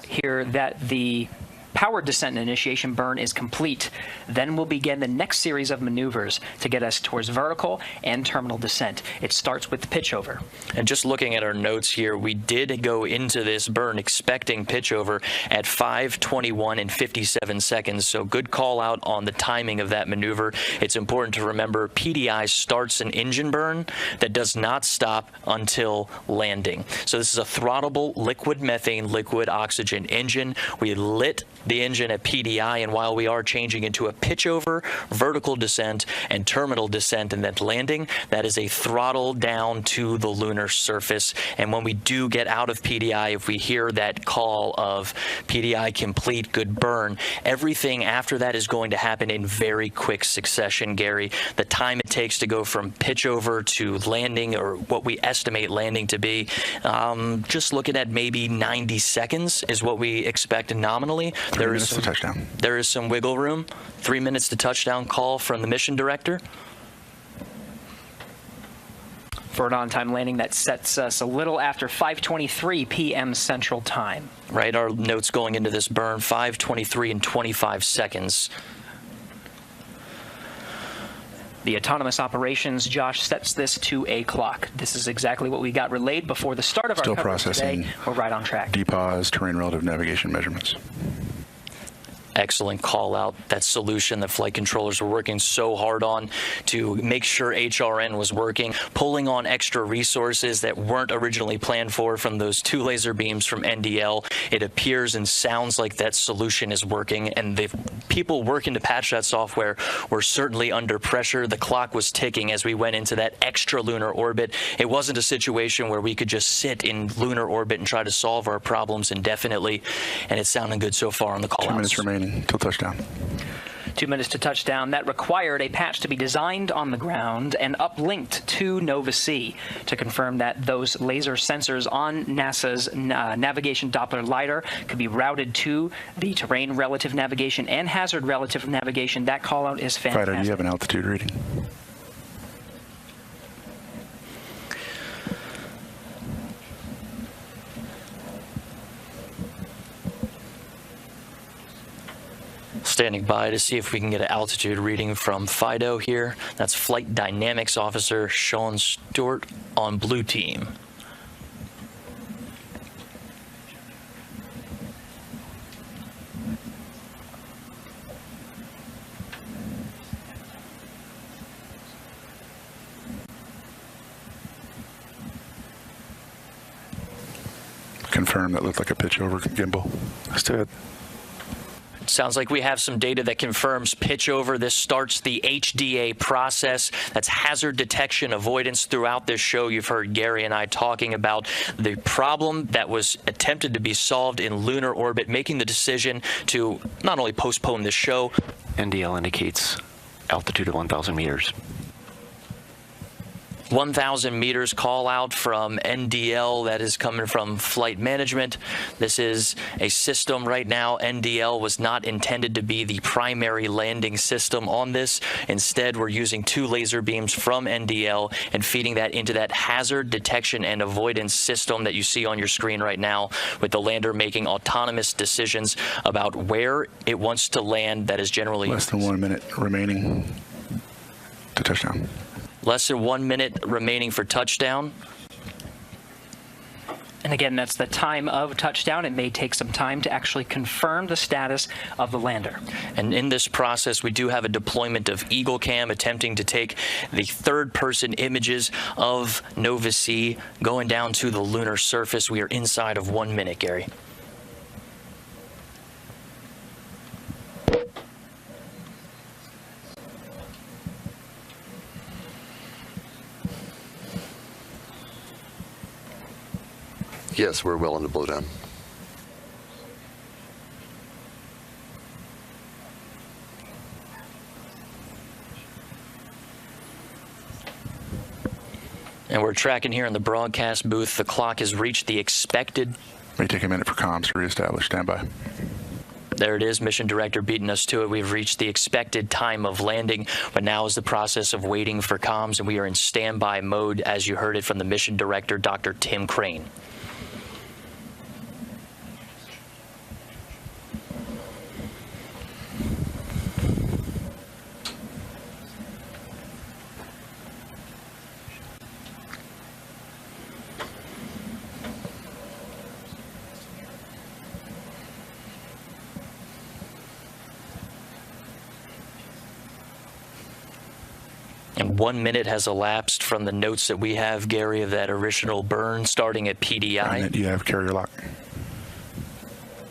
hear that the power descent and initiation burn is complete. Then we'll begin the next series of maneuvers to get us towards vertical and terminal descent. It starts with the pitch over. And just looking at our notes here, we did go into this burn expecting pitch over at 5:21 and 57 seconds. So good call out on the timing of that maneuver. It's important to remember PDI starts an engine burn that does not stop until landing. So this is a throttleable liquid methane, liquid oxygen engine. We lit the engine at PDI, and while we are changing into a pitch over, vertical descent, and terminal descent and then landing, that is a throttle down to the lunar surface. And when we do get out of PDI, if we hear that call of PDI complete, good burn, everything after that is going to happen in very quick succession, Gary. The time it takes to go from pitch over to landing, or what we estimate landing to be, just looking at maybe 90 seconds is what we expect nominally. 3 minutes to touchdown. There is some wiggle room. 3 minutes to touchdown call from the mission director. For an on-time landing, that sets us a little after 5:23 p.m. Central Time. Right, our notes going into this burn, 5:23 and 25 seconds. The autonomous operations, Josh, sets this to a clock. This is exactly what we got relayed before the start of our coverage processing. today. We're right on track. DPAS, terrain relative navigation measurements. Excellent call out. That solution that flight controllers were working so hard on to make sure HRN was working, pulling on extra resources that weren't originally planned for from those 2 laser beams from NDL. It appears and sounds like that solution is working, and the people working to patch that software were certainly under pressure. The clock was ticking as we went into that extra lunar orbit. It wasn't a situation where we could just sit in lunar orbit and try to solve our problems indefinitely, and it's sounding good so far on the call-outs. 2 minutes remaining till touchdown. 2 minutes to touchdown. That required a patch to be designed on the ground and uplinked to Nova C to confirm that those laser sensors on NASA's navigation Doppler lidar could be routed to the terrain relative navigation and hazard relative navigation. That call out is fantastic. Fighter, do you have an altitude reading? Standing by to see if we can get an altitude reading from Fido here. That's Flight Dynamics Officer Sean Stewart on Blue Team. confirm that looked like a pitch over gimbal. Let's do it. Sounds like we have some data that confirms pitch over. This starts the HDA process. That's hazard detection avoidance. Throughout this show, you've heard Gary and I talking about the problem that was attempted to be solved in lunar orbit, making the decision to not only postpone the show. NDL indicates altitude of 1,000 meters. 1,000 meters call out from NDL. That is coming from flight management. This is a system right now. NDL was not intended to be the primary landing system on this. Instead, we're using 2 laser beams from NDL and feeding that into that hazard detection and avoidance system that you see on your screen right now, with the lander making autonomous decisions about where it wants to land. That is generally less than 1 minute remaining to touchdown. Less than 1 minute remaining for touchdown. And again, that's the time of touchdown. It may take some time to actually confirm the status of the lander. And in this process, we do have a deployment of Eagle Cam attempting to take the third-person images of Nova C going down to the lunar surface. We are inside of 1 minute, Gary. Yes, we're well on the blowdown. And we're tracking here in the broadcast booth. The clock has reached the expected. May take a minute for comms to reestablish. Stand by. There it is, mission director beating us to it. We've reached the expected time of landing, but now is the process of waiting for comms, and we are in standby mode, as you heard it from the mission director, Dr. Tim Crane. And 1 minute has elapsed from the notes that we have, Gary, of that original burn starting at PDI. Do you have carrier lock?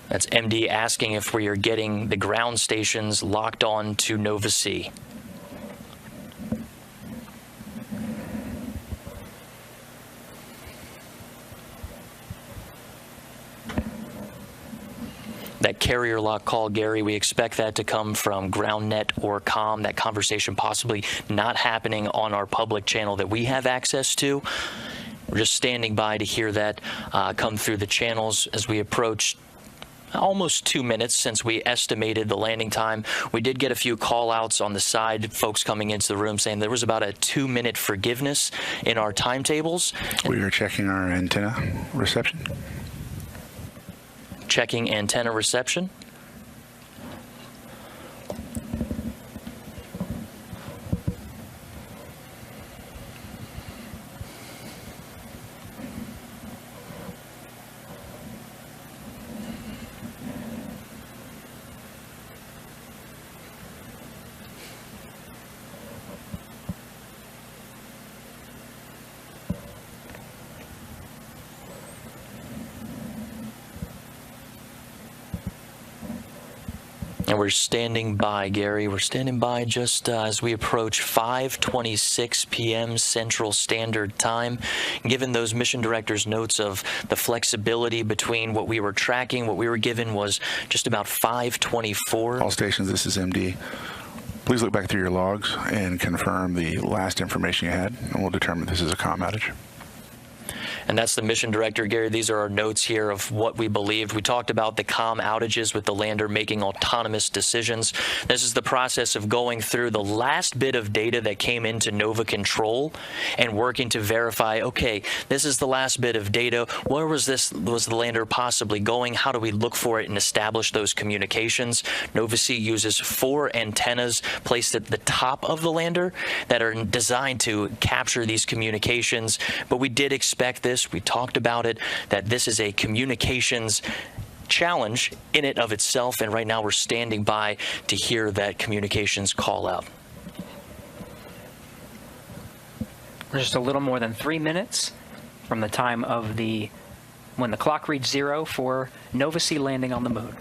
That's MD asking if we are getting the ground stations locked on to Nova C. That carrier lock call, Gary, we expect that to come from GroundNet or COM, that conversation possibly not happening on our public channel that we have access to. We're just standing by to hear that come through the channels as we approach almost 2 minutes since we estimated the landing time. We did get a few call outs on the side, folks coming into the room saying there was about a 2-minute forgiveness in our timetables. We are checking our antenna reception. Checking antenna reception. And we're standing by, Gary. We're standing by just as we approach 5:26 p.m. Central Standard Time. Given those mission directors' notes of the flexibility between what we were tracking, what we were given was just about 5:24. All stations, this is MD. Please look back through your logs and confirm the last information you had, and we'll determine this is a comm outage. And that's the mission director, Gary. These are our notes here of what we believed. We talked about the comm outages with the lander making autonomous decisions. This is the process of going through the last bit of data that came into Nova Control and working to verify, okay, this is the last bit of data. Where was the lander possibly going? How do we look for it and establish those communications? Nova C uses 4 antennas placed at the top of the lander that are designed to capture these communications. But we did expect this. We talked about it, that this is a communications challenge in and of itself, and right now we're standing by to hear that communications call out. We're just a little more than 3 minutes from the time of the when the clock reads 0 for Nova C landing on the moon.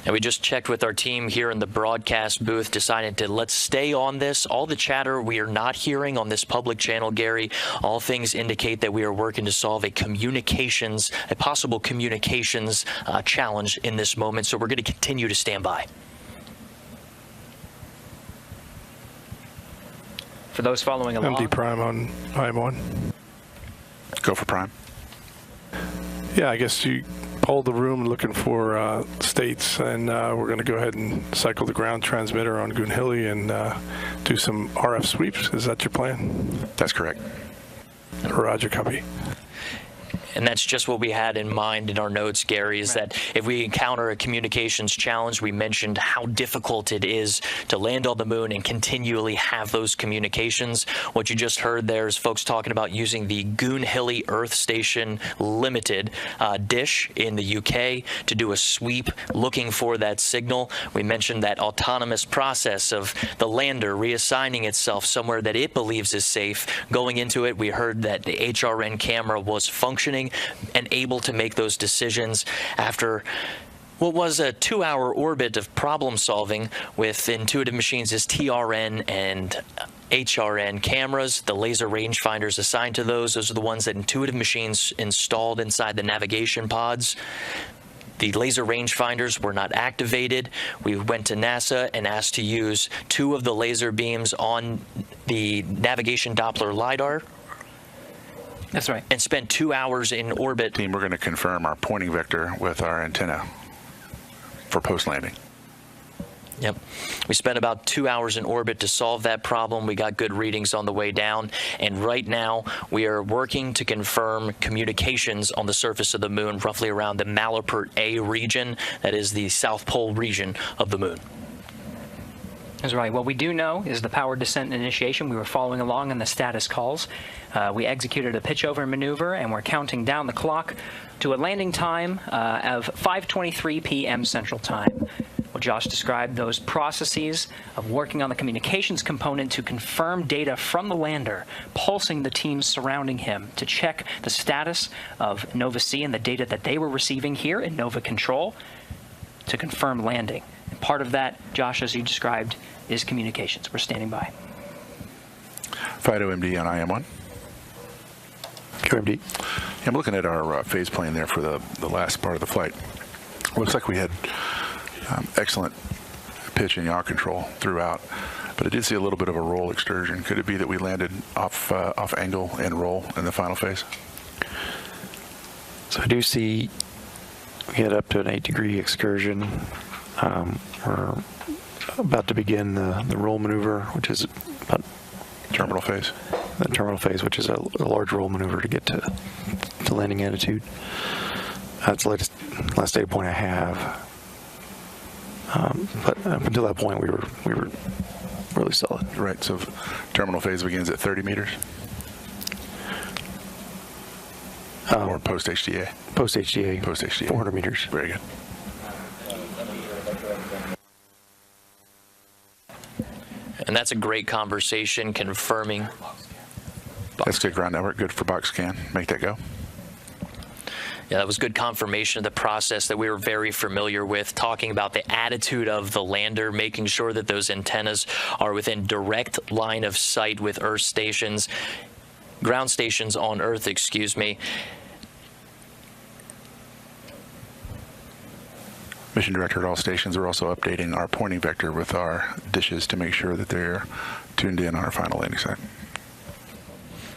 And we just checked with our team here in the broadcast booth, decided to let's stay on this. All the chatter we are not hearing on this public channel, Gary, all things indicate that we are working to solve a possible communications challenge in this moment. So we're going to continue to stand by. For those following along. MD Prime on IM1. Go for Prime. Yeah, I guess you polled the room looking for states, and we're going to go ahead and cycle the ground transmitter on Goonhilly and do some RF sweeps. Is that your plan? That's correct. Roger, copy. And that's just what we had in mind in our notes, Gary, is that if we encounter a communications challenge, we mentioned how difficult it is to land on the moon and continually have those communications. What you just heard there is folks talking about using the Goonhilly Earth Station Limited dish in the UK to do a sweep looking for that signal. We mentioned that autonomous process of the lander reassigning itself somewhere that it believes is safe. Going into it, we heard that the HRN camera was functioning and able to make those decisions after what was a 2-hour orbit of problem solving with Intuitive Machines' TRN and HRN cameras. The laser rangefinders assigned to those are the ones that Intuitive Machines installed inside the navigation pods. The laser rangefinders were not activated. We went to NASA and asked to use 2 of the laser beams on the navigation Doppler LiDAR. That's right. And spent 2 hours in orbit. Team, we're going to confirm our pointing vector with our antenna for post-landing. Yep. We spent about 2 hours in orbit to solve that problem. We got good readings on the way down. And right now, we are working to confirm communications on the surface of the moon, roughly around the Malapert A region. That is the South Pole region of the moon. That's right. What we do know is the power descent initiation. We were following along on the status calls. We executed a pitch-over maneuver, and we're counting down the clock to a landing time of 5:23 p.m. Central Time. Well, Josh described those processes of working on the communications component to confirm data from the lander, pulsing the teams surrounding him to check the status of Nova C and the data that they were receiving here in Nova Control to confirm landing. And part of that, Josh, as you described, is communications. We're standing by. Fido MD on IM1. QMD. I'm looking at our phase plane there for the last part of the flight. Looks like we had excellent pitch and yaw control throughout, but I did see a little bit of a roll excursion. Could it be that we landed off angle and roll in the final phase? So I do see we had up to an 8-degree excursion. We're about to begin the roll maneuver, which is about terminal phase. The terminal phase, which is a large roll maneuver to get to landing attitude. That's the last data point I have. But up until that point, we were really solid. Right. So terminal phase begins at 30 meters. Or post HDA. Post HDA. Post HDA. 400 meters. Very good. And that's a great conversation confirming. That's good ground network. Good for box scan. Make that go. Yeah, that was good confirmation of the process that we were very familiar with, talking about the attitude of the lander, making sure that those antennas are within direct line of sight with Earth stations, ground stations on Earth, excuse me. Mission director at all stations, we're also updating our pointing vector with our dishes to make sure that they're tuned in on our final landing site.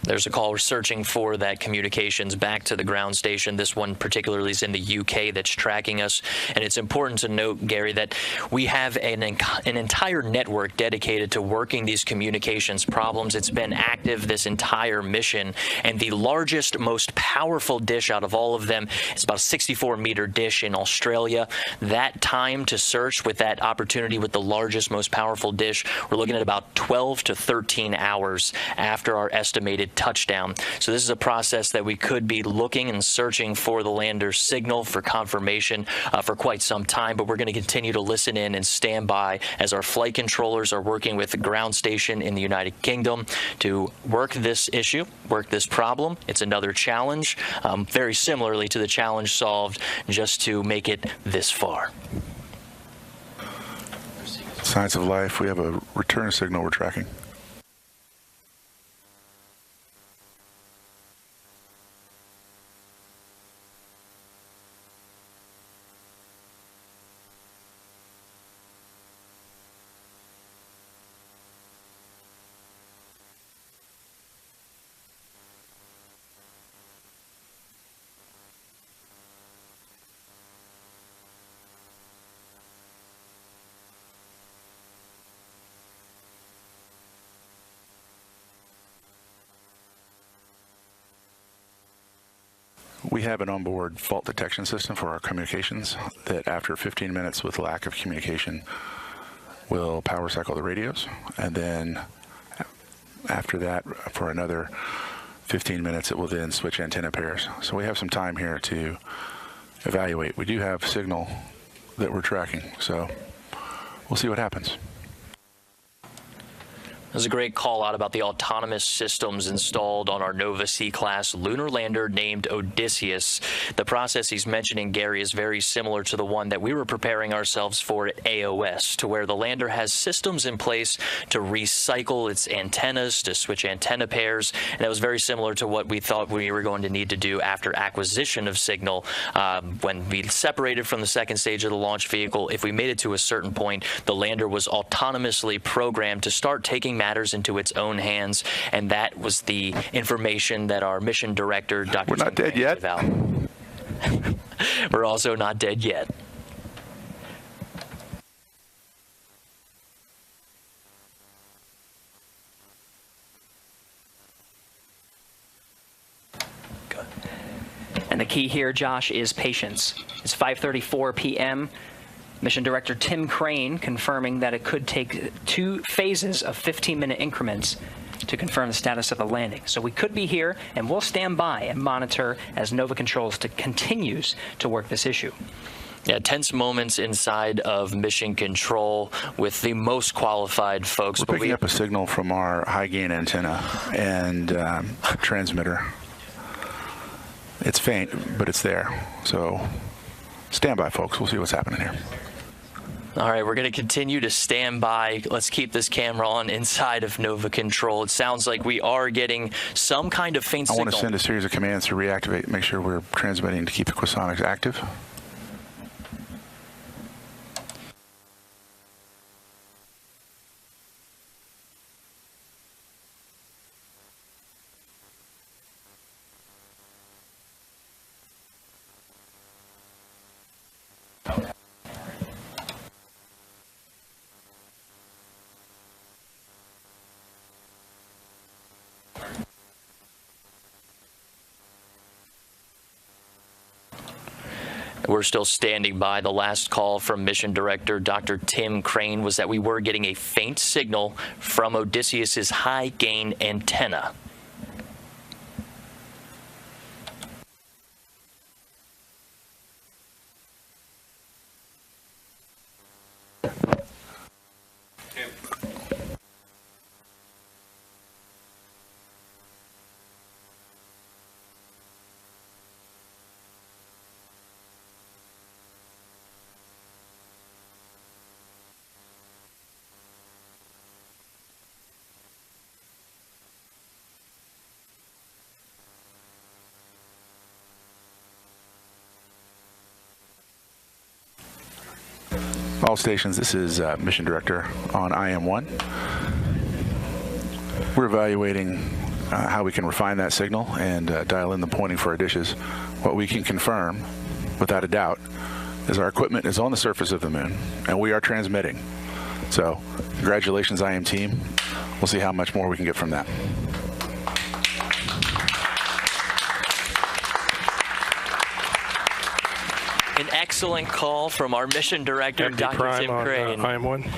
There's a caller searching for that communications back to the ground station. This one particularly is in the UK that's tracking us. And it's important to note, Gary, that we have an entire network dedicated to working these communications problems. It's been active this entire mission. And the largest, most powerful dish out of all of them is about a 64-meter dish in Australia. That time to search with that opportunity with the largest, most powerful dish, we're looking at about 12 to 13 hours after our estimated touchdown. So this is a process that we could be looking and searching for the lander's signal for confirmation for quite some time, but we're going to continue to listen in and stand by as our flight controllers are working with the ground station in the United Kingdom to work this issue, work this problem. It's another challenge, very similarly to the challenge solved just to make it this far. Science of life, we have a return signal we're tracking. We have an onboard fault detection system for our communications that after 15 minutes with lack of communication will power cycle the radios, and then after that for another 15 minutes it will then switch antenna pairs. So we have some time here to evaluate. We do have signal that we're tracking, so we'll see what happens. There's a great call out about the autonomous systems installed on our Nova C-class lunar lander named Odysseus. The process he's mentioning, Gary, is very similar to the one that we were preparing ourselves for at AOS, to where the lander has systems in place to recycle its antennas, to switch antenna pairs, and that was very similar to what we thought we were going to need to do after acquisition of signal. When we separated from the second stage of the launch vehicle, if we made it to a certain point, the lander was autonomously programmed to start taking matters into its own hands, and that was the information that our mission director, Dr. We're not dead yet. We're also not dead yet. Good. And the key here, Josh, is patience. It's 5:34 p.m. Mission Director Tim Crane confirming that it could take 2 phases of 15-minute increments to confirm the status of the landing. So we could be here, and we'll stand by and monitor as Nova Controls continues to work this issue. Yeah, tense moments inside of mission control with the most qualified folks. We're picking up a signal from our high-gain antenna and transmitter. It's faint, but it's there. So stand by, folks. We'll see what's happening here. All right, we're going to continue to stand by. Let's keep this camera on inside of Nova Control. It sounds like we are getting some kind of faint signal. I want to send a series of commands to reactivate, make sure we're transmitting to keep the Quasonics active. We're still standing by. The last call from Mission Director Dr. Tim Crane was that we were getting a faint signal from Odysseus's high-gain antenna. All stations, this is Mission Director on IM1. We're evaluating how we can refine that signal and dial in the pointing for our dishes. What we can confirm, without a doubt, is our equipment is on the surface of the moon, and we are transmitting. So, congratulations, IM team. We'll see how much more we can get from that. An excellent call from our mission director, Dr. Tim Crane. IM1.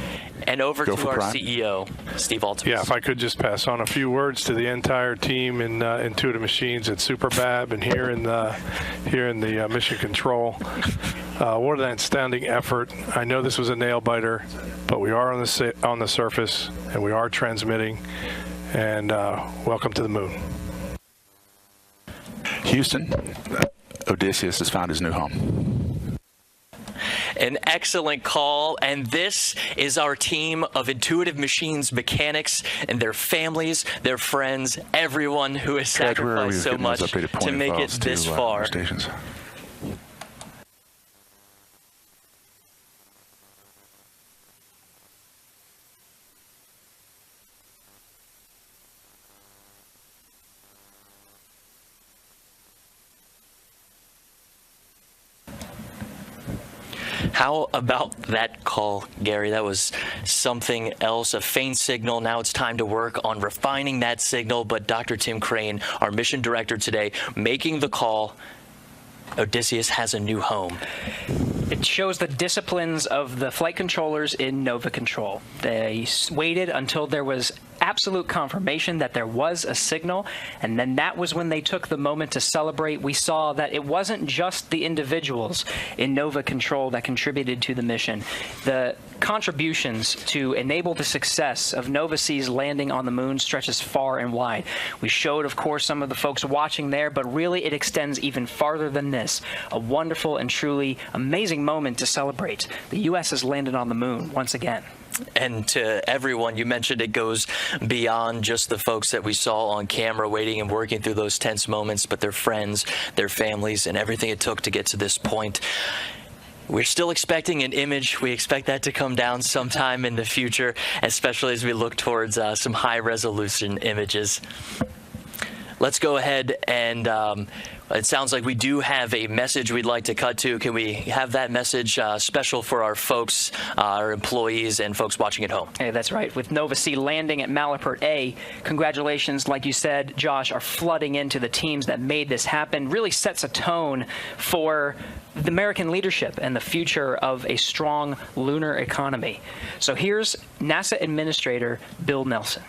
And over to our Prime. CEO, Steve Altemus. Yeah, if I could just pass on a few words to the entire team in Intuitive Machines at Superbab and here in the Mission Control. What an outstanding effort. I know this was a nail biter, but we are on the surface and we are transmitting. And welcome to the moon. Houston, Odysseus has found his new home. An excellent call, and this is our team of Intuitive Machines mechanics and their families, their friends, everyone who has sacrificed so much to make it this far. How about that call, Gary? That was something else, a faint signal. Now it's time to work on refining that signal. But Dr. Tim Crane, our mission director today, making the call. Odysseus has a new home. It shows the disciplines of the flight controllers in Nova Control. They waited until there was absolute confirmation that there was a signal, and then that was when they took the moment to celebrate. We saw that it wasn't just the individuals in Nova Control that contributed to the mission. The contributions to enable the success of Nova C's landing on the moon stretches far and wide. We showed, of course, some of the folks watching there, but really it extends even farther than this. A wonderful and truly amazing moment to celebrate. The U.S. has landed on the moon once again. And to everyone, you mentioned it goes beyond just the folks that we saw on camera waiting and working through those tense moments, but their friends, their families, and everything it took to get to this point. We're still expecting an image. We expect that to come down sometime in the future, especially as we look towards some high-resolution images. Let's go ahead and it sounds like we do have a message we'd like to cut to. Can we have that message special for our folks, our employees, and folks watching at home? Hey, that's right. With Nova C landing at Malapert A, congratulations, like you said, Josh, are flooding into the teams that made this happen. Really sets a tone for the American leadership and the future of a strong lunar economy. So here's NASA Administrator Bill Nelson.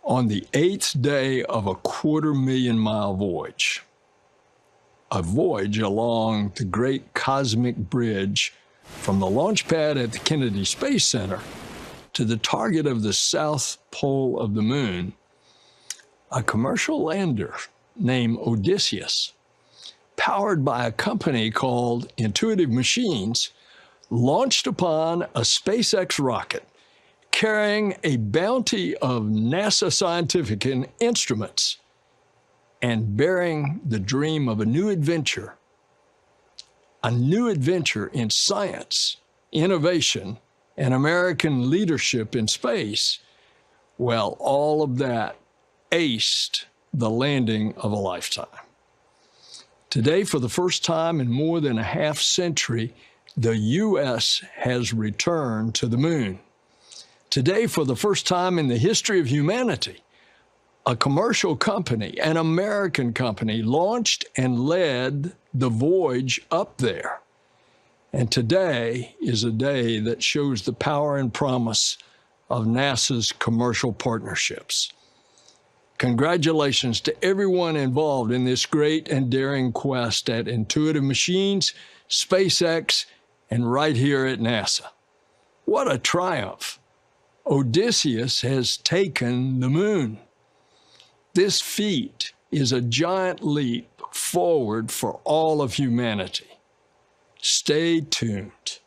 On the 8th day of a 250,000-mile voyage, a voyage along the great cosmic bridge from the launch pad at the Kennedy Space Center to the target of the south pole of the moon, a commercial lander named Odysseus, powered by a company called Intuitive Machines, launched upon a SpaceX rocket carrying a bounty of NASA scientific instruments and bearing the dream of a new adventure in science, innovation, and American leadership in space. Well, all of that aced the landing of a lifetime. Today, for the first time in more than a half century, the U.S. has returned to the moon. Today, for the first time in the history of humanity, a commercial company, an American company, launched and led the voyage up there. And today is a day that shows the power and promise of NASA's commercial partnerships. Congratulations to everyone involved in this great and daring quest at Intuitive Machines, SpaceX, and right here at NASA. What a triumph! Odysseus has taken the moon. This feat is a giant leap forward for all of humanity. Stay tuned.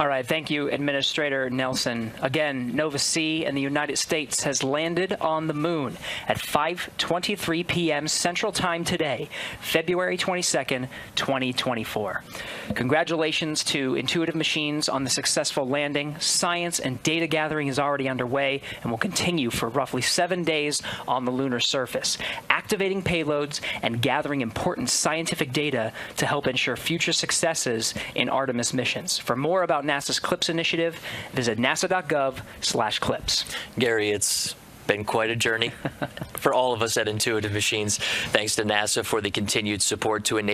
All right, thank you, Administrator Nelson. Again, Nova C in the United States has landed on the moon at 5:23 p.m. Central Time today, February 22nd, 2024. Congratulations to Intuitive Machines on the successful landing. Science and data gathering is already underway and will continue for roughly 7 days on the lunar surface, activating payloads and gathering important scientific data to help ensure future successes in Artemis missions. For more about NASA's CLIPS initiative, visit nasa.gov/CLIPS. Gary, it's been quite a journey for all of us at Intuitive Machines. Thanks to NASA for the continued support to enable